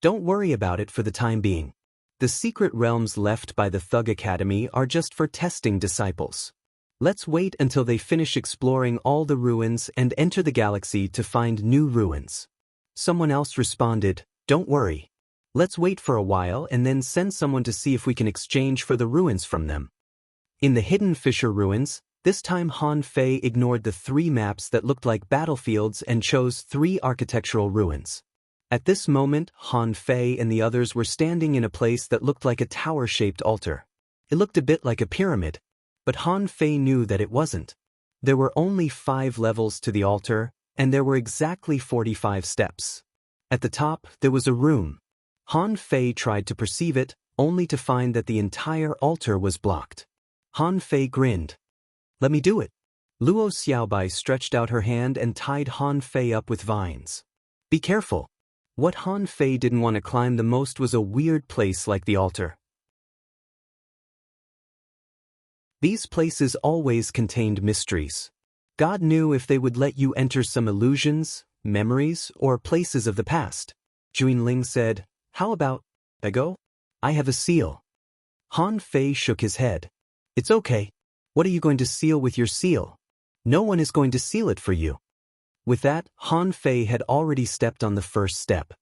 Don't worry about it for the time being. The secret realms left by the Thug Academy are just for testing disciples. Let's wait until they finish exploring all the ruins and enter the galaxy to find new ruins. Someone else responded, don't worry. Let's wait for a while and then send someone to see if we can exchange for the ruins from them. In the hidden fissure ruins, this time Han Fei ignored the 3 maps that looked like battlefields and chose 3 architectural ruins. At this moment, Han Fei and the others were standing in a place that looked like a tower-shaped altar. It looked a bit like a pyramid, but Han Fei knew that it wasn't. There were only 5 levels to the altar, and there were exactly 45 steps. At the top, there was a room. Han Fei tried to perceive it, only to find that the entire altar was blocked. Han Fei grinned. Let me do it. Luo Xiaobai stretched out her hand and tied Han Fei up with vines. Be careful. What Han Fei didn't want to climb the most was a weird place like the altar. These places always contained mysteries. God knew if they would let you enter some illusions, memories, or places of the past. Juinling said, how about, Ego? I have a seal. Han Fei shook his head. It's okay. What are you going to seal with your seal? No one is going to seal it for you. With that, Han Fei had already stepped on the first step.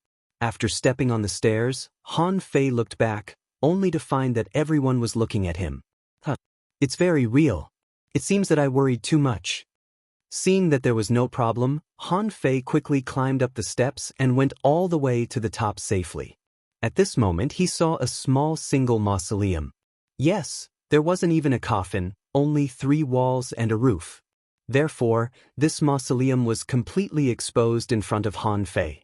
After stepping on the stairs, Han Fei looked back, only to find that everyone was looking at him. It's very real. It seems that I worried too much. Seeing that there was no problem, Han Fei quickly climbed up the steps and went all the way to the top safely. At this moment he saw a small single mausoleum. Yes, there wasn't even a coffin, only 3 walls and a roof. Therefore, this mausoleum was completely exposed in front of Han Fei.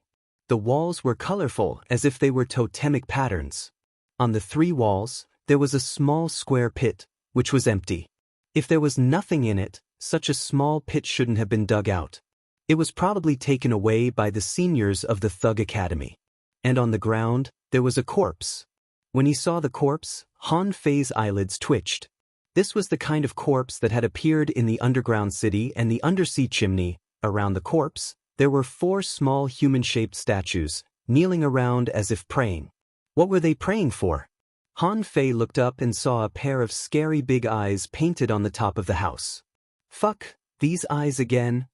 The walls were colorful as if they were totemic patterns. On the 3 walls, there was a small square pit, which was empty. If there was nothing in it, such a small pit shouldn't have been dug out. It was probably taken away by the seniors of the Thug Academy. And on the ground, there was a corpse. When he saw the corpse, Han Fei's eyelids twitched. This was the kind of corpse that had appeared in the underground city and the undersea chimney. Around the corpse, there were 4 small human-shaped statues, kneeling around as if praying. What were they praying for? Han Fei looked up and saw a pair of scary big eyes painted on the top of the house. Fuck, these eyes again.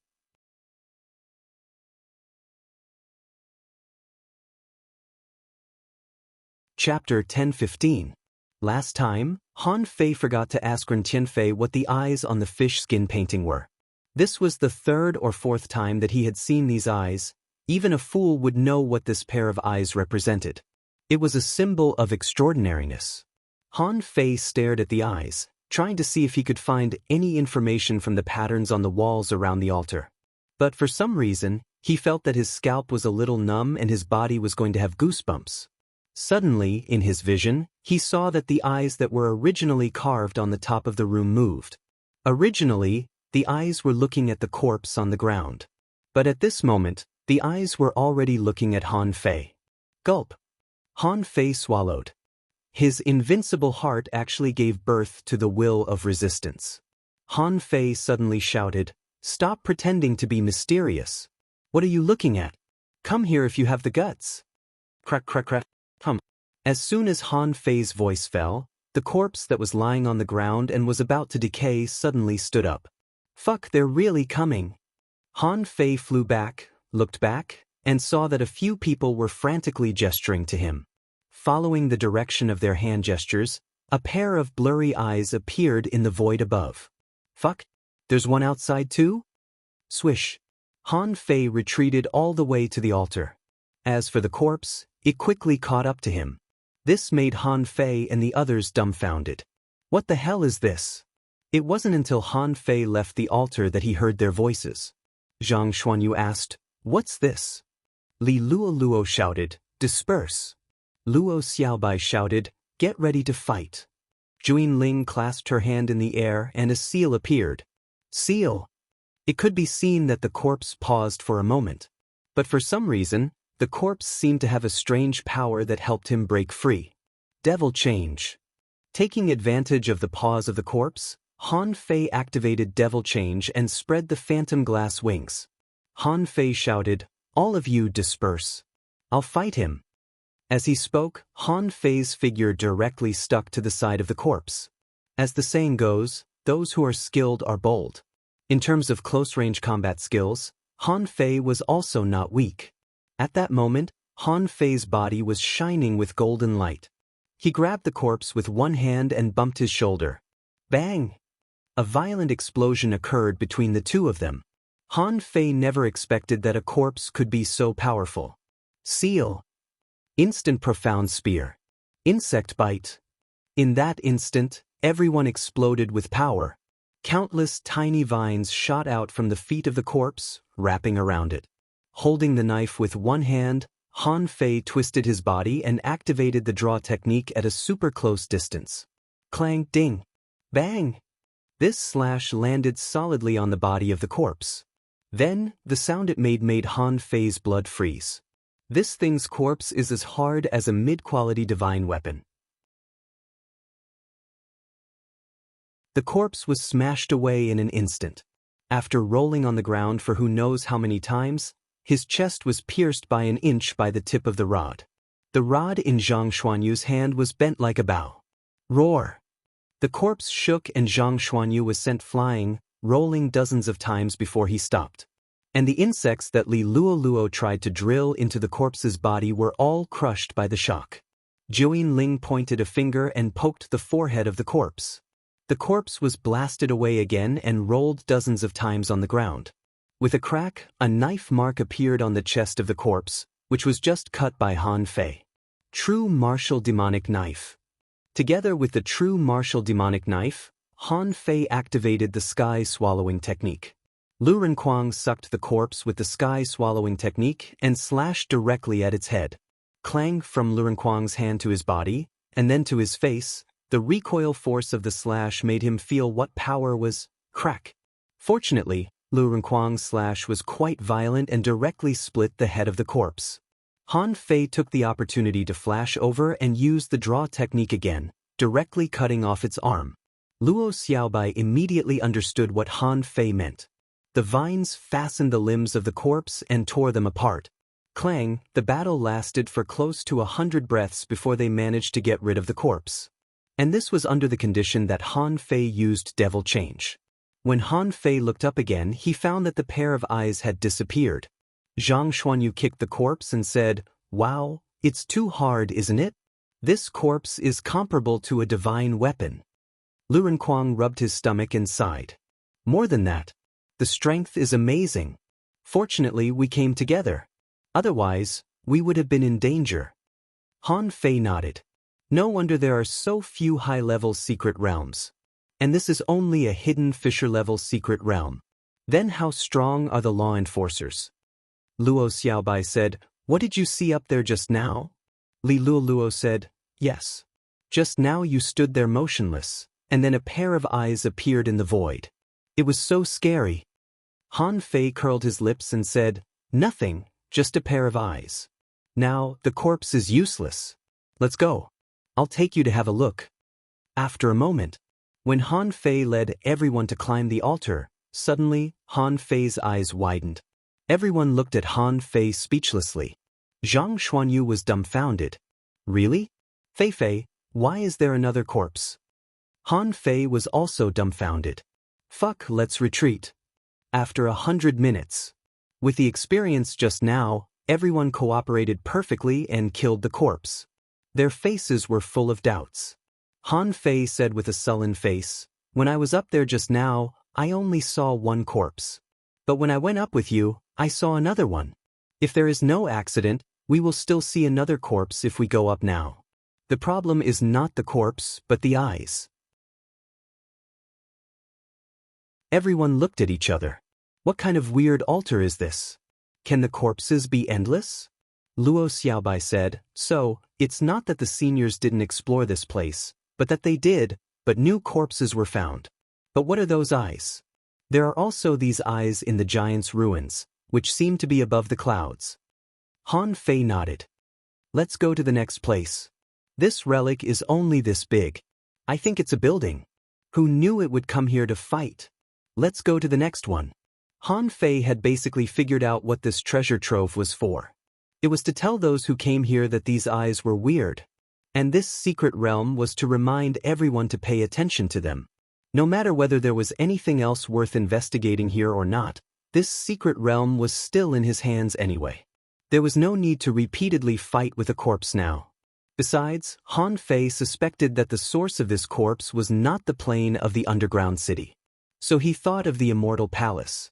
Chapter 10:15. Last time, Han Fei forgot to ask Ren Tianfei what the eyes on the fish skin painting were. This was the 3rd or 4th time that he had seen these eyes. Even a fool would know what this pair of eyes represented. It was a symbol of extraordinariness. Han Fei stared at the eyes, trying to see if he could find any information from the patterns on the walls around the altar. But for some reason, he felt that his scalp was a little numb and his body was going to have goosebumps. Suddenly, in his vision, he saw that the eyes that were originally carved on the top of the room moved. Originally, the eyes were looking at the corpse on the ground. But at this moment, the eyes were already looking at Han Fei. Gulp. Han Fei swallowed. His invincible heart actually gave birth to the will of resistance. Han Fei suddenly shouted, "Stop pretending to be mysterious. What are you looking at? Come here if you have the guts." Crack, crack, crack. Hum. As soon as Han Fei's voice fell, the corpse that was lying on the ground and was about to decay suddenly stood up. Fuck, they're really coming. Han Fei flew back, looked back, and saw that a few people were frantically gesturing to him. Following the direction of their hand gestures, a pair of blurry eyes appeared in the void above. Fuck, there's one outside too? Swish. Han Fei retreated all the way to the altar. As for the corpse, it quickly caught up to him. This made Han Fei and the others dumbfounded. What the hell is this? It wasn't until Han Fei left the altar that he heard their voices. Zhang Xuanyu asked, "What's this?" Li Luo shouted, "Disperse." Luo Xiaobai shouted, "Get ready to fight." Juin Ling clasped her hand in the air and a seal appeared. Seal! It could be seen that the corpse paused for a moment. But for some reason, the corpse seemed to have a strange power that helped him break free. Devil Change. Taking advantage of the pause of the corpse, Han Fei activated Devil Change and spread the phantom glass wings. Han Fei shouted, "All of you disperse. I'll fight him." As he spoke, Han Fei's figure directly stuck to the side of the corpse. As the saying goes, those who are skilled are bold. In terms of close-range combat skills, Han Fei was also not weak. At that moment, Han Fei's body was shining with golden light. He grabbed the corpse with one hand and bumped his shoulder. Bang! A violent explosion occurred between the two of them. Han Fei never expected that a corpse could be so powerful. Seal. Instant profound spear. Insect bite. In that instant, everyone exploded with power. Countless tiny vines shot out from the feet of the corpse, wrapping around it. Holding the knife with one hand, Han Fei twisted his body and activated the draw technique at a super close distance. Clang, ding, bang! This slash landed solidly on the body of the corpse. Then, the sound it made Han Fei's blood freeze. This thing's corpse is as hard as a mid-quality divine weapon. The corpse was smashed away in an instant. After rolling on the ground for who knows how many times, his chest was pierced by an inch by the tip of the rod. The rod in Zhang Xuanyu's hand was bent like a bow. Roar! The corpse shook and Zhang Xuanyu was sent flying, rolling dozens of times before he stopped. And the insects that Li Luo tried to drill into the corpse's body were all crushed by the shock. Juin Ling pointed a finger and poked the forehead of the corpse. The corpse was blasted away again and rolled dozens of times on the ground. With a crack, a knife mark appeared on the chest of the corpse, which was just cut by Han Fei. True martial demonic knife. Together with the true martial demonic knife, Han Fei activated the sky swallowing technique. Lu Renkuang sucked the corpse with the sky swallowing technique and slashed directly at its head. Clang from Lu Renkuang's hand to his body, and then to his face. The recoil force of the slash made him feel what power was. Crack. Fortunately, Lu Renkuang's slash was quite violent and directly split the head of the corpse. Han Fei took the opportunity to flash over and use the draw technique again, directly cutting off its arm. Luo Xiaobai immediately understood what Han Fei meant. The vines fastened the limbs of the corpse and tore them apart. Clang, the battle lasted for close to 100 breaths before they managed to get rid of the corpse. And this was under the condition that Han Fei used Devil Change. When Han Fei looked up again, he found that the pair of eyes had disappeared. Zhang Xuanyu kicked the corpse and said, "Wow, it's too hard, isn't it? This corpse is comparable to a divine weapon." Lu Renkuang rubbed his stomach and sighed. "More than that, the strength is amazing. Fortunately, we came together. Otherwise, we would have been in danger." Han Fei nodded. No wonder there are so few high-level secret realms. And this is only a hidden Fisher-level secret realm. Then how strong are the law enforcers? Luo Xiaobai said, "What did you see up there just now?" Li Luo said, "Yes. Just now you stood there motionless, and then a pair of eyes appeared in the void. It was so scary." Han Fei curled his lips and said, "Nothing, just a pair of eyes. Now, the corpse is useless. Let's go. I'll take you to have a look." After a moment, when Han Fei led everyone to climb the altar, suddenly, Han Fei's eyes widened. Everyone looked at Han Fei speechlessly. Zhang Xuanyu was dumbfounded. "Really? Fei, why is there another corpse?" Han Fei was also dumbfounded. "Fuck, let's retreat." After 100 minutes. With the experience just now, everyone cooperated perfectly and killed the corpse. Their faces were full of doubts. Han Fei said with a sullen face, "When I was up there just now, I only saw one corpse. But when I went up with you, I saw another one. If there is no accident, we will still see another corpse if we go up now." The problem is not the corpse, but the eyes. Everyone looked at each other. What kind of weird altar is this? Can the corpses be endless? Luo Xiaobai said, so, it's not that the seniors didn't explore this place, but that they did, but new corpses were found. But what are those eyes? There are also these eyes in the giant's ruins, which seem to be above the clouds. Han Fei nodded. Let's go to the next place. This relic is only this big. I think it's a building. Who knew it would come here to fight? Let's go to the next one. Han Fei had basically figured out what this treasure trove was for. It was to tell those who came here that these eyes were weird. And this secret realm was to remind everyone to pay attention to them. No matter whether there was anything else worth investigating here or not, this secret realm was still in his hands anyway. There was no need to repeatedly fight with a corpse now. Besides, Han Fei suspected that the source of this corpse was not the plane of the underground city. So he thought of the immortal palace.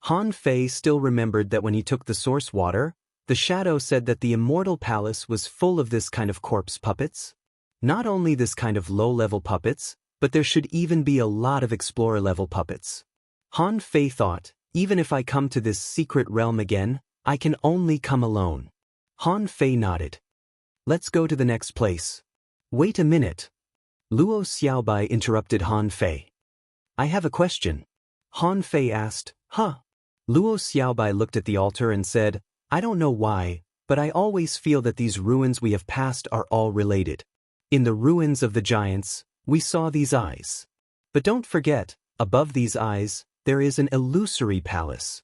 Han Fei still remembered that when he took the source water, the shadow said that the immortal palace was full of this kind of corpse puppets. Not only this kind of low-level puppets, but there should even be a lot of explorer-level puppets. Han Fei thought, even if I come to this secret realm again, I can only come alone. Han Fei nodded. Let's go to the next place. Wait a minute. Luo Xiaobai interrupted Han Fei. I have a question. Han Fei asked, huh? Luo Xiaobai looked at the altar and said, I don't know why, but I always feel that these ruins we have passed are all related. In the ruins of the giants, we saw these eyes. But don't forget, above these eyes, there is an illusory palace.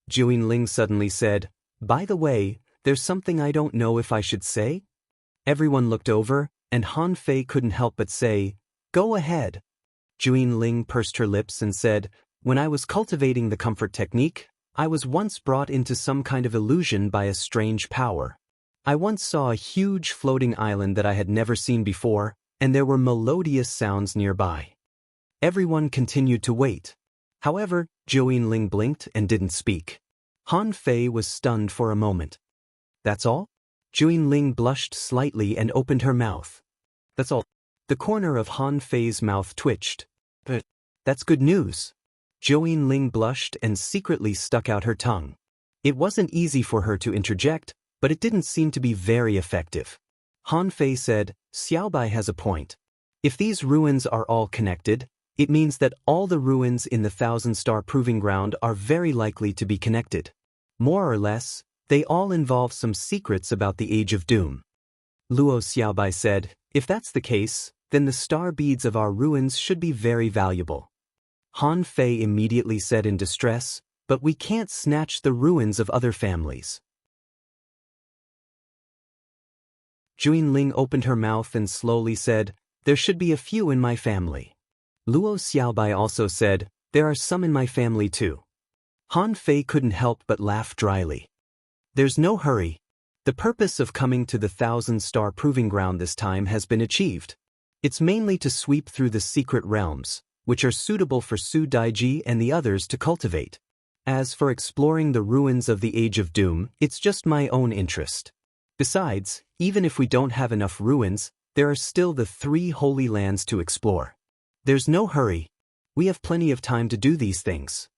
Juinling suddenly said, by the way, there's something I don't know if I should say? Everyone looked over, and Han Fei couldn't help but say, go ahead. Juinling pursed her lips and said, when I was cultivating the comfort technique, I was once brought into some kind of illusion by a strange power. I once saw a huge floating island that I had never seen before, and there were melodious sounds nearby. Everyone continued to wait. However, Juinling blinked and didn't speak. Han Fei was stunned for a moment. That's all? Juinling blushed slightly and opened her mouth. That's all. The corner of Han Fei's mouth twitched. But that's good news. Juinling blushed and secretly stuck out her tongue. It wasn't easy for her to interject, but it didn't seem to be very effective. Han Fei said, Xiaobai has a point. If these ruins are all connected, it means that all the ruins in the Thousand-Star Proving Ground are very likely to be connected. More or less, they all involve some secrets about the Age of Doom. Luo Xiaobai said, if that's the case, then the star beads of our ruins should be very valuable. Han Fei immediately said in distress, but we can't snatch the ruins of other families. Juinling opened her mouth and slowly said, there should be a few in my family. Luo Xiaobai also said, there are some in my family too. Han Fei couldn't help but laugh dryly. There's no hurry. The purpose of coming to the Thousand-Star Proving Ground this time has been achieved. It's mainly to sweep through the secret realms, which are suitable for Su Daiji and the others to cultivate. As for exploring the ruins of the Age of Doom, it's just my own interest. Besides, even if we don't have enough ruins, there are still the 3 Holy Lands to explore. There's no hurry. We have plenty of time to do these things.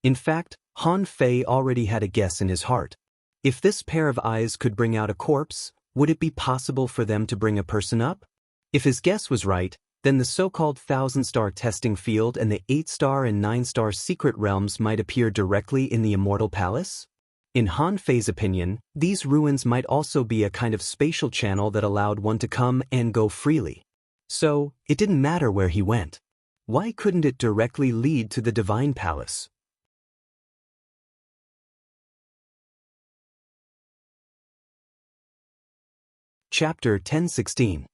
In fact, Han Fei already had a guess in his heart. If this pair of eyes could bring out a corpse, would it be possible for them to bring a person up? If his guess was right, then the so-called 1000-star testing field and the 8-star and 9-star secret realms might appear directly in the Immortal Palace? In Han Fei's opinion, these ruins might also be a kind of spatial channel that allowed one to come and go freely. So, it didn't matter where he went. Why couldn't it directly lead to the Divine Palace? Chapter 1016.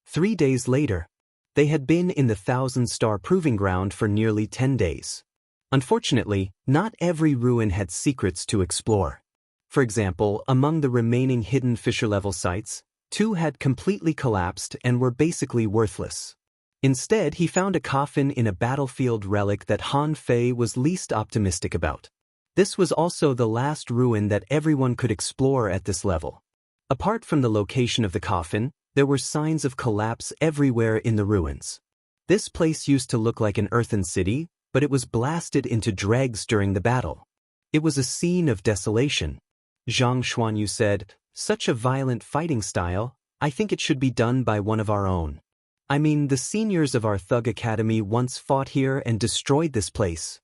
3 days later. They had been in the 1000-star Proving Ground for nearly 10 days. Unfortunately, not every ruin had secrets to explore. For example, among the remaining hidden Fisher-level sites, 2 had completely collapsed and were basically worthless. Instead, he found a coffin in a battlefield relic that Han Fei was least optimistic about. This was also the last ruin that everyone could explore at this level. Apart from the location of the coffin, There were signs of collapse everywhere in the ruins. This place used to look like an earthen city, but it was blasted into dregs during the battle. It was a scene of desolation. Zhang Xuanyu said, "Such a violent fighting style, I think it should be done by one of our own. I mean, the seniors of our Thug Academy once fought here and destroyed this place."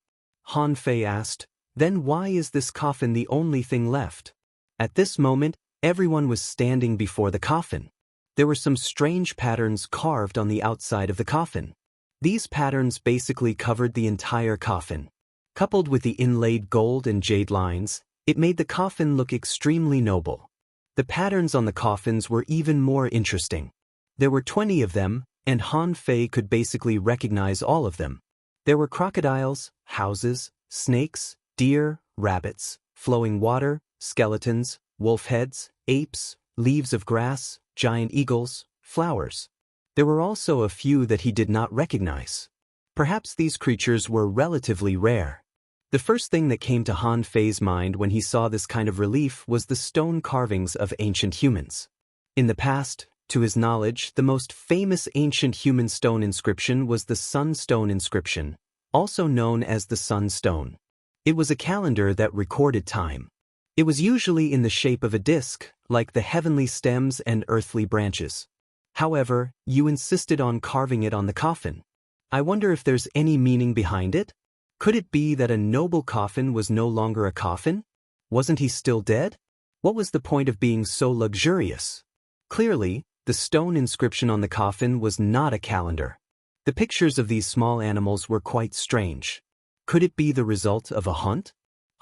Han Fei asked, "Then why is this coffin the only thing left?" At this moment, everyone was standing before the coffin. There were some strange patterns carved on the outside of the coffin. These patterns basically covered the entire coffin. Coupled with the inlaid gold and jade lines, it made the coffin look extremely noble. The patterns on the coffins were even more interesting. There were 20 of them, and Han Fei could basically recognize all of them. There were crocodiles, houses, snakes, deer, rabbits, flowing water, skeletons, wolf heads, apes, leaves of grass, giant eagles, flowers. There were also a few that he did not recognize. Perhaps these creatures were relatively rare. The first thing that came to Han Fei's mind when he saw this kind of relief was the stone carvings of ancient humans. In the past, to his knowledge, the most famous ancient human stone inscription was the Sun Stone inscription, also known as the Sun Stone. It was a calendar that recorded time. It was usually in the shape of a disc, like the heavenly stems and earthly branches. However, you insisted on carving it on the coffin. I wonder if there's any meaning behind it? Could it be that a noble coffin was no longer a coffin? Wasn't he still dead? What was the point of being so luxurious? Clearly, the stone inscription on the coffin was not a calendar. The pictures of these small animals were quite strange. Could it be the result of a hunt?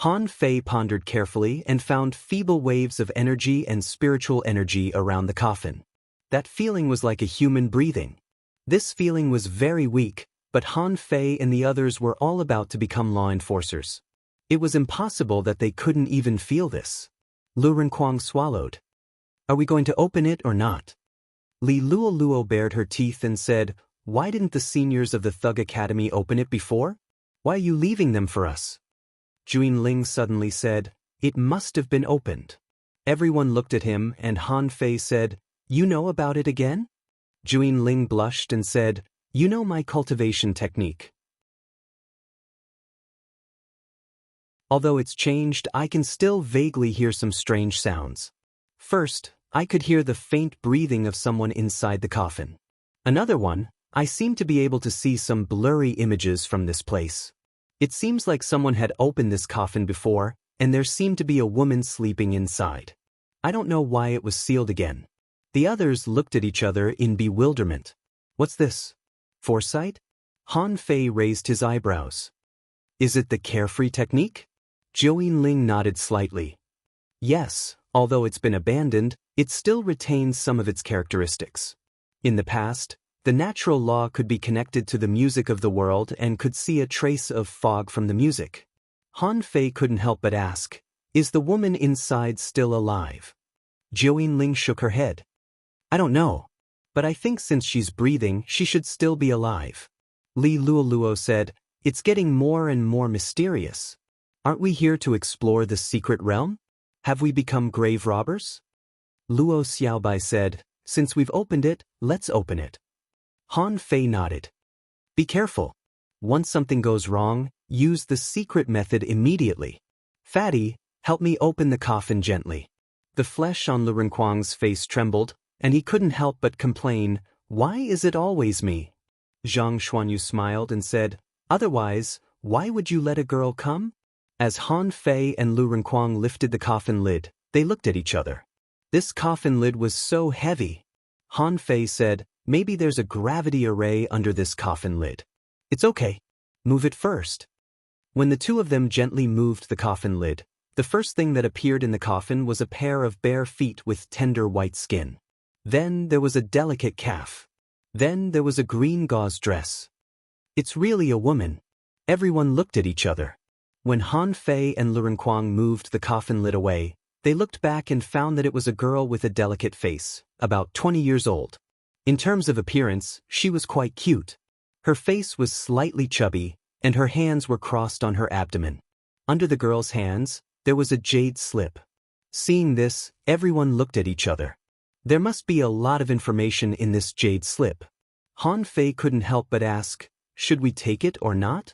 Han Fei pondered carefully and found feeble waves of energy and spiritual energy around the coffin. That feeling was like a human breathing. This feeling was very weak, but Han Fei and the others were all about to become law enforcers. It was impossible that they couldn't even feel this. Lu Renkuang swallowed. "Are we going to open it or not?" Li Luoluo bared her teeth and said, "Why didn't the seniors of the Thug Academy open it before? Why are you leaving them for us?" Juin Ling suddenly said, "It must have been opened." Everyone looked at him and Han Fei said, "You know about it again?" Juin Ling blushed and said, "You know my cultivation technique. Although it's changed, I can still vaguely hear some strange sounds. First, I could hear the faint breathing of someone inside the coffin. Another one, I seem to be able to see some blurry images from this place. It seems like someone had opened this coffin before, and there seemed to be a woman sleeping inside. I don't know why it was sealed again." The others looked at each other in bewilderment. "What's this? Foresight?" Han Fei raised his eyebrows. "Is it the carefree technique?" Juin Ling nodded slightly. "Yes, although it's been abandoned, it still retains some of its characteristics. In the past, the natural law could be connected to the music of the world and could see a trace of fog from the music." Han Fei couldn't help but ask, "Is the woman inside still alive?" Juin Ling shook her head. "I don't know, but I think since she's breathing, she should still be alive." Li Luoluo said, "It's getting more and more mysterious. Aren't we here to explore the secret realm? Have we become grave robbers?" Luo Xiaobai said, "Since we've opened it, let's open it." Han Fei nodded. "Be careful. Once something goes wrong, use the secret method immediately. Fatty, help me open the coffin gently." The flesh on Lu Renkuang's face trembled, and he couldn't help but complain, "Why is it always me?" Zhang Xuanyu smiled and said, "Otherwise, why would you let a girl come?" As Han Fei and Lu Renkuang lifted the coffin lid, they looked at each other. This coffin lid was so heavy. Han Fei said, "Maybe there's a gravity array under this coffin lid." "It's okay. Move it first." When the two of them gently moved the coffin lid, the first thing that appeared in the coffin was a pair of bare feet with tender white skin. Then there was a delicate calf. Then there was a green gauze dress. "It's really a woman." Everyone looked at each other. When Han Fei and Lu Renkuang moved the coffin lid away, they looked back and found that it was a girl with a delicate face, about 20 years old. In terms of appearance, she was quite cute. Her face was slightly chubby, and her hands were crossed on her abdomen. Under the girl's hands, there was a jade slip. Seeing this, everyone looked at each other. There must be a lot of information in this jade slip. Han Fei couldn't help but ask, should we take it or not?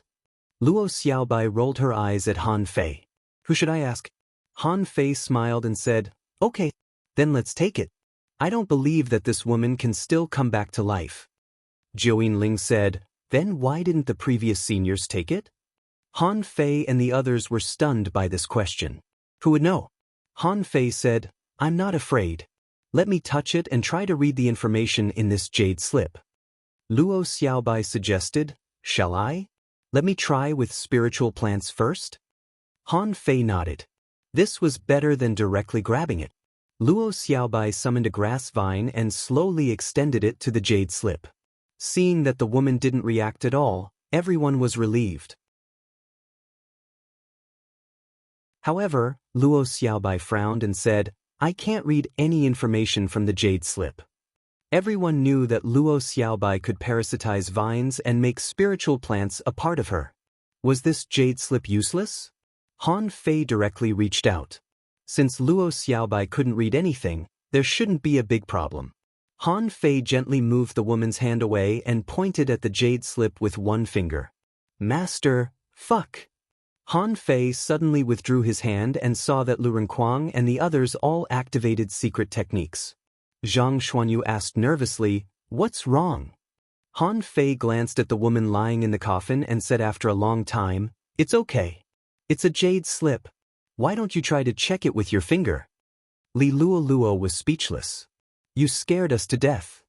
Luo Xiaobai rolled her eyes at Han Fei. Who should I ask? Han Fei smiled and said, okay, then let's take it. I don't believe that this woman can still come back to life. Jiao Ling said, then why didn't the previous seniors take it? Han Fei and the others were stunned by this question. Who would know? Han Fei said, I'm not afraid. Let me touch it and try to read the information in this jade slip. Luo Xiaobai suggested, shall I? Let me try with spiritual plants first? Han Fei nodded. This was better than directly grabbing it. Luo Xiaobai summoned a grass vine and slowly extended it to the jade slip. Seeing that the woman didn't react at all, everyone was relieved. However, Luo Xiaobai frowned and said, I can't read any information from the jade slip. Everyone knew that Luo Xiaobai could parasitize vines and make spiritual plants a part of her. Was this jade slip useless? Han Fei directly reached out. Since Luo Xiaobai couldn't read anything, there shouldn't be a big problem. Han Fei gently moved the woman's hand away and pointed at the jade slip with one finger. Master, fuck! Han Fei suddenly withdrew his hand and saw that Lu Renkuang and the others all activated secret techniques. Zhang Xuanyu asked nervously, what's wrong? Han Fei glanced at the woman lying in the coffin and said after a long time, it's okay. It's a jade slip. Why don't you try to check it with your finger? Li Luo was speechless. You scared us to death.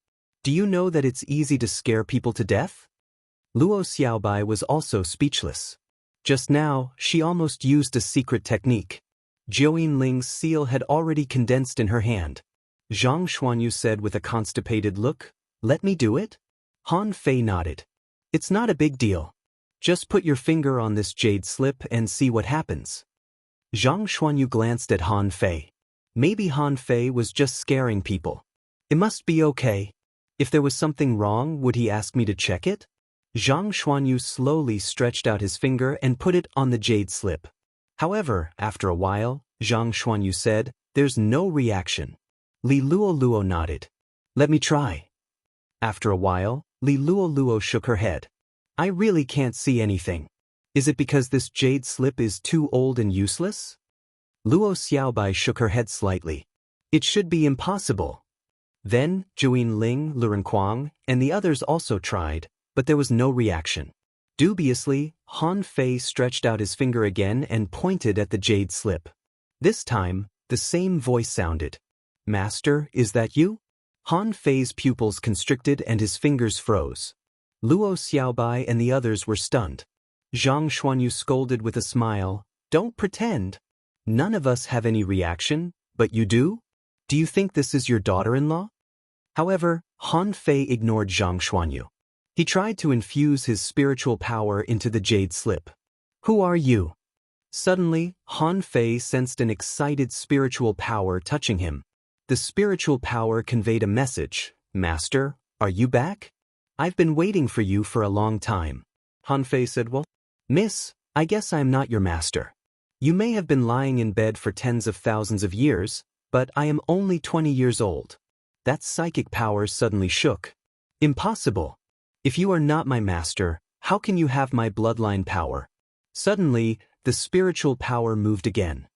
Do you know that it's easy to scare people to death? Luo Xiaobai was also speechless. Just now, she almost used a secret technique. Jiao Ling's seal had already condensed in her hand. Zhang Xuanyu said with a constipated look, let me do it? Han Fei nodded. It's not a big deal. Just put your finger on this jade slip and see what happens. Zhang Xuanyu glanced at Han Fei. Maybe Han Fei was just scaring people. It must be okay. If there was something wrong, would he ask me to check it? Zhang Xuanyu slowly stretched out his finger and put it on the jade slip. However, after a while, Zhang Xuanyu said, there's no reaction. Li Luo nodded. Let me try. After a while, Li Luo shook her head. I really can't see anything. Is it because this jade slip is too old and useless? Luo Xiaobai shook her head slightly. It should be impossible. Then, Jiao Ling, Lu Renkuang, and the others also tried, but there was no reaction. Dubiously, Han Fei stretched out his finger again and pointed at the jade slip. This time, the same voice sounded. Master, is that you? Han Fei's pupils constricted and his fingers froze. Luo Xiaobai and the others were stunned. Zhang Xuanyu scolded with a smile, don't pretend. None of us have any reaction, but you do? Do you think this is your daughter-in-law? However, Han Fei ignored Zhang Xuanyu. He tried to infuse his spiritual power into the jade slip. Who are you? Suddenly, Han Fei sensed an excited spiritual power touching him. The spiritual power conveyed a message. Master, are you back? I've been waiting for you for a long time. Han Fei said, well, miss, I guess I'm not your master. You may have been lying in bed for tens of thousands of years, but I am only 20 years old. That psychic power suddenly shook. Impossible. If you are not my master, how can you have my bloodline power? Suddenly, the spiritual power moved again.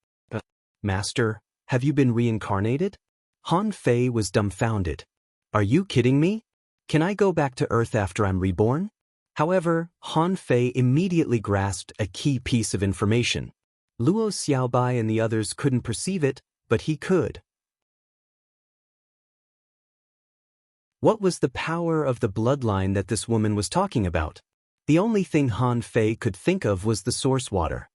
Master, have you been reincarnated? Han Fei was dumbfounded. Are you kidding me? Can I go back to Earth after I'm reborn? However, Han Fei immediately grasped a key piece of information. Luo Xiaobai and the others couldn't perceive it, but he could. What was the power of the bloodline that this woman was talking about? The only thing Han Fei could think of was the source water.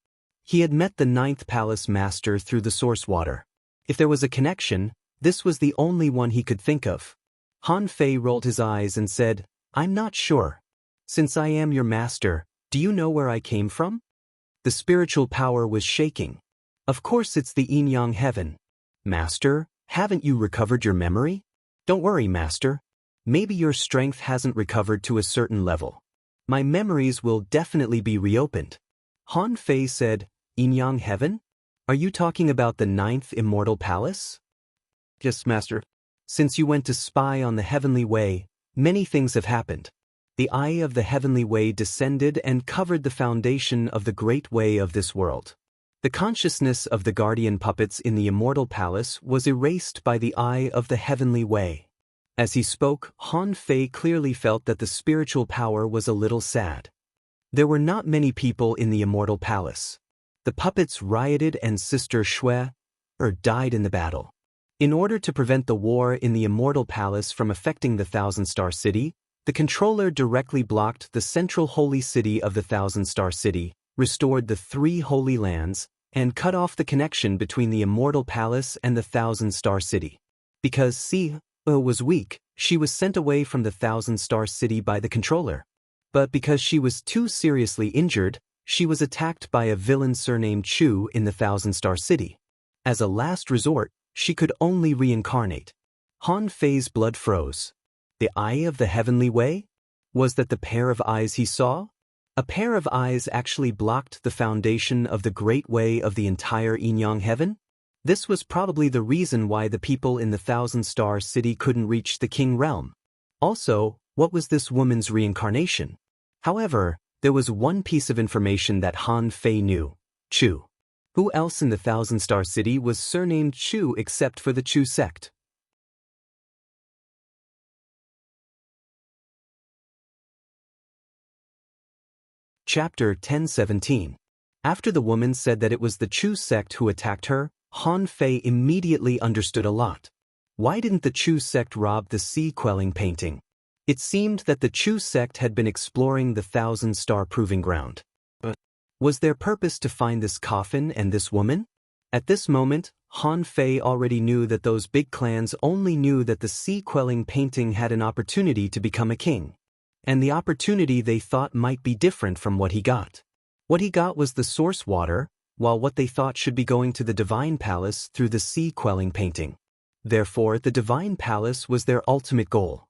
He had met the 9th palace master through the source water. If there was a connection, this was the only one he could think of. Han Fei rolled his eyes and said, I'm not sure. Since I am your master, do you know where I came from? The spiritual power was shaking. Of course it's the yin-yang heaven. Master, haven't you recovered your memory? Don't worry, master. Maybe your strength hasn't recovered to a certain level. My memories will definitely be reopened. Han Fei said, yin-yang heaven? Are you talking about the 9th immortal palace? Yes, master. Since you went to spy on the heavenly way, many things have happened. The eye of the heavenly way descended and covered the foundation of the great way of this world. The consciousness of the guardian puppets in the immortal palace was erased by the eye of the heavenly way. As he spoke, Han Fei clearly felt that the spiritual power was a little sad. There were not many people in the immortal palace. The puppets rioted and Sister Shui died in the battle. In order to prevent the war in the immortal palace from affecting the Thousand-Star City, the controller directly blocked the central holy city of the Thousand-Star City, restored the 3 holy lands, and cut off the connection between the immortal palace and the Thousand-Star City. Because Si was weak, she was sent away from the Thousand-Star City by the controller. But because she was too seriously injured, she was attacked by a villain surnamed Chu in the Thousand-Star City. As a last resort, she could only reincarnate. Han Fei's blood froze. The eye of the heavenly way? Was that the pair of eyes he saw? A pair of eyes actually blocked the foundation of the great way of the entire Yin-Yang heaven? This was probably the reason why the people in the Thousand-Star City couldn't reach the King realm. Also, what was this woman's reincarnation? However, there was one piece of information that Han Fei knew: Chu. Who else in the Thousand-Star City was surnamed Chu except for the Chu sect? Chapter 1017. After the woman said that it was the Chu sect who attacked her, Han Fei immediately understood a lot. Why didn't the Chu sect rob the sea-quelling painting? It seemed that the Chu sect had been exploring the Thousand-Star Proving Ground. But was their purpose to find this coffin and this woman? At this moment, Han Fei already knew that those big clans only knew that the sea-quelling painting had an opportunity to become a king. And the opportunity they thought might be different from what he got. What he got was the source water, while what they thought should be going to the Divine Palace through the sea-quelling painting. Therefore, the Divine Palace was their ultimate goal.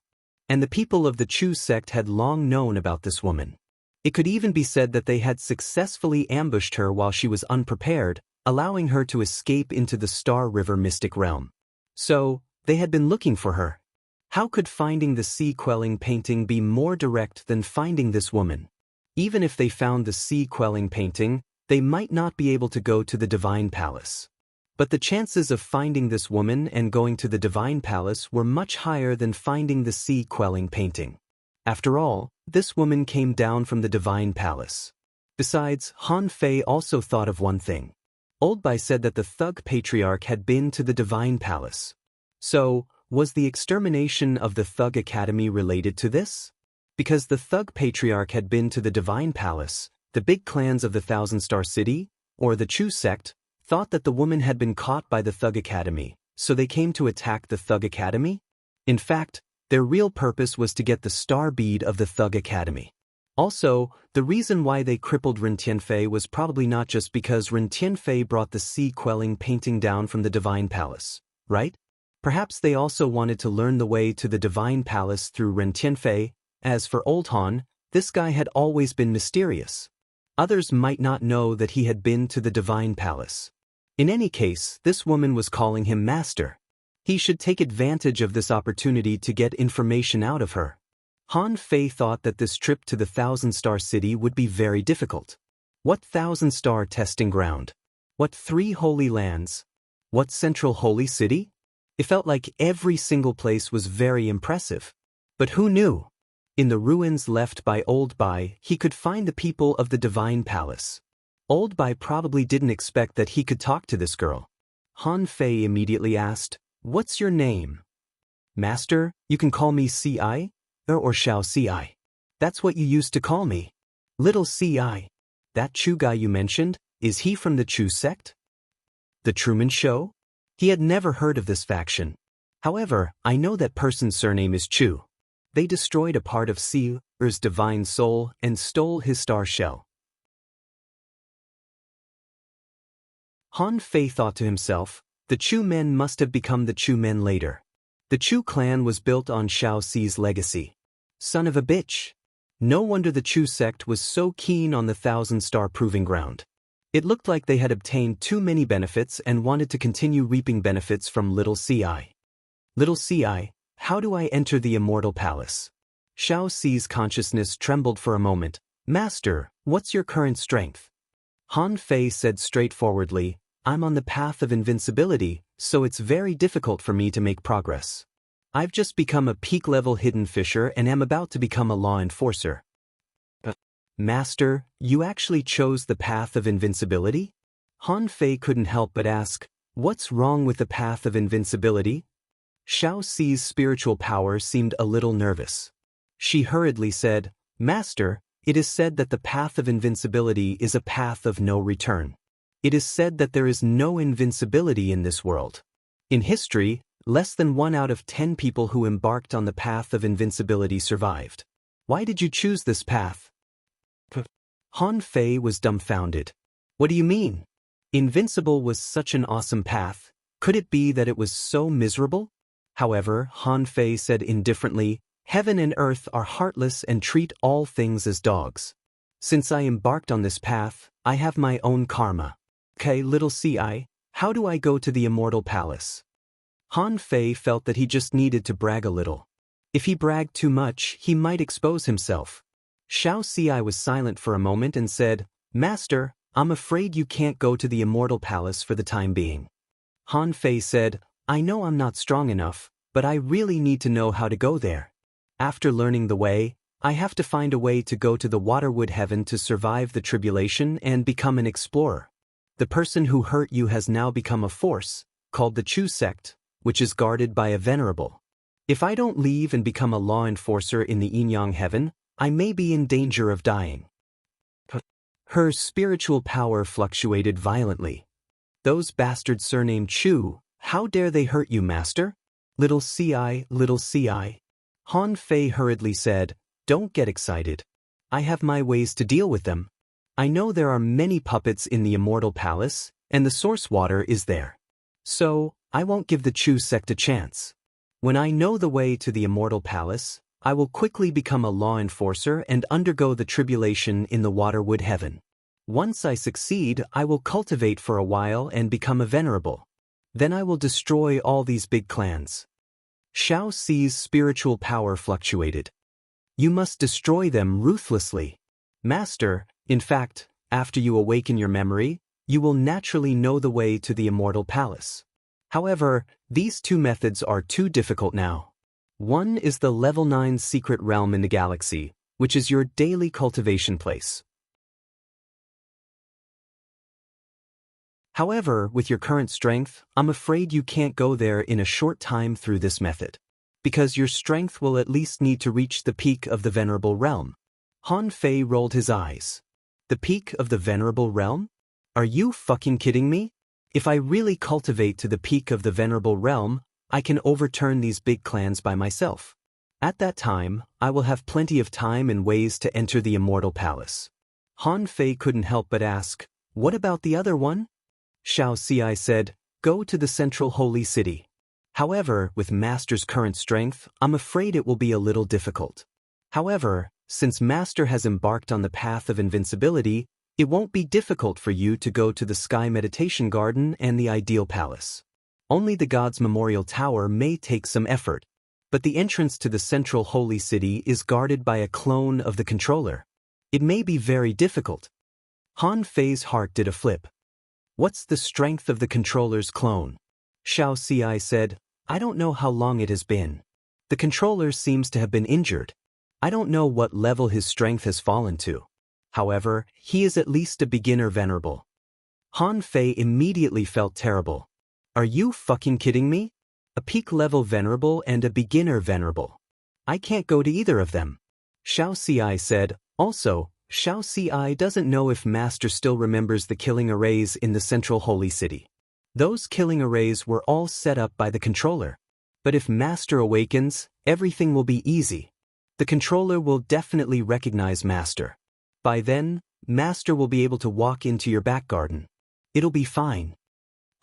And the people of the Chu sect had long known about this woman. It could even be said that they had successfully ambushed her while she was unprepared, allowing her to escape into the Star River mystic realm. So, they had been looking for her. How could finding the sea-quelling painting be more direct than finding this woman? Even if they found the sea-quelling painting, they might not be able to go to the Divine Palace. But the chances of finding this woman and going to the Divine Palace were much higher than finding the sea-quelling painting. After all, this woman came down from the Divine Palace. Besides, Han Fei also thought of one thing. Old Bai said that the Thug Patriarch had been to the Divine Palace. So, was the extermination of the Thug Academy related to this? Because the Thug Patriarch had been to the Divine Palace, the big clans of the Thousand-Star City, or the Chu sect, thought that the woman had been caught by the Thug Academy, so they came to attack the Thug Academy? In fact, their real purpose was to get the star bead of the Thug Academy. Also, the reason why they crippled Ren Tianfei was probably not just because Ren Tianfei brought the sea-quelling painting down from the Divine Palace, right? Perhaps they also wanted to learn the way to the Divine Palace through Ren Tianfei. As for Old Han, this guy had always been mysterious. Others might not know that he had been to the Divine Palace. In any case, this woman was calling him master. He should take advantage of this opportunity to get information out of her. Han Fei thought that this trip to the Thousand-Star City would be very difficult. What Thousand-Star testing ground? What 3 holy lands? What central holy city? It felt like every single place was very impressive. But who knew? In the ruins left by Old Bai, he could find the people of the Divine Palace. Old Bai probably didn't expect that he could talk to this girl. Han Fei immediately asked, "What's your name?" "Master, you can call me C.I. or Xiao C.I. That's what you used to call me. Little C.I. That Chu guy you mentioned, is he from the Chu sect? The Truman Show?" He had never heard of this faction. However, I know that person's surname is Chu. They destroyed a part of Si's divine soul and stole his star shell. Han Fei thought to himself, the Chu men must have become the Chu men later. The Chu clan was built on Xiao Ci's legacy. Son of a bitch. No wonder the Chu sect was so keen on the Thousand-Star Proving Ground. It looked like they had obtained too many benefits and wanted to continue reaping benefits from little Ci. Little Ci, how do I enter the immortal palace? Xiao Ci's consciousness trembled for a moment. Master, what's your current strength? Han Fei said straightforwardly, I'm on the path of invincibility, so it's very difficult for me to make progress. I've just become a peak-level hidden fisher and am about to become a law enforcer. Master, you actually chose the path of invincibility? Han Fei couldn't help but ask, what's wrong with the path of invincibility? Xiao Ci's spiritual power seemed a little nervous. She hurriedly said, Master, it is said that the path of invincibility is a path of no return. It is said that there is no invincibility in this world. In history, less than 1 out of 10 people who embarked on the path of invincibility survived. Why did you choose this path? Han Fei was dumbfounded. What do you mean? Invincible was such an awesome path. Could it be that it was so miserable? However, Han Fei said indifferently, Heaven and earth are heartless and treat all things as dogs. Since I embarked on this path, I have my own karma. Okay, little Ci, how do I go to the immortal palace? Han Fei felt that he just needed to brag a little. If he bragged too much, he might expose himself. Xiao Ci was silent for a moment and said, Master, I'm afraid you can't go to the immortal palace for the time being. Han Fei said, I know I'm not strong enough, but I really need to know how to go there. After learning the way, I have to find a way to go to the Waterwood Heaven to survive the tribulation and become an explorer. The person who hurt you has now become a force, called the Chu sect, which is guarded by a venerable. If I don't leave and become a law enforcer in the Yin-Yang Heaven, I may be in danger of dying. Her spiritual power fluctuated violently. Those bastards surnamed Chu, how dare they hurt you, Master? Little Ci, little Ci. Han Fei hurriedly said, Don't get excited. I have my ways to deal with them. I know there are many puppets in the immortal palace, and the source water is there. So, I won't give the Chu sect a chance. When I know the way to the immortal palace, I will quickly become a law enforcer and undergo the tribulation in the Waterwood Heaven. Once I succeed, I will cultivate for a while and become a venerable. Then I will destroy all these big clans. Xiao Ci's spiritual power fluctuated. You must destroy them ruthlessly. Master, in fact, after you awaken your memory, you will naturally know the way to the immortal palace. However, these 2 methods are too difficult now. One is the level 9 secret realm in the galaxy, which is your daily cultivation place. However, with your current strength, I'm afraid you can't go there in a short time through this method. Because your strength will at least need to reach the peak of the Venerable Realm. Han Fei rolled his eyes. The peak of the Venerable Realm? Are you fucking kidding me? If I really cultivate to the peak of the Venerable Realm, I can overturn these big clans by myself. At that time, I will have plenty of time and ways to enter the immortal palace. Han Fei couldn't help but ask, what about the other one? Xiao Ci said, go to the central holy city. However, with Master's current strength, I'm afraid it will be a little difficult. However, since Master has embarked on the path of invincibility, it won't be difficult for you to go to the Sky Meditation Garden and the Ideal Palace. Only the God's Memorial Tower may take some effort, but the entrance to the central holy city is guarded by a clone of the controller. It may be very difficult. Han Fei's heart did a flip. What's the strength of the controller's clone? Xiao Ci said, I don't know how long it has been. The controller seems to have been injured. I don't know what level his strength has fallen to. However, he is at least a beginner venerable. Han Fei immediately felt terrible. Are you fucking kidding me? A peak level venerable and a beginner venerable. I can't go to either of them. Xiao Ci said, also, Xiao Ci doesn't know if Master still remembers the killing arrays in the central holy city. Those killing arrays were all set up by the controller. But if Master awakens, everything will be easy. The controller will definitely recognize Master. By then, Master will be able to walk into your back garden. It'll be fine.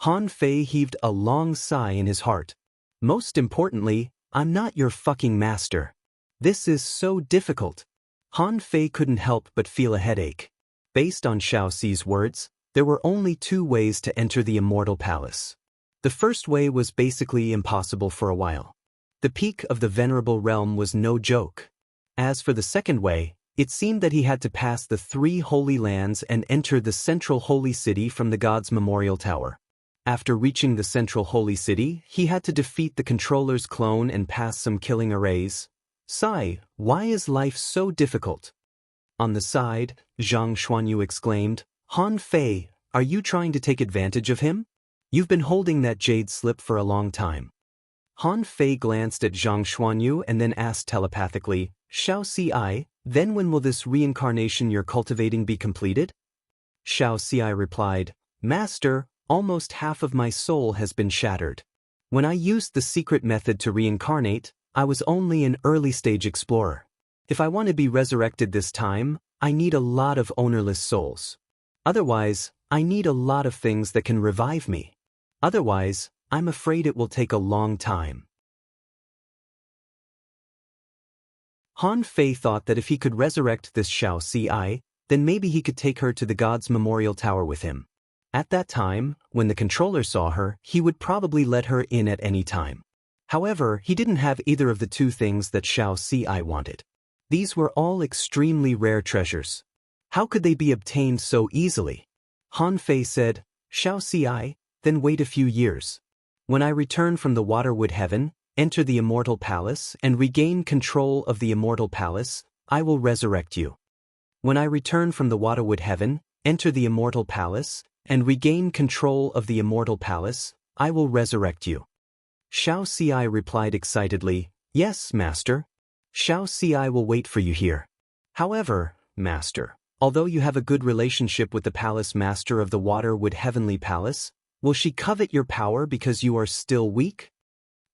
Han Fei heaved a long sigh in his heart. Most importantly, I'm not your fucking master. This is so difficult. Han Fei couldn't help but feel a headache. Based on Xiao Ci's words, there were only 2 ways to enter the Immortal Palace. The first way was basically impossible for a while. The peak of the venerable realm was no joke. As for the second way, it seemed that he had to pass the 3 holy lands and enter the central holy city from the god's memorial tower. After reaching the central holy city, he had to defeat the controller's clone and pass some killing arrays. Sigh, why is life so difficult? On the side, Zhang Xuanyu exclaimed, Han Fei, are you trying to take advantage of him? You've been holding that jade slip for a long time. Han Fei glanced at Zhang Xuanyu and then asked telepathically, Xiao Ci, then when will this reincarnation you're cultivating be completed? Xiao Ci replied, Master, almost half of my soul has been shattered. When I used the secret method to reincarnate, I was only an early-stage explorer. If I want to be resurrected this time, I need a lot of ownerless souls. Otherwise, I need a lot of things that can revive me. Otherwise, I'm afraid it will take a long time. Han Fei thought that if he could resurrect this Xiao Ci, then maybe he could take her to the god's memorial tower with him. At that time, when the controller saw her, he would probably let her in at any time. However, he didn't have either of the 2 things that Xiao Ci wanted. These were all extremely rare treasures. How could they be obtained so easily? Han Fei said, Xiao Ci, then wait a few years. When I return from the Waterwood Heaven, enter the Immortal Palace and regain control of the Immortal Palace, I will resurrect you. When I return from the Waterwood Heaven, enter the Immortal Palace, and regain control of the Immortal Palace, I will resurrect you. Xiao Ci replied excitedly, Yes, Master. Xiao Ci will wait for you here. However, Master, although you have a good relationship with the Palace Master of the Waterwood Heavenly Palace, will she covet your power because you are still weak?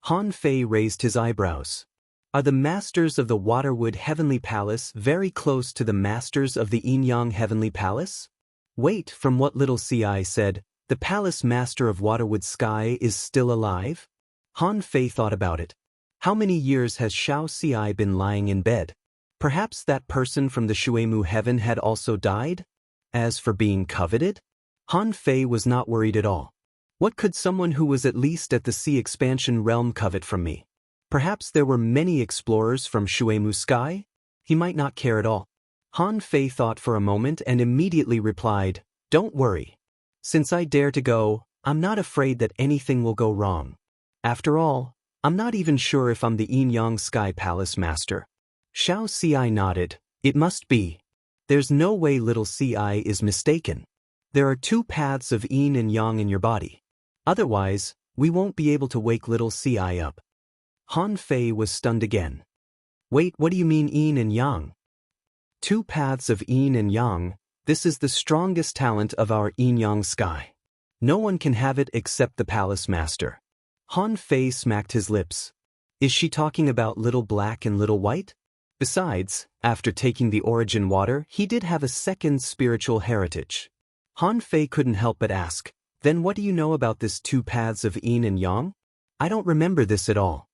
Han Fei raised his eyebrows. Are the Masters of the Waterwood Heavenly Palace very close to the Masters of the Yin-Yang Heavenly Palace? Wait, from what little Ci said, the Palace Master of Waterwood Sky is still alive? Han Fei thought about it. How many years has Xiao Ci been lying in bed? Perhaps that person from the Shuemu Heaven had also died? As for being coveted? Han Fei was not worried at all. What could someone who was at least at the sea expansion realm covet from me? Perhaps there were many explorers from Shuemu Sky? He might not care at all. Han Fei thought for a moment and immediately replied, Don't worry. Since I dare to go, I'm not afraid that anything will go wrong. After all, I'm not even sure if I'm the Yin-Yang Sky Palace Master. Xiao Ci nodded. It must be. There's no way little Ci is mistaken. There are 2 paths of yin and yang in your body. Otherwise, we won't be able to wake little Ci up. Han Fei was stunned again. Wait, what do you mean yin and yang? 2 paths of yin and yang, this is the strongest talent of our Yin-Yang Sky. No one can have it except the Palace Master. Han Fei smacked his lips. Is she talking about little black and little white? Besides, after taking the origin water, he did have a second spiritual heritage. Han Fei couldn't help but ask, then what do you know about this 2 paths of yin and yang? I don't remember this at all.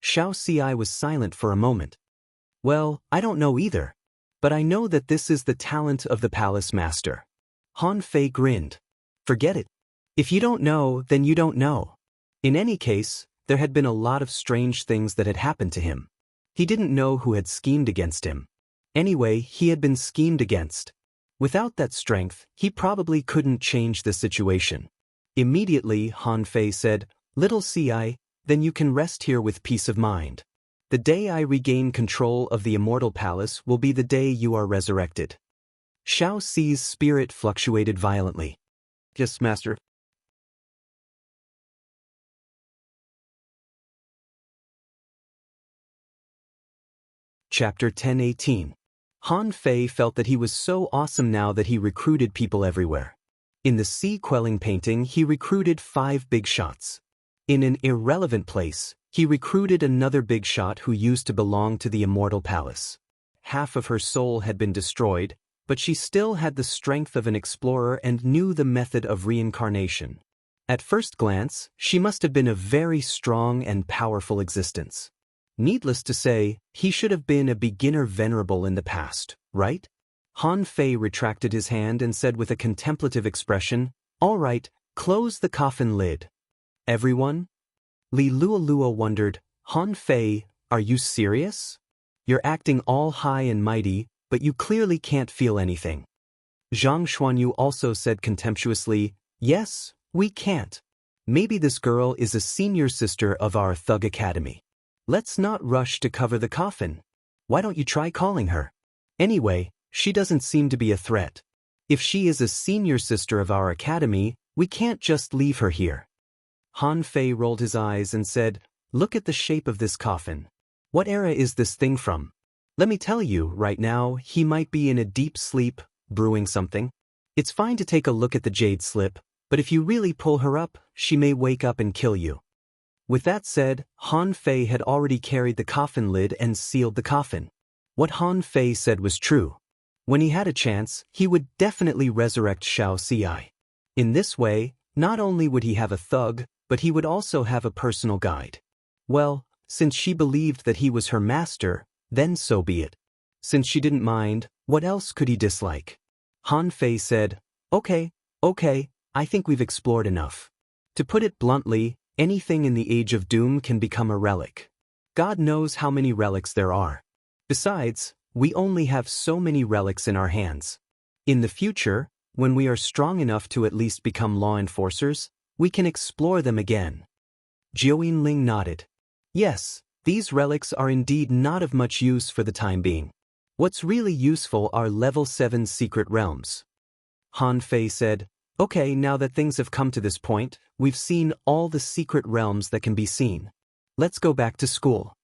Xiao Ci was silent for a moment. Well, I don't know either. But I know that this is the talent of the Palace Master. Han Fei grinned. Forget it. If you don't know, then you don't know. In any case, there had been a lot of strange things that had happened to him. He didn't know who had schemed against him. Anyway, he had been schemed against. Without that strength, he probably couldn't change the situation. Immediately, Han Fei said, Little Ci, then you can rest here with peace of mind. The day I regain control of the Immortal Palace will be the day you are resurrected. Xiao Ci's spirit fluctuated violently. Yes, Master. Chapter 10:18. Han Fei felt that he was so awesome now that he recruited people everywhere. In the sea quelling painting, he recruited 5 big shots. In an irrelevant place, he recruited another big shot who used to belong to the Immortal Palace. Half of her soul had been destroyed, but she still had the strength of an explorer and knew the method of reincarnation. At first glance, she must have been a very strong and powerful existence. Needless to say, he should have been a beginner venerable in the past, right? Han Fei retracted his hand and said with a contemplative expression, All right, close the coffin lid. Everyone? Li Luolua wondered, Han Fei, are you serious? You're acting all high and mighty, but you clearly can't feel anything. Zhang Xuanyu also said contemptuously, yes, we can't. Maybe this girl is a senior sister of our thug academy. Let's not rush to cover the coffin. Why don't you try calling her? Anyway, she doesn't seem to be a threat. If she is a senior sister of our academy, we can't just leave her here. Han Fei rolled his eyes and said, look at the shape of this coffin. What era is this thing from? Let me tell you, right now, he might be in a deep sleep, brewing something. It's fine to take a look at the jade slip, but if you really pull her up, she may wake up and kill you. With that said, Han Fei had already carried the coffin lid and sealed the coffin. What Han Fei said was true. When he had a chance, he would definitely resurrect Xiao Ci. In this way, not only would he have a thug, but he would also have a personal guide. Well, since she believed that he was her master, then so be it. Since she didn't mind, what else could he dislike? Han Fei said, okay, I think we've explored enough. To put it bluntly, anything in the Age of Doom can become a relic. God knows how many relics there are. Besides, we only have so many relics in our hands. In the future, when we are strong enough to at least become law enforcers, we can explore them again. Jiao Yinling nodded. Yes, these relics are indeed not of much use for the time being. What's really useful are level 7 secret realms. Han Fei said, okay, now that things have come to this point, we've seen all the secret realms that can be seen. Let's go back to school.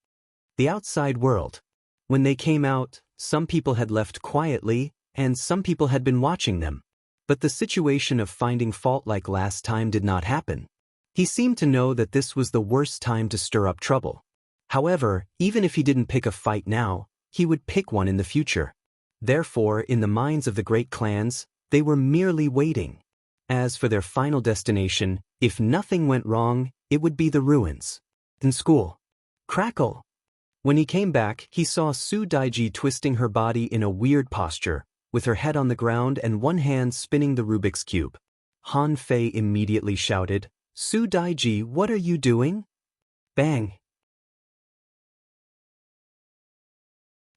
The outside world. When they came out, some people had left quietly, and some people had been watching them. But the situation of finding fault like last time did not happen. He seemed to know that this was the worst time to stir up trouble. However, even if he didn't pick a fight now, he would pick one in the future. Therefore, in the minds of the great clans, they were merely waiting. As for their final destination, if nothing went wrong, it would be the ruins. In school. Crackle! When he came back, he saw Su Daiji twisting her body in a weird posture, with her head on the ground and one hand spinning the Rubik's Cube. Han Fei immediately shouted, Su Daiji, what are you doing? Bang!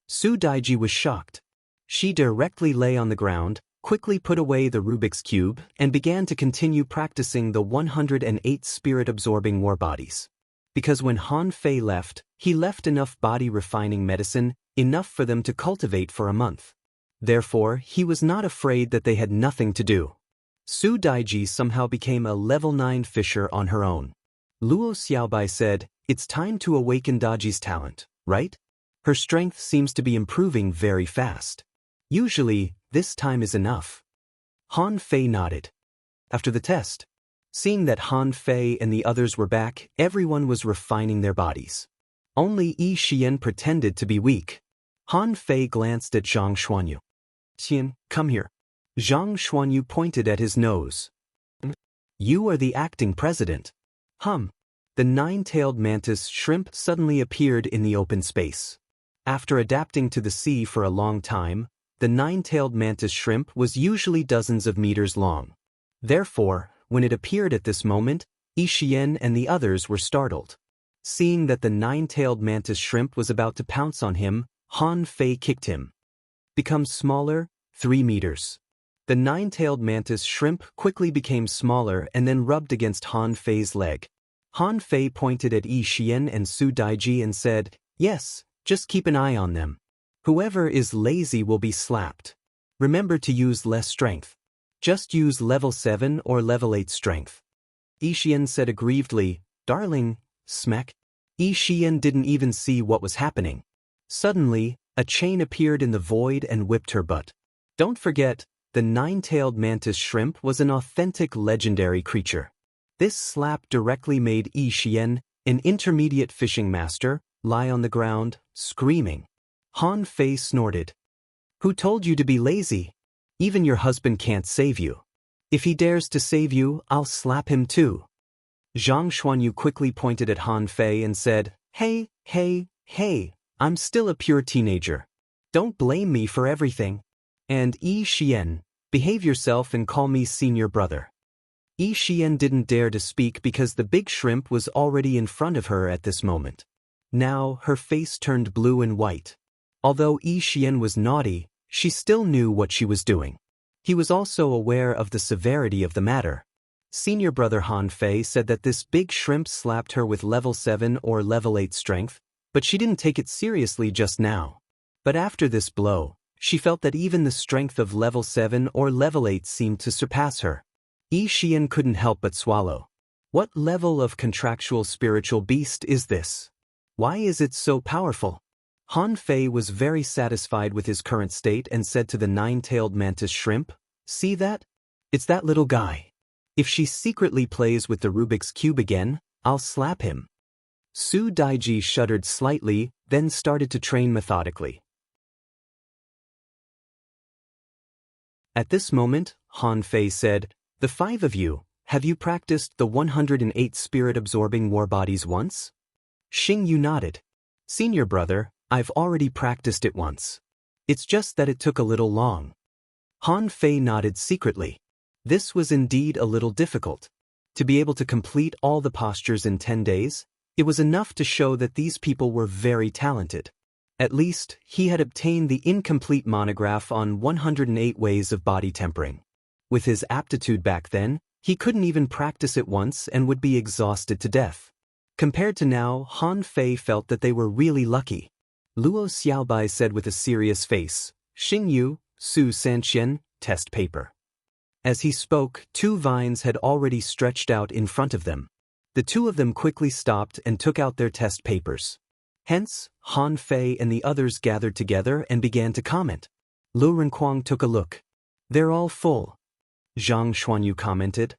Su Daiji was shocked. She directly lay on the ground, quickly put away the Rubik's Cube, and began to continue practicing the 108 spirit-absorbing war bodies. Because when Han Fei left, he left enough body-refining medicine, enough for them to cultivate for a month. Therefore, he was not afraid that they had nothing to do. Su Daiji somehow became a level 9 fisher on her own. Luo Xiaobai said, it's time to awaken Daji's talent, right? Her strength seems to be improving very fast. Usually, this time is enough. Han Fei nodded. After the test, seeing that Han Fei and the others were back, everyone was refining their bodies. Only Yi Xian pretended to be weak. Han Fei glanced at Zhang Xuanyu. Qian, come here. Zhang Xuanyu pointed at his nose. You are the acting president. The nine-tailed mantis shrimp suddenly appeared in the open space. After adapting to the sea for a long time, the nine-tailed mantis shrimp was usually dozens of meters long. Therefore, when it appeared at this moment, Yi Xian and the others were startled. Seeing that the nine-tailed mantis shrimp was about to pounce on him, Han Fei kicked him. Become smaller, 3 meters. The nine-tailed mantis shrimp quickly became smaller and then rubbed against Han Fei's leg. Han Fei pointed at Yi Xian and Su Daiji and said, yes, just keep an eye on them. Whoever is lazy will be slapped. Remember to use less strength. Just use level 7 or level 8 strength. Yi Xian said aggrievedly, darling, smack. Yi Xian didn't even see what was happening. Suddenly, a chain appeared in the void and whipped her butt. Don't forget, the nine-tailed mantis shrimp was an authentic legendary creature. This slap directly made Yi Xian, an intermediate fishing master, lie on the ground, screaming. Han Fei snorted. Who told you to be lazy? Even your husband can't save you. If he dares to save you, I'll slap him too. Zhang Xuanyu quickly pointed at Han Fei and said, Hey, I'm still a pure teenager. Don't blame me for everything. And Yi Xian, behave yourself and call me senior brother. Yi Xian didn't dare to speak because the big shrimp was already in front of her at this moment. Now, her face turned blue and white. Although Yi Xian was naughty, she still knew what she was doing. He was also aware of the severity of the matter. Senior brother Han Fei said that this big shrimp slapped her with level 7 or level 8 strength, but she didn't take it seriously just now. But after this blow, she felt that even the strength of level 7 or level 8 seemed to surpass her. Yi Xian couldn't help but swallow. What level of contractual spiritual beast is this? Why is it so powerful? Han Fei was very satisfied with his current state and said to the nine-tailed mantis shrimp, "See that? It's that little guy. If she secretly plays with the Rubik's Cube again, I'll slap him." Su Daiji shuddered slightly, then started to train methodically. At this moment, Han Fei said, "The 5 of you, have you practiced the 108 spirit-absorbing war bodies once?" Xing Yu nodded. "Senior brother, I've already practiced it once. It's just that it took a little long." Han Fei nodded secretly. This was indeed a little difficult. To be able to complete all the postures in 10 days, it was enough to show that these people were very talented. At least, he had obtained the incomplete monograph on 108 ways of body tempering. With his aptitude back then, he couldn't even practice it once and would be exhausted to death. Compared to now, Han Fei felt that they were really lucky. Luo Xiaobai said with a serious face, "Xing Yu, Su Sanqian, test paper." As he spoke, 2 vines had already stretched out in front of them. The 2 of them quickly stopped and took out their test papers. Hence, Han Fei and the others gathered together and began to comment. Lu Renquang took a look. "They're all full." Zhang Xuanyu commented,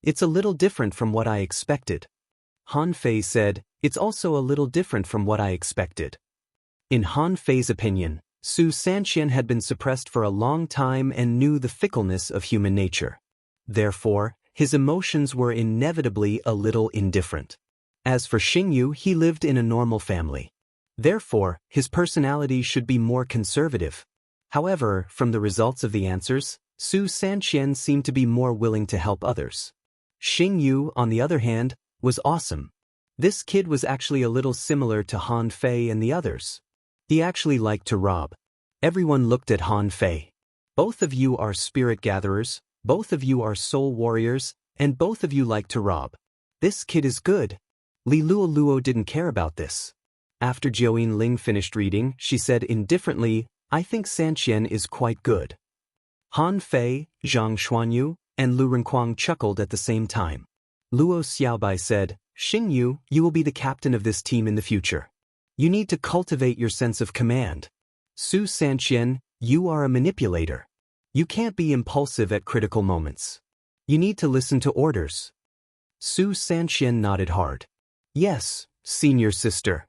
"It's a little different from what I expected." Han Fei said, "It's also a little different from what I expected." In Han Fei's opinion, Su Sanqian had been suppressed for a long time and knew the fickleness of human nature. Therefore, his emotions were inevitably a little indifferent. As for Xing Yu, he lived in a normal family. Therefore, his personality should be more conservative. However, from the results of the answers, Su Sanqian seemed to be more willing to help others. Xing Yu, on the other hand, was awesome. This kid was actually a little similar to Han Fei and the others. He actually liked to rob. Everyone looked at Han Fei. Both of you are spirit gatherers, both of you are soul warriors, and both of you like to rob. This kid is good. Li Luo didn't care about this. After Jiuyin Ling finished reading, she said indifferently, "I think Sanqian is quite good." Han Fei, Zhang Xuanyu, and Lu Renquang chuckled at the same time. Luo Xiaobai said, "Xing Yu, you will be the captain of this team in the future. You need to cultivate your sense of command. Su Sanqian, you are a manipulator. You can't be impulsive at critical moments. You need to listen to orders." Su Sanqian nodded hard. "Yes, senior sister."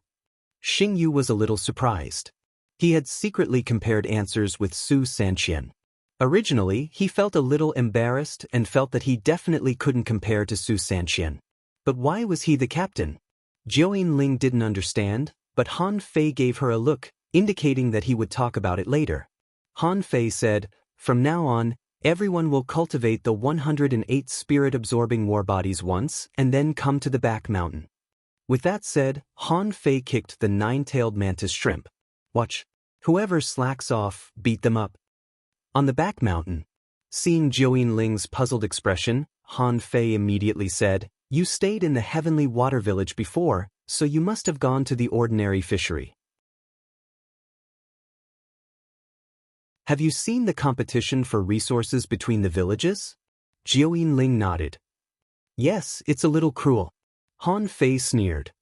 Xing Yu was a little surprised. He had secretly compared answers with Su Sanqian. Originally, he felt a little embarrassed and felt that he definitely couldn't compare to Su Sanqian. But why was he the captain? Jiuyin Ling didn't understand, but Han Fei gave her a look, indicating that he would talk about it later. Han Fei said, "From now on, everyone will cultivate the 108 spirit-absorbing war bodies once and then come to the back mountain." With that said, Han Fei kicked the 9-tailed mantis shrimp. "Watch. Whoever slacks off, beat them up." On the back mountain, seeing Jiuyin Ling's puzzled expression, Han Fei immediately said, "You stayed in the heavenly water village before, so you must have gone to the ordinary fishery. Have you seen the competition for resources between the villages?" Jiuyin Ling nodded. "Yes, it's a little cruel." Han Fei sneered.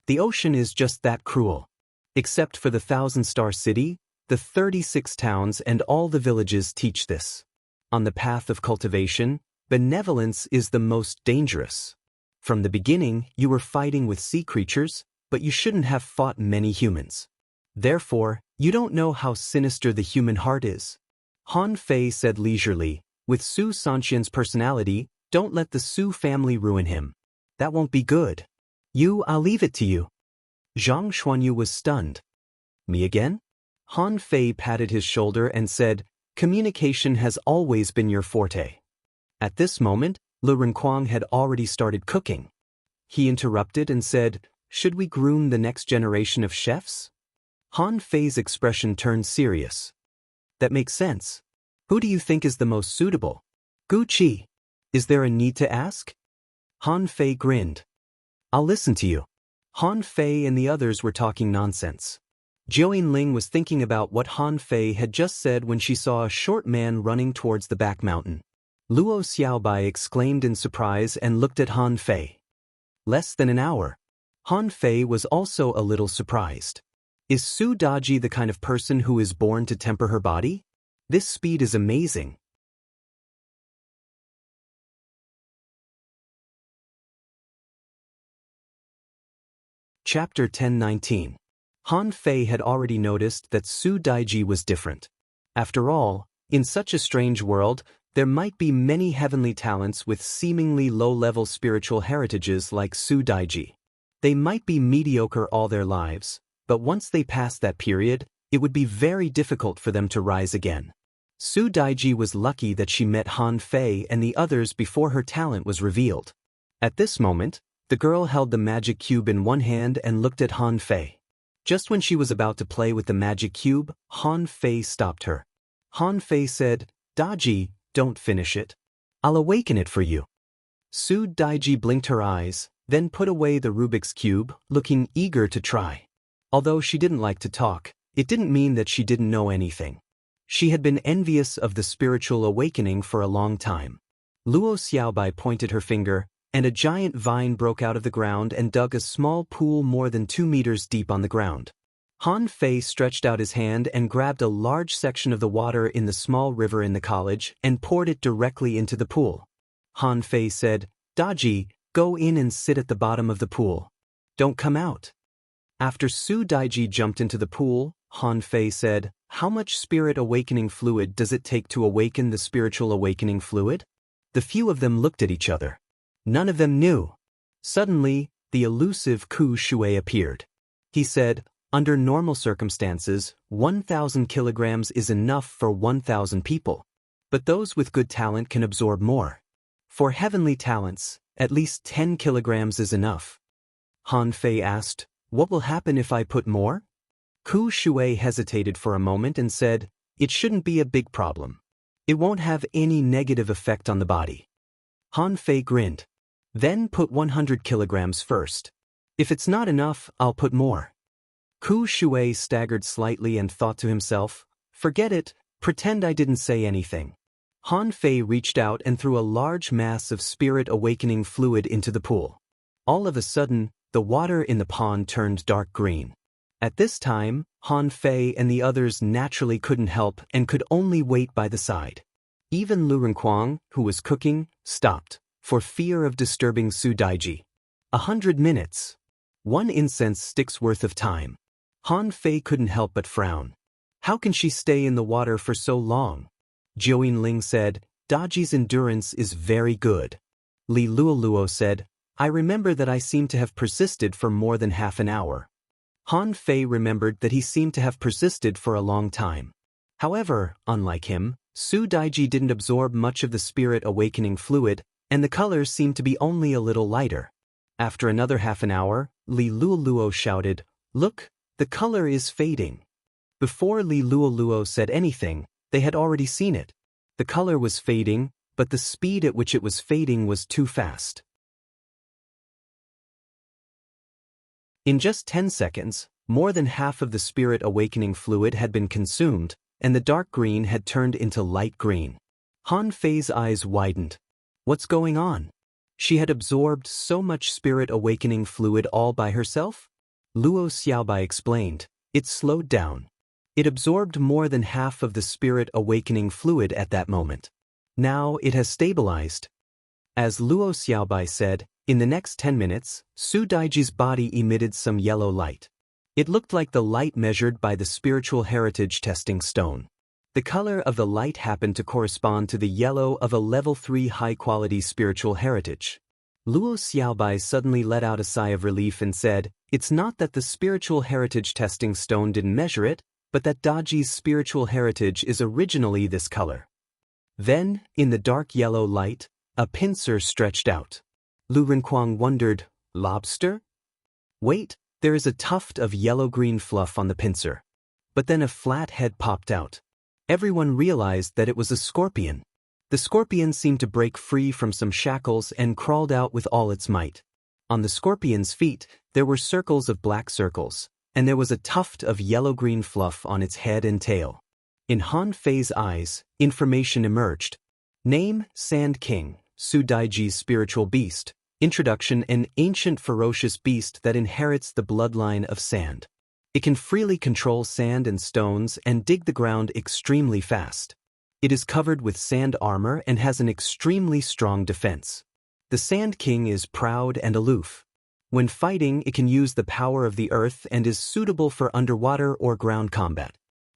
"The ocean is just that cruel. Except for the 1,000-star city, the 36 towns and all the villages teach this. On the path of cultivation, benevolence is the most dangerous. From the beginning, you were fighting with sea creatures, but you shouldn't have fought many humans. Therefore, you don't know how sinister the human heart is." Han Fei said leisurely, "With Su Sanqian's personality, don't let the Su family ruin him. That won't be good. I'll leave it to you." Zhang Xuanyu was stunned. "Me again?" Han Fei patted his shoulder and said, "Communication has always been your forte." At this moment, Lu Renquang had already started cooking. He interrupted and said, "Should we groom the next generation of chefs?" Han Fei's expression turned serious. "That makes sense. Who do you think is the most suitable?" "Gucci. Is there a need to ask?" Han Fei grinned. "I'll listen to you." Han Fei and the others were talking nonsense. Jiao Yinling was thinking about what Han Fei had just said when she saw a short man running towards the back mountain. Luo Xiaobai exclaimed in surprise and looked at Han Fei. Less than an hour. Han Fei was also a little surprised. Is Su Daji the kind of person who is born to temper her body? This speed is amazing. Chapter 10:19. Han Fei had already noticed that Su Daiji was different. After all, in such a strange world, there might be many heavenly talents with seemingly low-level spiritual heritages like Su Daiji. They might be mediocre all their lives, but once they pass that period, it would be very difficult for them to rise again. Su Daiji was lucky that she met Han Fei and the others before her talent was revealed. At this moment, the girl held the magic cube in one hand and looked at Han Fei. Just when she was about to play with the magic cube, Han Fei stopped her. Han Fei said, "Daiji, don't finish it. I'll awaken it for you." Su Daiji blinked her eyes, then put away the Rubik's Cube, looking eager to try. Although she didn't like to talk, it didn't mean that she didn't know anything. She had been envious of the spiritual awakening for a long time. Luo Xiaobai pointed her finger, and a giant vine broke out of the ground and dug a small pool more than 2 meters deep on the ground. Han Fei stretched out his hand and grabbed a large section of the water in the small river in the college and poured it directly into the pool. Han Fei said, "Daji, go in and sit at the bottom of the pool. Don't come out." After Su Daiji jumped into the pool, Han Fei said, "How much spirit awakening fluid does it take to awaken the spiritual awakening fluid?" The few of them looked at each other. None of them knew. Suddenly, the elusive Ku Shui appeared. He said, "Under normal circumstances, 1,000 kilograms is enough for 1,000 people. But those with good talent can absorb more. For heavenly talents, at least 10 kilograms is enough." Han Fei asked, "What will happen if I put more?" Ku Shui hesitated for a moment and said, "It shouldn't be a big problem. It won't have any negative effect on the body." Han Fei grinned. "Then put 100 kilograms first. If it's not enough, I'll put more." Ku Shui staggered slightly and thought to himself, "Forget it, pretend I didn't say anything." Han Fei reached out and threw a large mass of spirit awakening fluid into the pool. All of a sudden, the water in the pond turned dark green. At this time, Han Fei and the others naturally couldn't help and could only wait by the side. Even Lu Renquang, who was cooking, stopped, for fear of disturbing Su Daiji. 100 minutes. 1 incense stick's worth of time. Han Fei couldn't help but frown. How can she stay in the water for so long? Jiao Yinling said, "Daji's endurance is very good." Li Luoluo said, "I remember that I seem to have persisted for more than half an hour." Han Fei remembered that he seemed to have persisted for a long time. However, unlike him, Su Daiji didn't absorb much of the spirit awakening fluid, and the colors seemed to be only a little lighter. After another half an hour, Li Luoluo shouted, "Look, the color is fading." Before Li Luoluo said anything, they had already seen it. The color was fading, but the speed at which it was fading was too fast. In just 10 seconds, more than half of the spirit awakening fluid had been consumed, and the dark green had turned into light green. Han Fei's eyes widened. What's going on? She had absorbed so much spirit awakening fluid all by herself? Luo Xiaobai explained, "It slowed down. It absorbed more than half of the spirit awakening fluid at that moment. Now it has stabilized." As Luo Xiaobai said, in the next 10 minutes, Su Daiji's body emitted some yellow light. It looked like the light measured by the spiritual heritage testing stone. The color of the light happened to correspond to the yellow of a level 3 high-quality spiritual heritage. Luo Xiaobai suddenly let out a sigh of relief and said, "It's not that the spiritual heritage testing stone didn't measure it, but that Daji's spiritual heritage is originally this color." Then, in the dark yellow light, A pincer stretched out. Lu Renkuang wondered, lobster? Wait, there is a tuft of yellow-green fluff on the pincer. But then a flat head popped out. Everyone realized that it was a scorpion. The scorpion seemed to break free from some shackles and crawled out with all its might. On the scorpion's feet, there were circles of black circles, and there was a tuft of yellow-green fluff on its head and tail. In Han Fei's eyes, information emerged. Name, Sand King, Su Daiji's spiritual beast. Introduction: an ancient ferocious beast that inherits the bloodline of sand. It can freely control sand and stones and dig the ground extremely fast. It is covered with sand armor and has an extremely strong defense. The Sand King is proud and aloof. When fighting, it can use the power of the earth and is suitable for underwater or ground combat.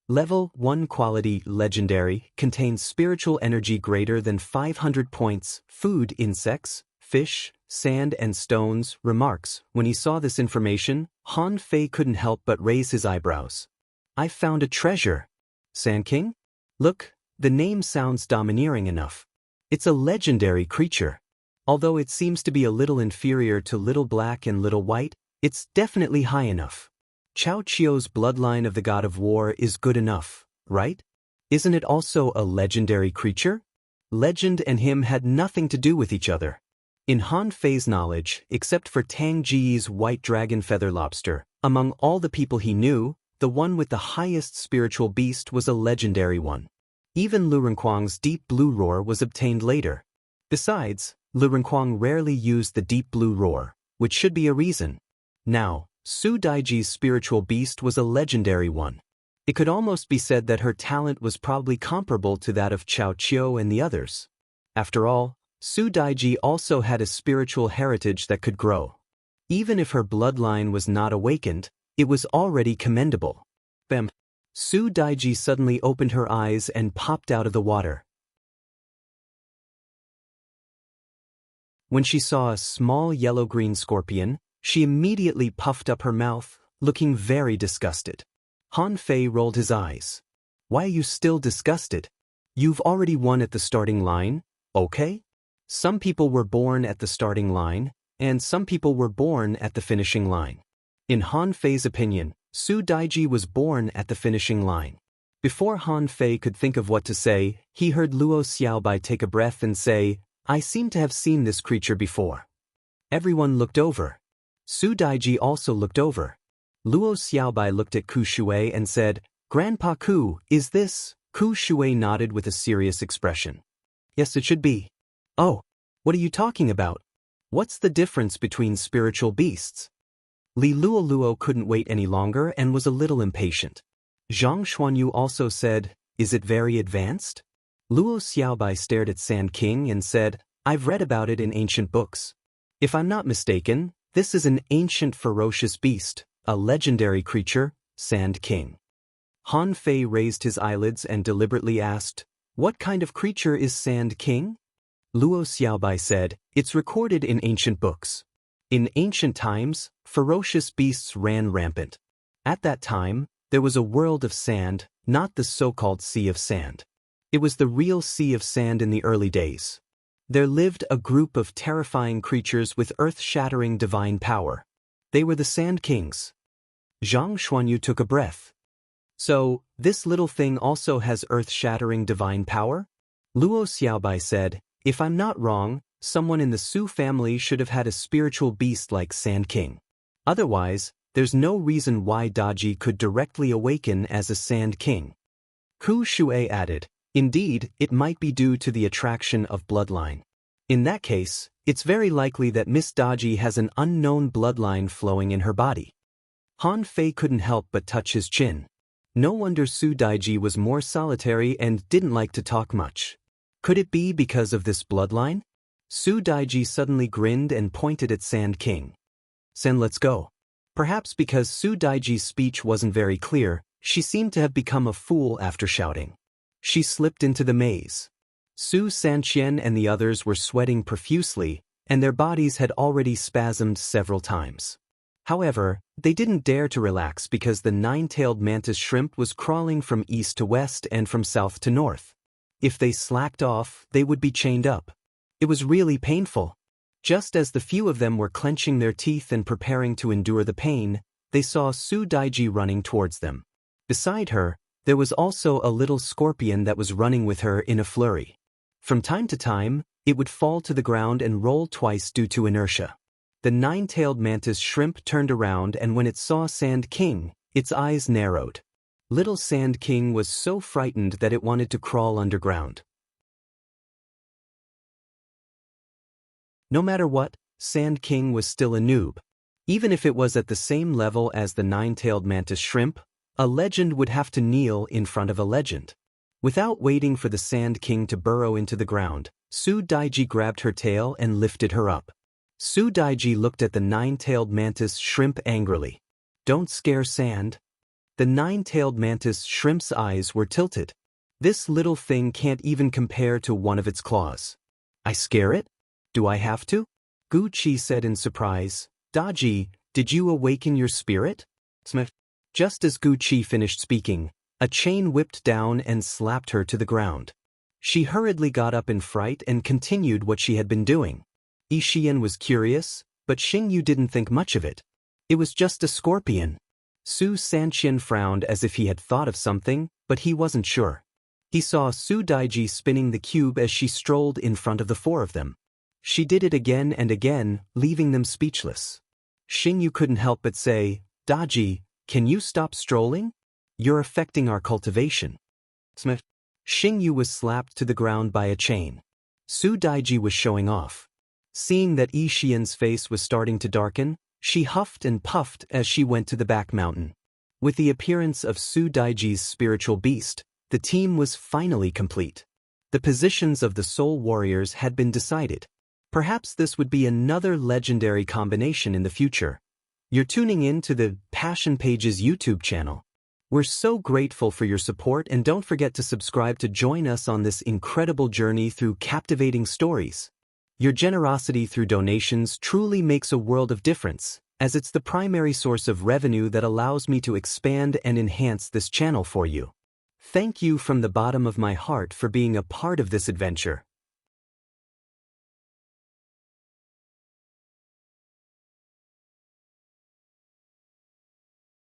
Level 1 quality legendary contains spiritual energy greater than 500 points. Food: insects, fish, sand and stones. Remarks: when he saw this information, Han Fei couldn't help but raise his eyebrows. I found a treasure. Sand King? Look, the name sounds domineering enough. It's a legendary creature. Although it seems to be a little inferior to Little Black and Little White, it's definitely high enough. Chao Chio's bloodline of the god of war is good enough, right? Isn't it also a legendary creature? Legend and him had nothing to do with each other. In Han Fei's knowledge, except for Tang Ji's white dragon feather lobster, among all the people he knew, the one with the highest spiritual beast was a legendary one. Even Lu Renkuang's deep blue roar was obtained later. Besides, Lu Renkuang rarely used the deep blue roar, which should be a reason. Now, Su Daiji's spiritual beast was a legendary one. It could almost be said that her talent was probably comparable to that of Chao Chio and the others. After all, Su Daiji also had a spiritual heritage that could grow. Even if her bloodline was not awakened, it was already commendable. Bam! Su Daiji suddenly opened her eyes and popped out of the water. When she saw a small yellow-green scorpion, she immediately puffed up her mouth, looking very disgusted. Han Fei rolled his eyes. Why are you still disgusted? You've already won at the starting line, okay? Some people were born at the starting line, and some people were born at the finishing line. In Han Fei's opinion, Su Daiji was born at the finishing line. Before Han Fei could think of what to say, he heard Luo Xiaobai take a breath and say, I seem to have seen this creature before. Everyone looked over. Su Daiji also looked over. Luo Xiaobai looked at Ku Shui and said, Grandpa Ku, is this? Ku Shui nodded with a serious expression. Yes, it should be. Oh, what are you talking about? What's the difference between spiritual beasts? Li Luoluo couldn't wait any longer and was a little impatient. Zhang Xuanyu also said, Is it very advanced? Luo Xiaobai stared at Sand King and said, I've read about it in ancient books. If I'm not mistaken, this is an ancient ferocious beast, a legendary creature, Sand King. Han Fei raised his eyelids and deliberately asked, What kind of creature is Sand King? Luo Xiaobai said, It's recorded in ancient books. In ancient times, ferocious beasts ran rampant. At that time, there was a world of sand, not the so-called Sea of Sand. It was the real Sea of Sand in the early days. There lived a group of terrifying creatures with earth-shattering divine power. They were the Sand Kings. Zhang Xuanyu took a breath. So, this little thing also has earth-shattering divine power? Luo Xiaobai said, If I'm not wrong, someone in the Su family should have had a spiritual beast like Sand King. Otherwise, there's no reason why Daiji could directly awaken as a Sand King. Ku Shui added, Indeed, it might be due to the attraction of bloodline. In that case, it's very likely that Miss Daiji has an unknown bloodline flowing in her body. Han Fei couldn't help but touch his chin. No wonder Su Daiji was more solitary and didn't like to talk much. Could it be because of this bloodline? Su Daiji suddenly grinned and pointed at Sand King. Sen, let's go. Perhaps because Su Daiji's speech wasn't very clear, she seemed to have become a fool after shouting. She slipped into the maze. Su Sanqian and the others were sweating profusely, and their bodies had already spasmed several times. However, they didn't dare to relax because the nine-tailed mantis shrimp was crawling from east to west and from south to north. If they slacked off, they would be chained up. It was really painful. Just as the few of them were clenching their teeth and preparing to endure the pain, they saw Su Daiji running towards them. Beside her, there was also a little scorpion that was running with her in a flurry. From time to time, it would fall to the ground and roll twice due to inertia. The nine-tailed mantis shrimp turned around, and when it saw Sand King, its eyes narrowed. Little Sand King was so frightened that it wanted to crawl underground. No matter what, Sand King was still a noob. Even if it was at the same level as the nine-tailed mantis shrimp, a legend would have to kneel in front of a legend. Without waiting for the Sand King to burrow into the ground, Su Daiji grabbed her tail and lifted her up. Su Daiji looked at the nine-tailed mantis shrimp angrily. "Don't scare Sand." The nine-tailed mantis shrimp's eyes were tilted. This little thing can't even compare to one of its claws. "I scare it? Do I have to?" Gu Qi said in surprise. "Daiji, did you awaken your spirit?" Just as Gu Qi finished speaking, a chain whipped down and slapped her to the ground. She hurriedly got up in fright and continued what she had been doing. Yi Xian was curious, but Xing Yu didn't think much of it. It was just a scorpion. Su Sanqian frowned as if he had thought of something, but he wasn't sure. He saw Su Daiji spinning the cube as she strolled in front of the four of them. She did it again and again, leaving them speechless. Xing Yu couldn't help but say, "Daiji, can you stop strolling? You're affecting our cultivation." Xing Yu was slapped to the ground by a chain. Su Daiji was showing off. Seeing that Yi Xian's face was starting to darken, she huffed and puffed as she went to the back mountain. With the appearance of Su Daiji's spiritual beast, the team was finally complete. The positions of the Soul Warriors had been decided. Perhaps this would be another legendary combination in the future. You're tuning in to the Passion Pages YouTube channel. We're so grateful for your support, and don't forget to subscribe to join us on this incredible journey through captivating stories. Your generosity through donations truly makes a world of difference, as it's the primary source of revenue that allows me to expand and enhance this channel for you. Thank you from the bottom of my heart for being a part of this adventure.